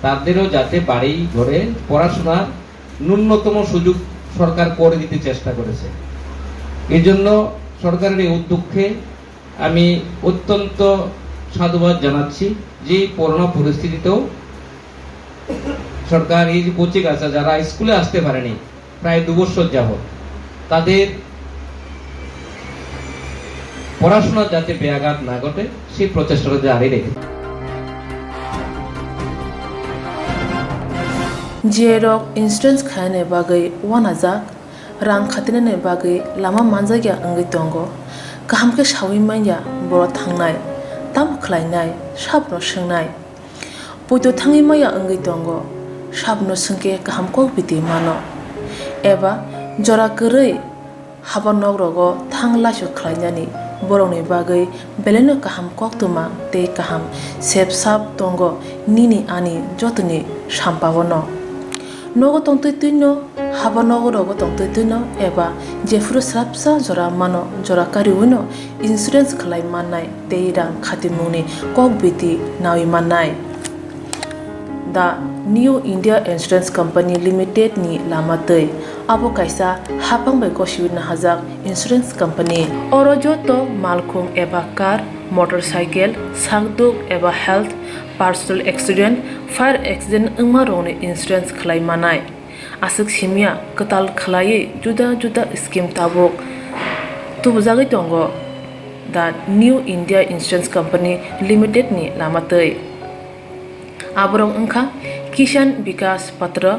তাদেরও যাতে বাড়ি ঘরে পড়াশোনার ন্যূনতম সুযোগ সরকার করে দিতে চেষ্টা করেছে। এই জন্য সরকারের এই উদ্যোগকে আমি অত্যন্ত সাধুবাদ জানাচ্ছি যে করোনা পরিস্থিতিতেও সরকার এই যে কোচিং আছে, যারা স্কুলে আসতে পারেনি প্রায় 2 বছর যাবত, তাদের পড়াশোনা যাতে ব্যাঘাত না ঘটে সেই প্রচেষ্টাটা জারি রেখে Jerok insurance khane bagai wanajak rang khatinane bagai lama manjagya angai tongo kaham ke shawi manya boro thangnai tam khlainai sabno swngnai puito thangi maya angai tongo sabno sungke kaham ko biti mano eba jora korei habanok rogo thangla su khlainani boroni bagai beleno kaham koktuma te kaham sep sap tongo nini ani jotuni sampawono nogo tongtoi tuino haba nogo rogo tongtoi tuino eba jefuru srapsa jora mano jora kari uno insurance khlai manai tei rang khatimuni kok biti nawi manai the New India Insurance Company Limited ni lamatei abo kaisa hapang bai koshiwina hajak insurance company oro joto malkhung eba car motorcycle sangduk eba health personal accident fire accident ungma rone insurance khlai manai asuk simia katal khlai juda juda scheme tabok tubujagai tongo the New India Insurance Company Limited ni lamatei aborong ungkha Kishan Vikas Patra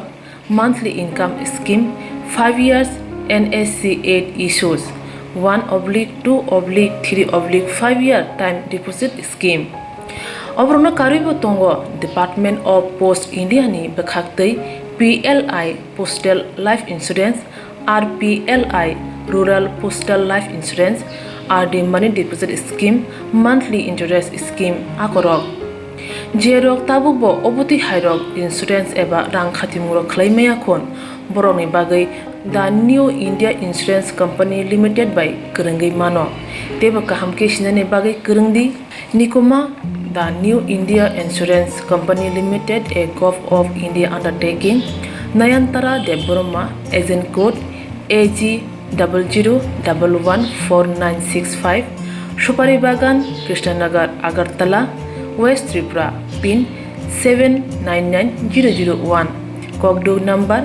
monthly income scheme 5 years NSC 8 issues 1/2/3/5 year time deposit scheme Obrona karibo tongo Department of Post India ni bekhaktei PLI Postal Life Insurance RPLI Rural Postal Life Insurance RD Money Deposit Scheme Monthly Interest Scheme akorok Jerok tabubo obuti hairok insurance eba rang khatimuro khlaimaya khon boroni bagai the New India Insurance Company Limited by Kurungai mano teba kaham ke sinane bagai kurungdi nikoma the New India Insurance Company Limited a Gov of India undertaking Nayantara Deborma agent code AG 00114965 Shupari Bagan Krishnanagar Agartala West Tripura pin 799001 Kogdo number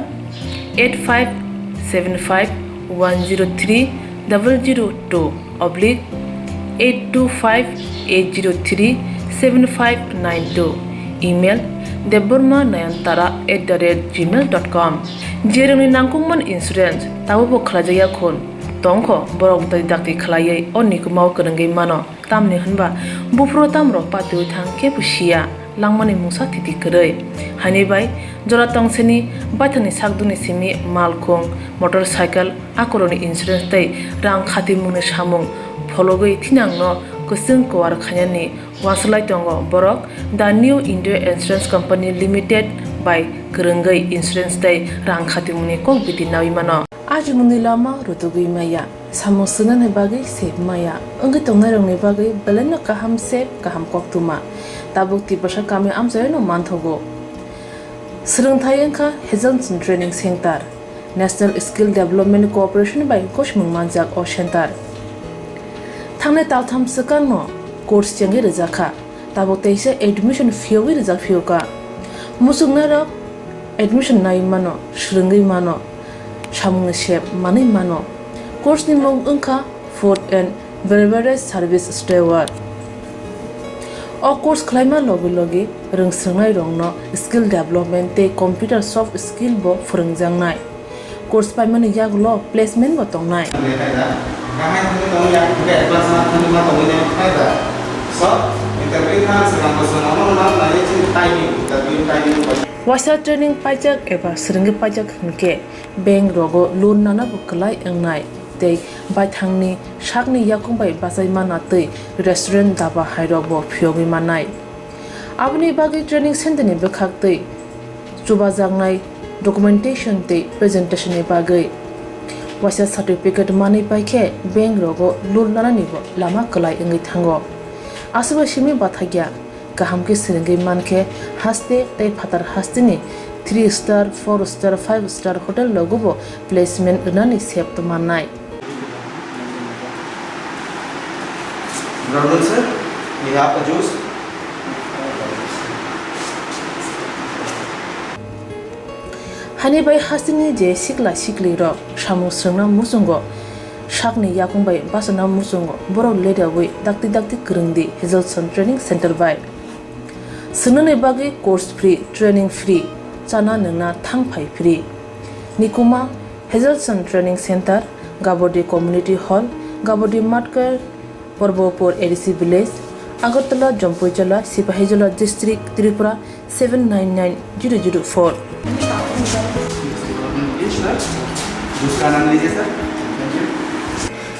8575102825-825-803-7592 email debormanayantara@gmail.com jeroni nangkungman insurance tabubo khlajaya khon tongkho borok dai dakti khlaiye onikumau kurungai mano tamni hanba bufro tamro patu thang ke pusia langmani musa titi korei hani bai jora tongseni baithani sakduni simi malkhung motorcycle akoroni insurance tei rang khatimuni samung phologoi thinangno kusung kwar khanyani waslai tongo borok the New India Insurance Company Limited by Kurungai Insurance tei rang khatimuni kok biti nawi mano ajmuni lama rutugui maya samusuna ne bagai sep maya angai tongnai rongni bagai beleno kaham sep kaham koktuma tabuk tibasha kami amjaino manthogo Srungthai engkha Hezonson Training Center National Skill Development Corporation by Koshmung Manjak o Center Thangne taltham sakano course changi rejakha tabuk teise admission fee rejak fioka musungna rok admission nai mano srungai mano samung sep mani mano course ni mong engkha food and beverage service steward o course khlaima logi rungsrungnai rongno skill development te computer soft skill bo phurungjangnai course paimani yaglo placement bo tongnai Wasa training pajak eba srungi pajak hingke bank rogo loan nana buklai engnai tei baithangni sakni yakungbai basai mana tei restaurant daba hairok bo phiogi manai abni bagi training center ni bekhak tei chubajangnai documentation tei presentation ni bagai wasa certificate mani paikhe bank rogo loan nana ni bo lama klai engai thango asuba simi bathagya kaham ke srungi manke haste tei phatar hastini 3 star 4 star 5 star hotel logo placement unani sep to manai Brother sir, we have a juice. Hani bai hasini je sikla sikli ro samu srungna musungo Shakni Yakungbai Basana Musungo Boro Leda Way Dakti Dakti Kurungdi Hazelson Training Center by Sunane Bagi course free, training free, Chana Nana Thangpai free. Nikuma Hazelson Training Center, Gabodi Community Hall, Gabodi Matkar, Porbopur ADC Village, Agartala, Jampuijala, Sipahijala District, Tripura 799004.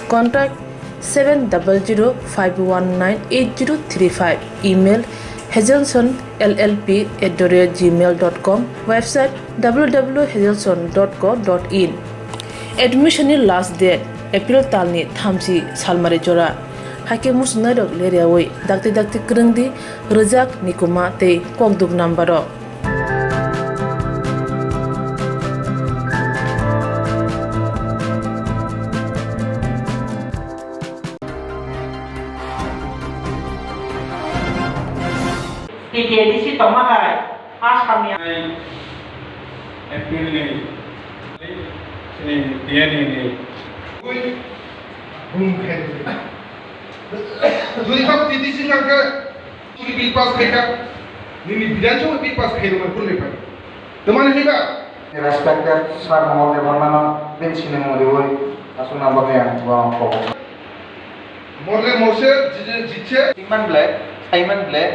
Contact 700-519-8035. Email hazelsonllp@gmail.com. Website www.hazelson.co.in. Admission last date April talni thamsi salmari jora. Hake musnadok leriawai dakti kerengdi rejak nikuma te kokduk nambaro. TDDC Tomahai, Asamia. April ni DNA boom khen যদি সব TDC সরকার তুমি bill pass খাইকা নিনি বিধানসভা bill pass খাইলো মানে বললে পারে তোমার Hiba respected sir Mohammed Varmana pensione morioi asuna bagian wa ko morle morse জিতছে Simon Black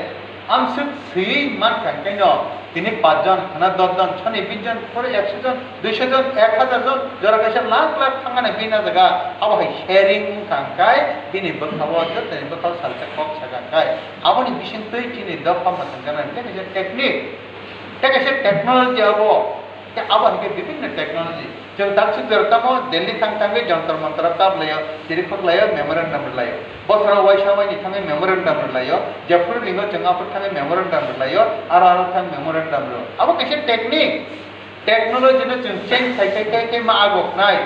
am sub free man kan kaino তিনি 5 জন না 10 জন 20 জন পরে 100 জন 200 জন 1000 জন যারা কাছে লাখ লাখ থাঙ্গানে বিনা জায়গা আবার শেয়ারিং কাঙ্কাই তিনি বখাওয়া তিনি বখাও সালতে কক সাগাকাই আপনি বিশেষ তুই তিনি দফা মত জানেন যে টেকনিক টেকনোলজি আবো আবার কে বিভিন্ন টেকনোলজি जो दाक्षिण जरतामो दिल्ली थांगे जंतर मंतर ताब लायो सिरिखर लायो मेमोरेंडम लायो बसरा वाइसावाइनि थांगे मेमोरेंडम लायो जयपुर लिंगो जंगापुर थांगे मेमोरेंडम लायो आरो थांग मेमोरेंडम लो अब कैसे टेक्नोलॉजी ने जों चेंज थाइके मा आगोखनाय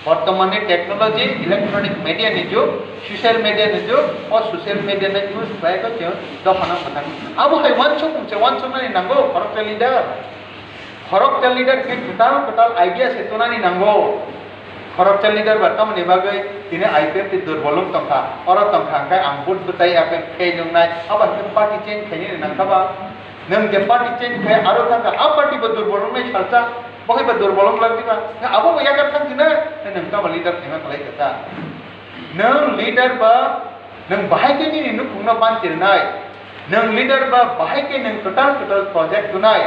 बर्तमाने टेक्नोलॉजी इलेक्ट्रॉनिक मीडिया नि जुग सोशल मीडिया नि जुग और सोशल मीडिया ने यूज लायको जों दफाना पथां अब हाय वान नि नांगो खरकचल लीडर के टोटल आइडिया से तोनानी नांगो खरकचल लीडर बर्तमान बागै तिने आईपीएफ ति दुर्बलम तंखा और तंखा काय आं बुट बुताई आके खे नंगनाय अब पार्टी चेंज खैनि नांखाबा नों जे पार्टी चेंज खे आरो थांगा आ पार्टी ब दुर्बलम नै सालता बहाय ब दुर्बलम लागदिबा अब या का थांदिना नों का लीडर थेमा खलाय कथा नों लीडर बा नों बाहाय के नि नु खुंना बानतिरनाय नों लीडर बा बाहाय के नों टोटल प्रोजेक्ट दुनाय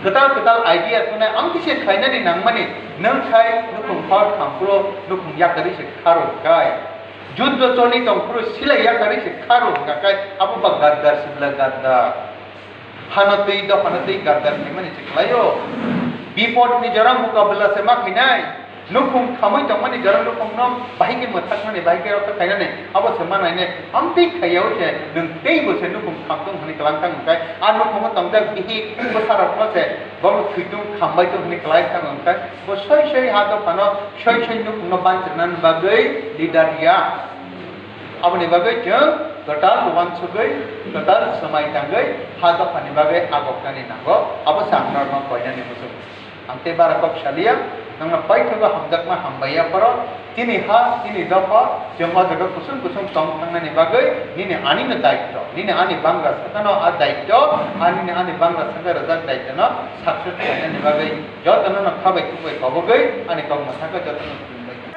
total idea tuna am kise khaina ni nangmani nang khai nukhung phar khampro nukhung yakari se kharo kai juddo choni tongpro sila yakari se kharo kai abu bagadar sibla gadda hanatei gadar ni mani siklayo bipod ni jara mukabala se makhinai nukhung khamai tongmani jara nukhung nom bahike mathakmani bahike rokta khaina ne abo semana ne amti khayau se nung tei bo se nukhung khamtung hani kalangtang kai ar nukhung tongda bihi bosara prose bom khitung khambai tu hani kalai tang kai bo soi hado pano soi nukhung no banchnan bagai lidaria abni bagai jeng total wan sugai total samai tangai hado pani bagai agokani nango abo samnar no koina ni musu amte barakok shalia nang pai thoga hamdak ma hambaya paro tini dafa jengwa jaga kusum tong tangna ni bagai nini ani na daitto nini ani bangga sakano a daitto ani ani bangga saga razak daitto no success ni bagai jotano na khabai kubai kobogai ani kong masaka jotano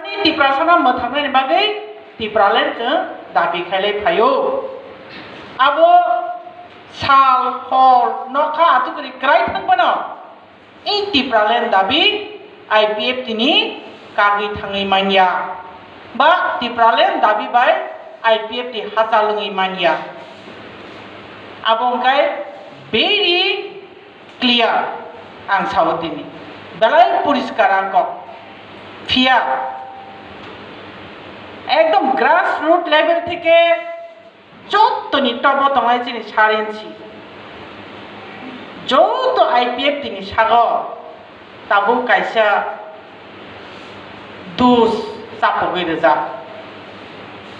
ni tiprasana mathangna ni bagai tipralen ke dabi khailai phayo abo sal hor nokha atukri krai thangbono ei tipralen dabi IPF tini kagi thangai mania ba tipralen dabi bai IPF ti hasalungi mania abongkai very clear ang sawatini balai puriskar angkok ফিয়া একদম গ্রাস root level থেকে যত নিটব তোমায় চিনি সারেনছি যত IPF তিনি সাগ তাবো কাইসা দুস চাপগৈ রেজা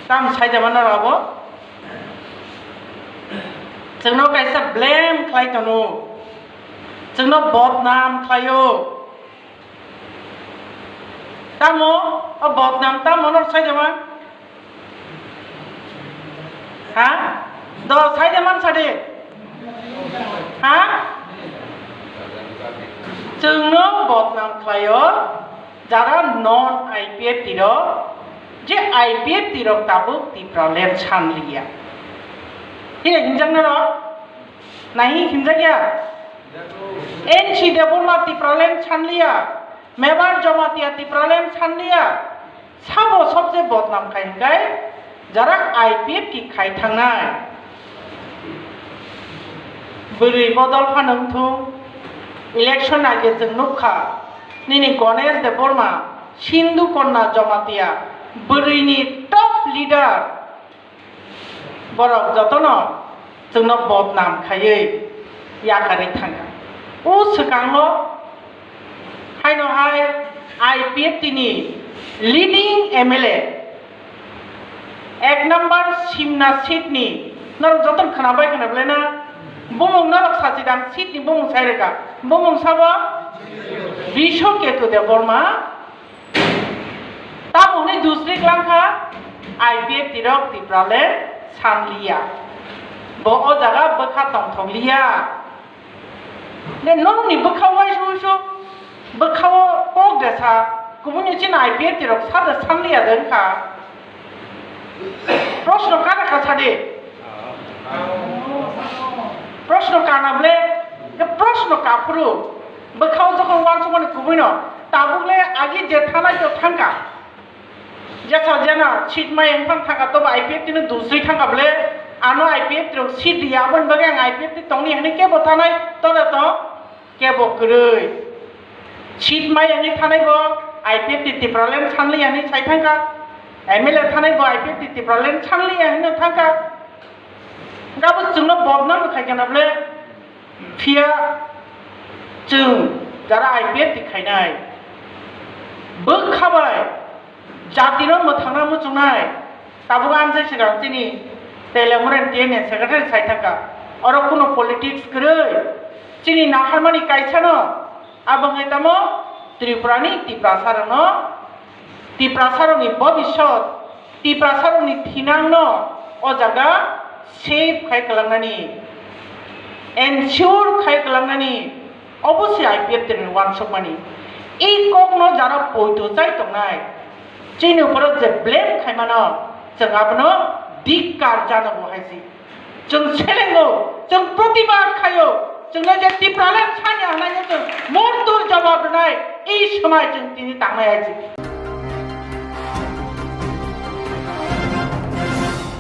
তাম সাইজামানা রাব जोंनाव कायसा ब्लेम खालायतनु जोंनाव बदनाम खालायो tamo bot nam tamo nó sai de man ha do sai de man sai de ha chừng nó bot nam khlayo jara non IPF tiro je IPF tiro tabuk ti problem chan liya hine hinjang na ro nahi hinjang ya NC deborma ti problem chan liya mebar jamatia ti problem chan liya sabo sobje botnam khai gai jara IPF ki khai thangnai buri bodol phanung thu election age jeng nukha nini Ganesh deborma Sindhu Konna jamatia buri ni top leader borok jotono jengno botnam khaiye yakari thanga o sekanglo haino hai IPF tini leading MLA ek number Simna Sydney nor joton khanabai khanable na bomong narok sajidang Sydney bomong saireka bomong sabo Bisho Ketu Deborma tamo ni dusri klangkha IPF tirok ti problem samliya bo o jaga bakha tong thongliya ne nong ni bakhawa shu bakhawa pok desa kubuni chin IPF tirok sada samliya denkha proshno kana khasade proshno kana ble ke proshno kapru bakhaw jokon wan somone kubino tabukle agi je thanai to thangka jasa jana chit mai engphang thangka to IPF tinu dusri thangka ble ano IPF tirok sit dia bon bagang IPF ti tongni hani ke bothanai to ke bokrui chit mai ani thanai bo IPF ti problem chanli ani sai thangka MLA thanai bo IPF ti problem chanli ani thangka gabo jungno bobna khai kana ble phia jung jara IPF ti khainai bokhabai jatiro mothana mo chungnai tabuga amse sigang tini telemuren tiene secretary sai thangka oro kono politics kroi chini naharmani kaisano abangai tamo Tripurani Tiprasaroni bobishot Tiprasaroni thinangno o jaga safe khai kalangnani ensure khai kalangnani obviously IPF ten one somani ei kokno jara poito chai tongnai chini upor je blame khaimano jeng apno dikkar janago haisi jeng selengo jeng protibad khayo jengno je Tipralen chanya hanai jeng mortur jawab nai ei সময় jeng tini tangnai aji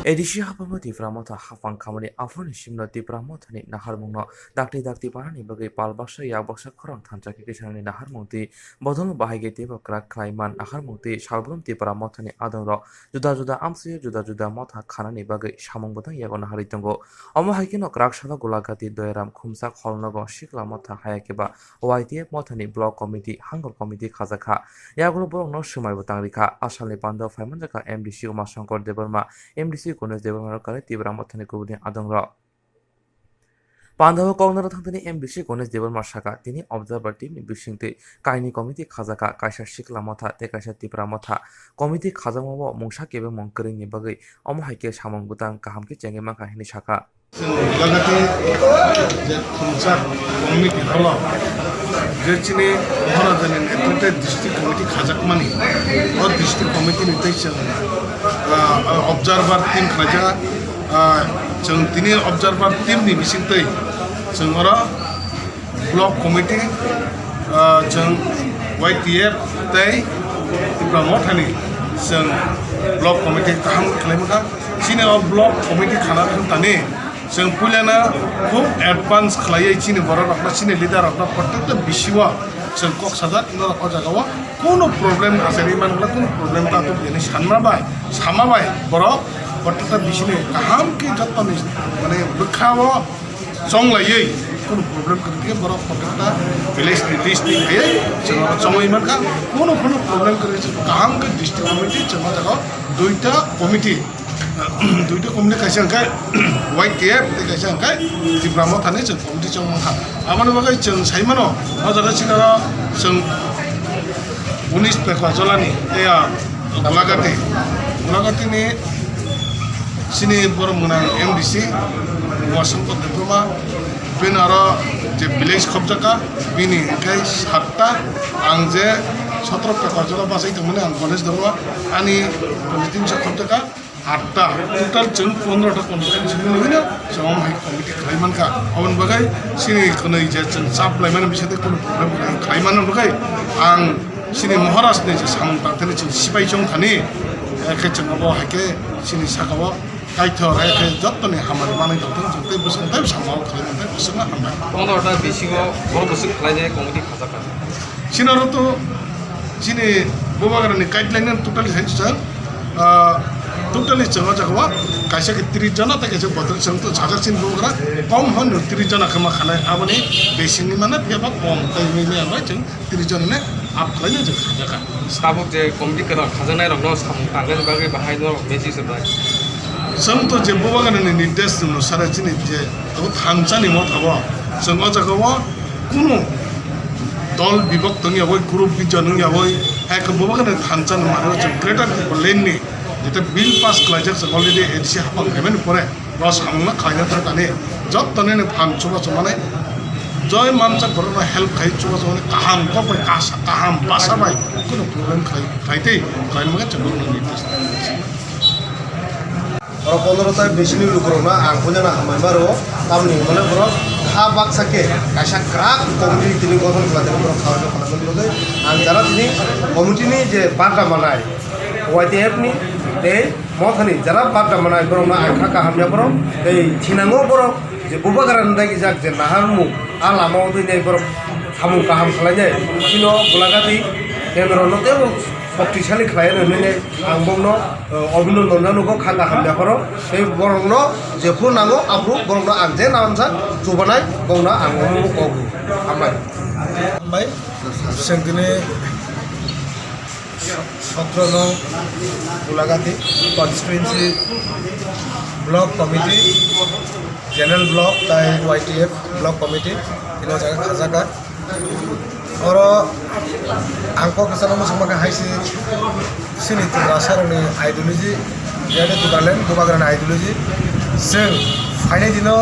Edisi hapamo Tipramota hafang kamani afroni shimno Tipramothani naharmungno dakti parani bagai palbaksa yakbaksa khorang thanchaki kisani naharmungti bodol bahage teba krak klaiman naharmungti shalbrum Tipramothani adongro juda amsi juda motha khanani bagai samungbodang yagon haritongo omo haikino krak sala golagati doeram khumsa kholnogo shikla motha hayakeba YTF mothani block committee hangol committee khazakha yagulo borongno sumai botang rikha asali pando phaimanjaka MDC Umashankar Deborma MDC Ganesh Deborma kare Tipramothani kubuni adongro Pandava Kongnara thangtani MDC Ganesh Deborma shaka tini observer team ni bisingte kaini committee khazaka kaisa shikla motha te kaisa Tipramotha committee khazamabo mungsa kebe mongkring ni bagai omo haike samong butang kaham ke chengema kahini shaka lagate je khumsa committee holo jerchine hora janen etate district committee khajak mani o district committee ni taisha observer team khaja jeng tini observer team ni bisingtei jeng ora block committee jeng YTF tei Tipramothani jeng block committee kaham khlaimaka chini o block committee khana tani jeng puilana khub advance khlaiye chini borok rokna chini leader rokna protekta bisiwa jeng kok sajak ino o jagawa kono problem asari manla kono problem ta to yani samabai borok protekta bisine kaham ki jotoni mane bukhawo songlaiye kono problem kri borok protekta village list ni haye jeng songlai manka kono problem kri kaham ki district committee jeng jaga duita committee kaisa kai YTF te kaisa kai Tipramothani jeng committee chong mangkha amano bagai jeng saimano o jaga chingara jeng 19 pekwa jolani ya Golagati ni sini borong menang MDC Wasangkot diploma binara je village khobjaka bini kai 7ta angje 17 pekwa jola basai tumune ang college dorwa ani college 300 khobjaka 8ta total jeng 15ta konsen sini lina som hai committee khaiman ka awan bagai sini khonai je jeng supply mana bisate kono problem khaiman bagai ang sini Maharashtra ni je samung tangtene jeng sibai jong khani ke jeng abo hake sini sakawa kaithor hake jotone hamar manai jotone jengte busung tai samau khaiman tai busung hamai 15টা বেশিগো বড় বসে খাইলে committee খাজাকা sinaro to sini bobagarani guideline totally sense totally jangan jagawa kaisa ke 30 jana ta kaisa botol sang to jaga sin bogara kom hon 30 jana khama khana abani besin ni mana pheba kom tai mili amai jeng 30 jana ne ap khaina je jaga স্থাপক যে committee করা খাজানায় রগ্ন সামু তাঙ্গেন বাগে বাহাইনো মেজি সবাই sang to je bobagarani ନିର୍ଦ୍ଦେଶ ଅନୁସାରେ sini je to thamchani mo thabo sang o jagawa kuno dol bibokto ni aboy group bijon ni aboy ek bobagarani thamchan maro je greater plain ni যেটা bill pass ক্লাইজার already ADC হাপাং payment পরে রস হামনা খাইনা থাকানে যতনে ফান চুবা চমানে জয় মানসা করোনা হেল্প খাই চুবা চমানে কাহাম কপে কাসা কাহাম বাসা বাই কোনো প্রবলেম খাইতেই খাইমগে চবল নির্দেশ और 15 बेसि लुकरना आंखौ जाना हामायबारो तामनि माने बर हा बाक्साके कायसा क्राक कमिटि तिनि गठन खालामदों बर खावनो खालामनो लगे आं जारा तिनि कमिटिनि जे बाटा मानाय YTF नि दे मथनि जारा बाटा मानाय बरना आंखा काहामया बर दे थिनांगो बर जे बुबागारान दागि जाक जे नाहारमु आ लामाव दैनै बर सामु काहाम खालायनाय किनो गोलागाति केन्द्रनते शक्तिशाली खालायनो आंबोनो अभिनन्दन जानुको खागा हामयाफोराव बे बरंनो जेफु नांगो आफु बरंनो आंजे नामसा जुबानाय गौना आंगमु कगु हामबाय हामबाय जोंदिनै 17 नं गोलागाति कन्स्टिट्युएन्सि ब्लक कमिटि जेनेरेल ब्लक ताई YTF ब्लक कमिटि तिनो जागा खाजाका और आंखौ केसानो मुसुमाखा हाइसे सिनि रासारनि आइडियोलॉजी जेडे दुगालेन गोबाग्रान आइडियोलॉजी जों फाइनाय दिनो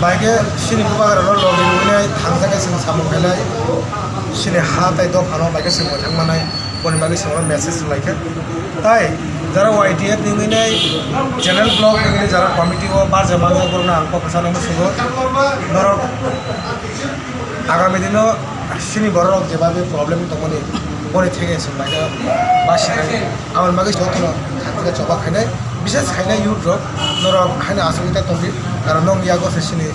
बाइके सिनि गोबाग्रानो लगिननाय थांजागा जों सामु खायनाय सिनि हा ताइ द फानो बाइके जों मोथांमानाय बनि बागै सोंनो मेसेज लाइके ताइ যারা YTF निंगैनाय जेनेरेल ब्लक निंगैनाय যারা कमिटि ও बार जमानो करना आंखौ केसानो मुसुगो नरक आगामी दिनो सिनि बरक जेबाबे प्रब्लेम दंमोन बनि थेगे सोंबाय बासिनाय आमन बागै जतनो खाथिगा चबा खायनाय बिसेस खायनाय युथ रक नरक खायना आसुबिदा दंबि आरो नं यागो सिनि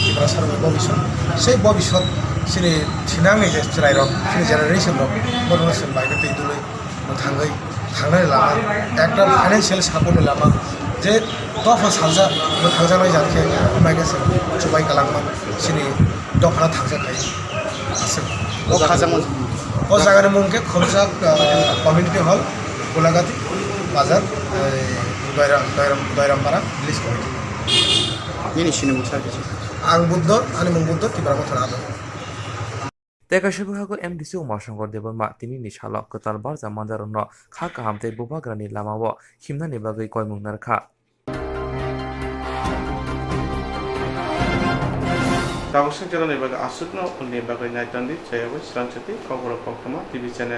तिब्रा सारबे भबिष्यत সেই ভবিষ্যৎ सिनि थिनाङै जे चिराय रक सिनि जेनारेशन रक बरनो सोंबाय दै दुलै थांगै थांनाय लामा একটা फाइनान्शियल सापर्ट लामा जे दफा सालजा थांजानाय जाथे माइगासे चबाय कालांमान सिनि दफा थांजाखाय ओ खाजामन ओ जागानि मुंखे खोमसा कमिउनिटी हल गोलागाति बाजार दायरामपारा पुलिस कमिटि नि सिनि मुसा आं बुद्ध आनि मुं बुद्ध तिब्रा मथरा आदो तेकाशबहागो MDC उमाशंकर देबरमा तिनि निशाला कताल बारजा मानजारनो खा काहामते बुबाग्रानि लामाव हिमनानि बागै कयमुं नारखा दावसिन जेराव नैबागै आसुकनो उननि बागै नायतान्दी जयाबो सिरांचति खबर कक्रमा TV चैनल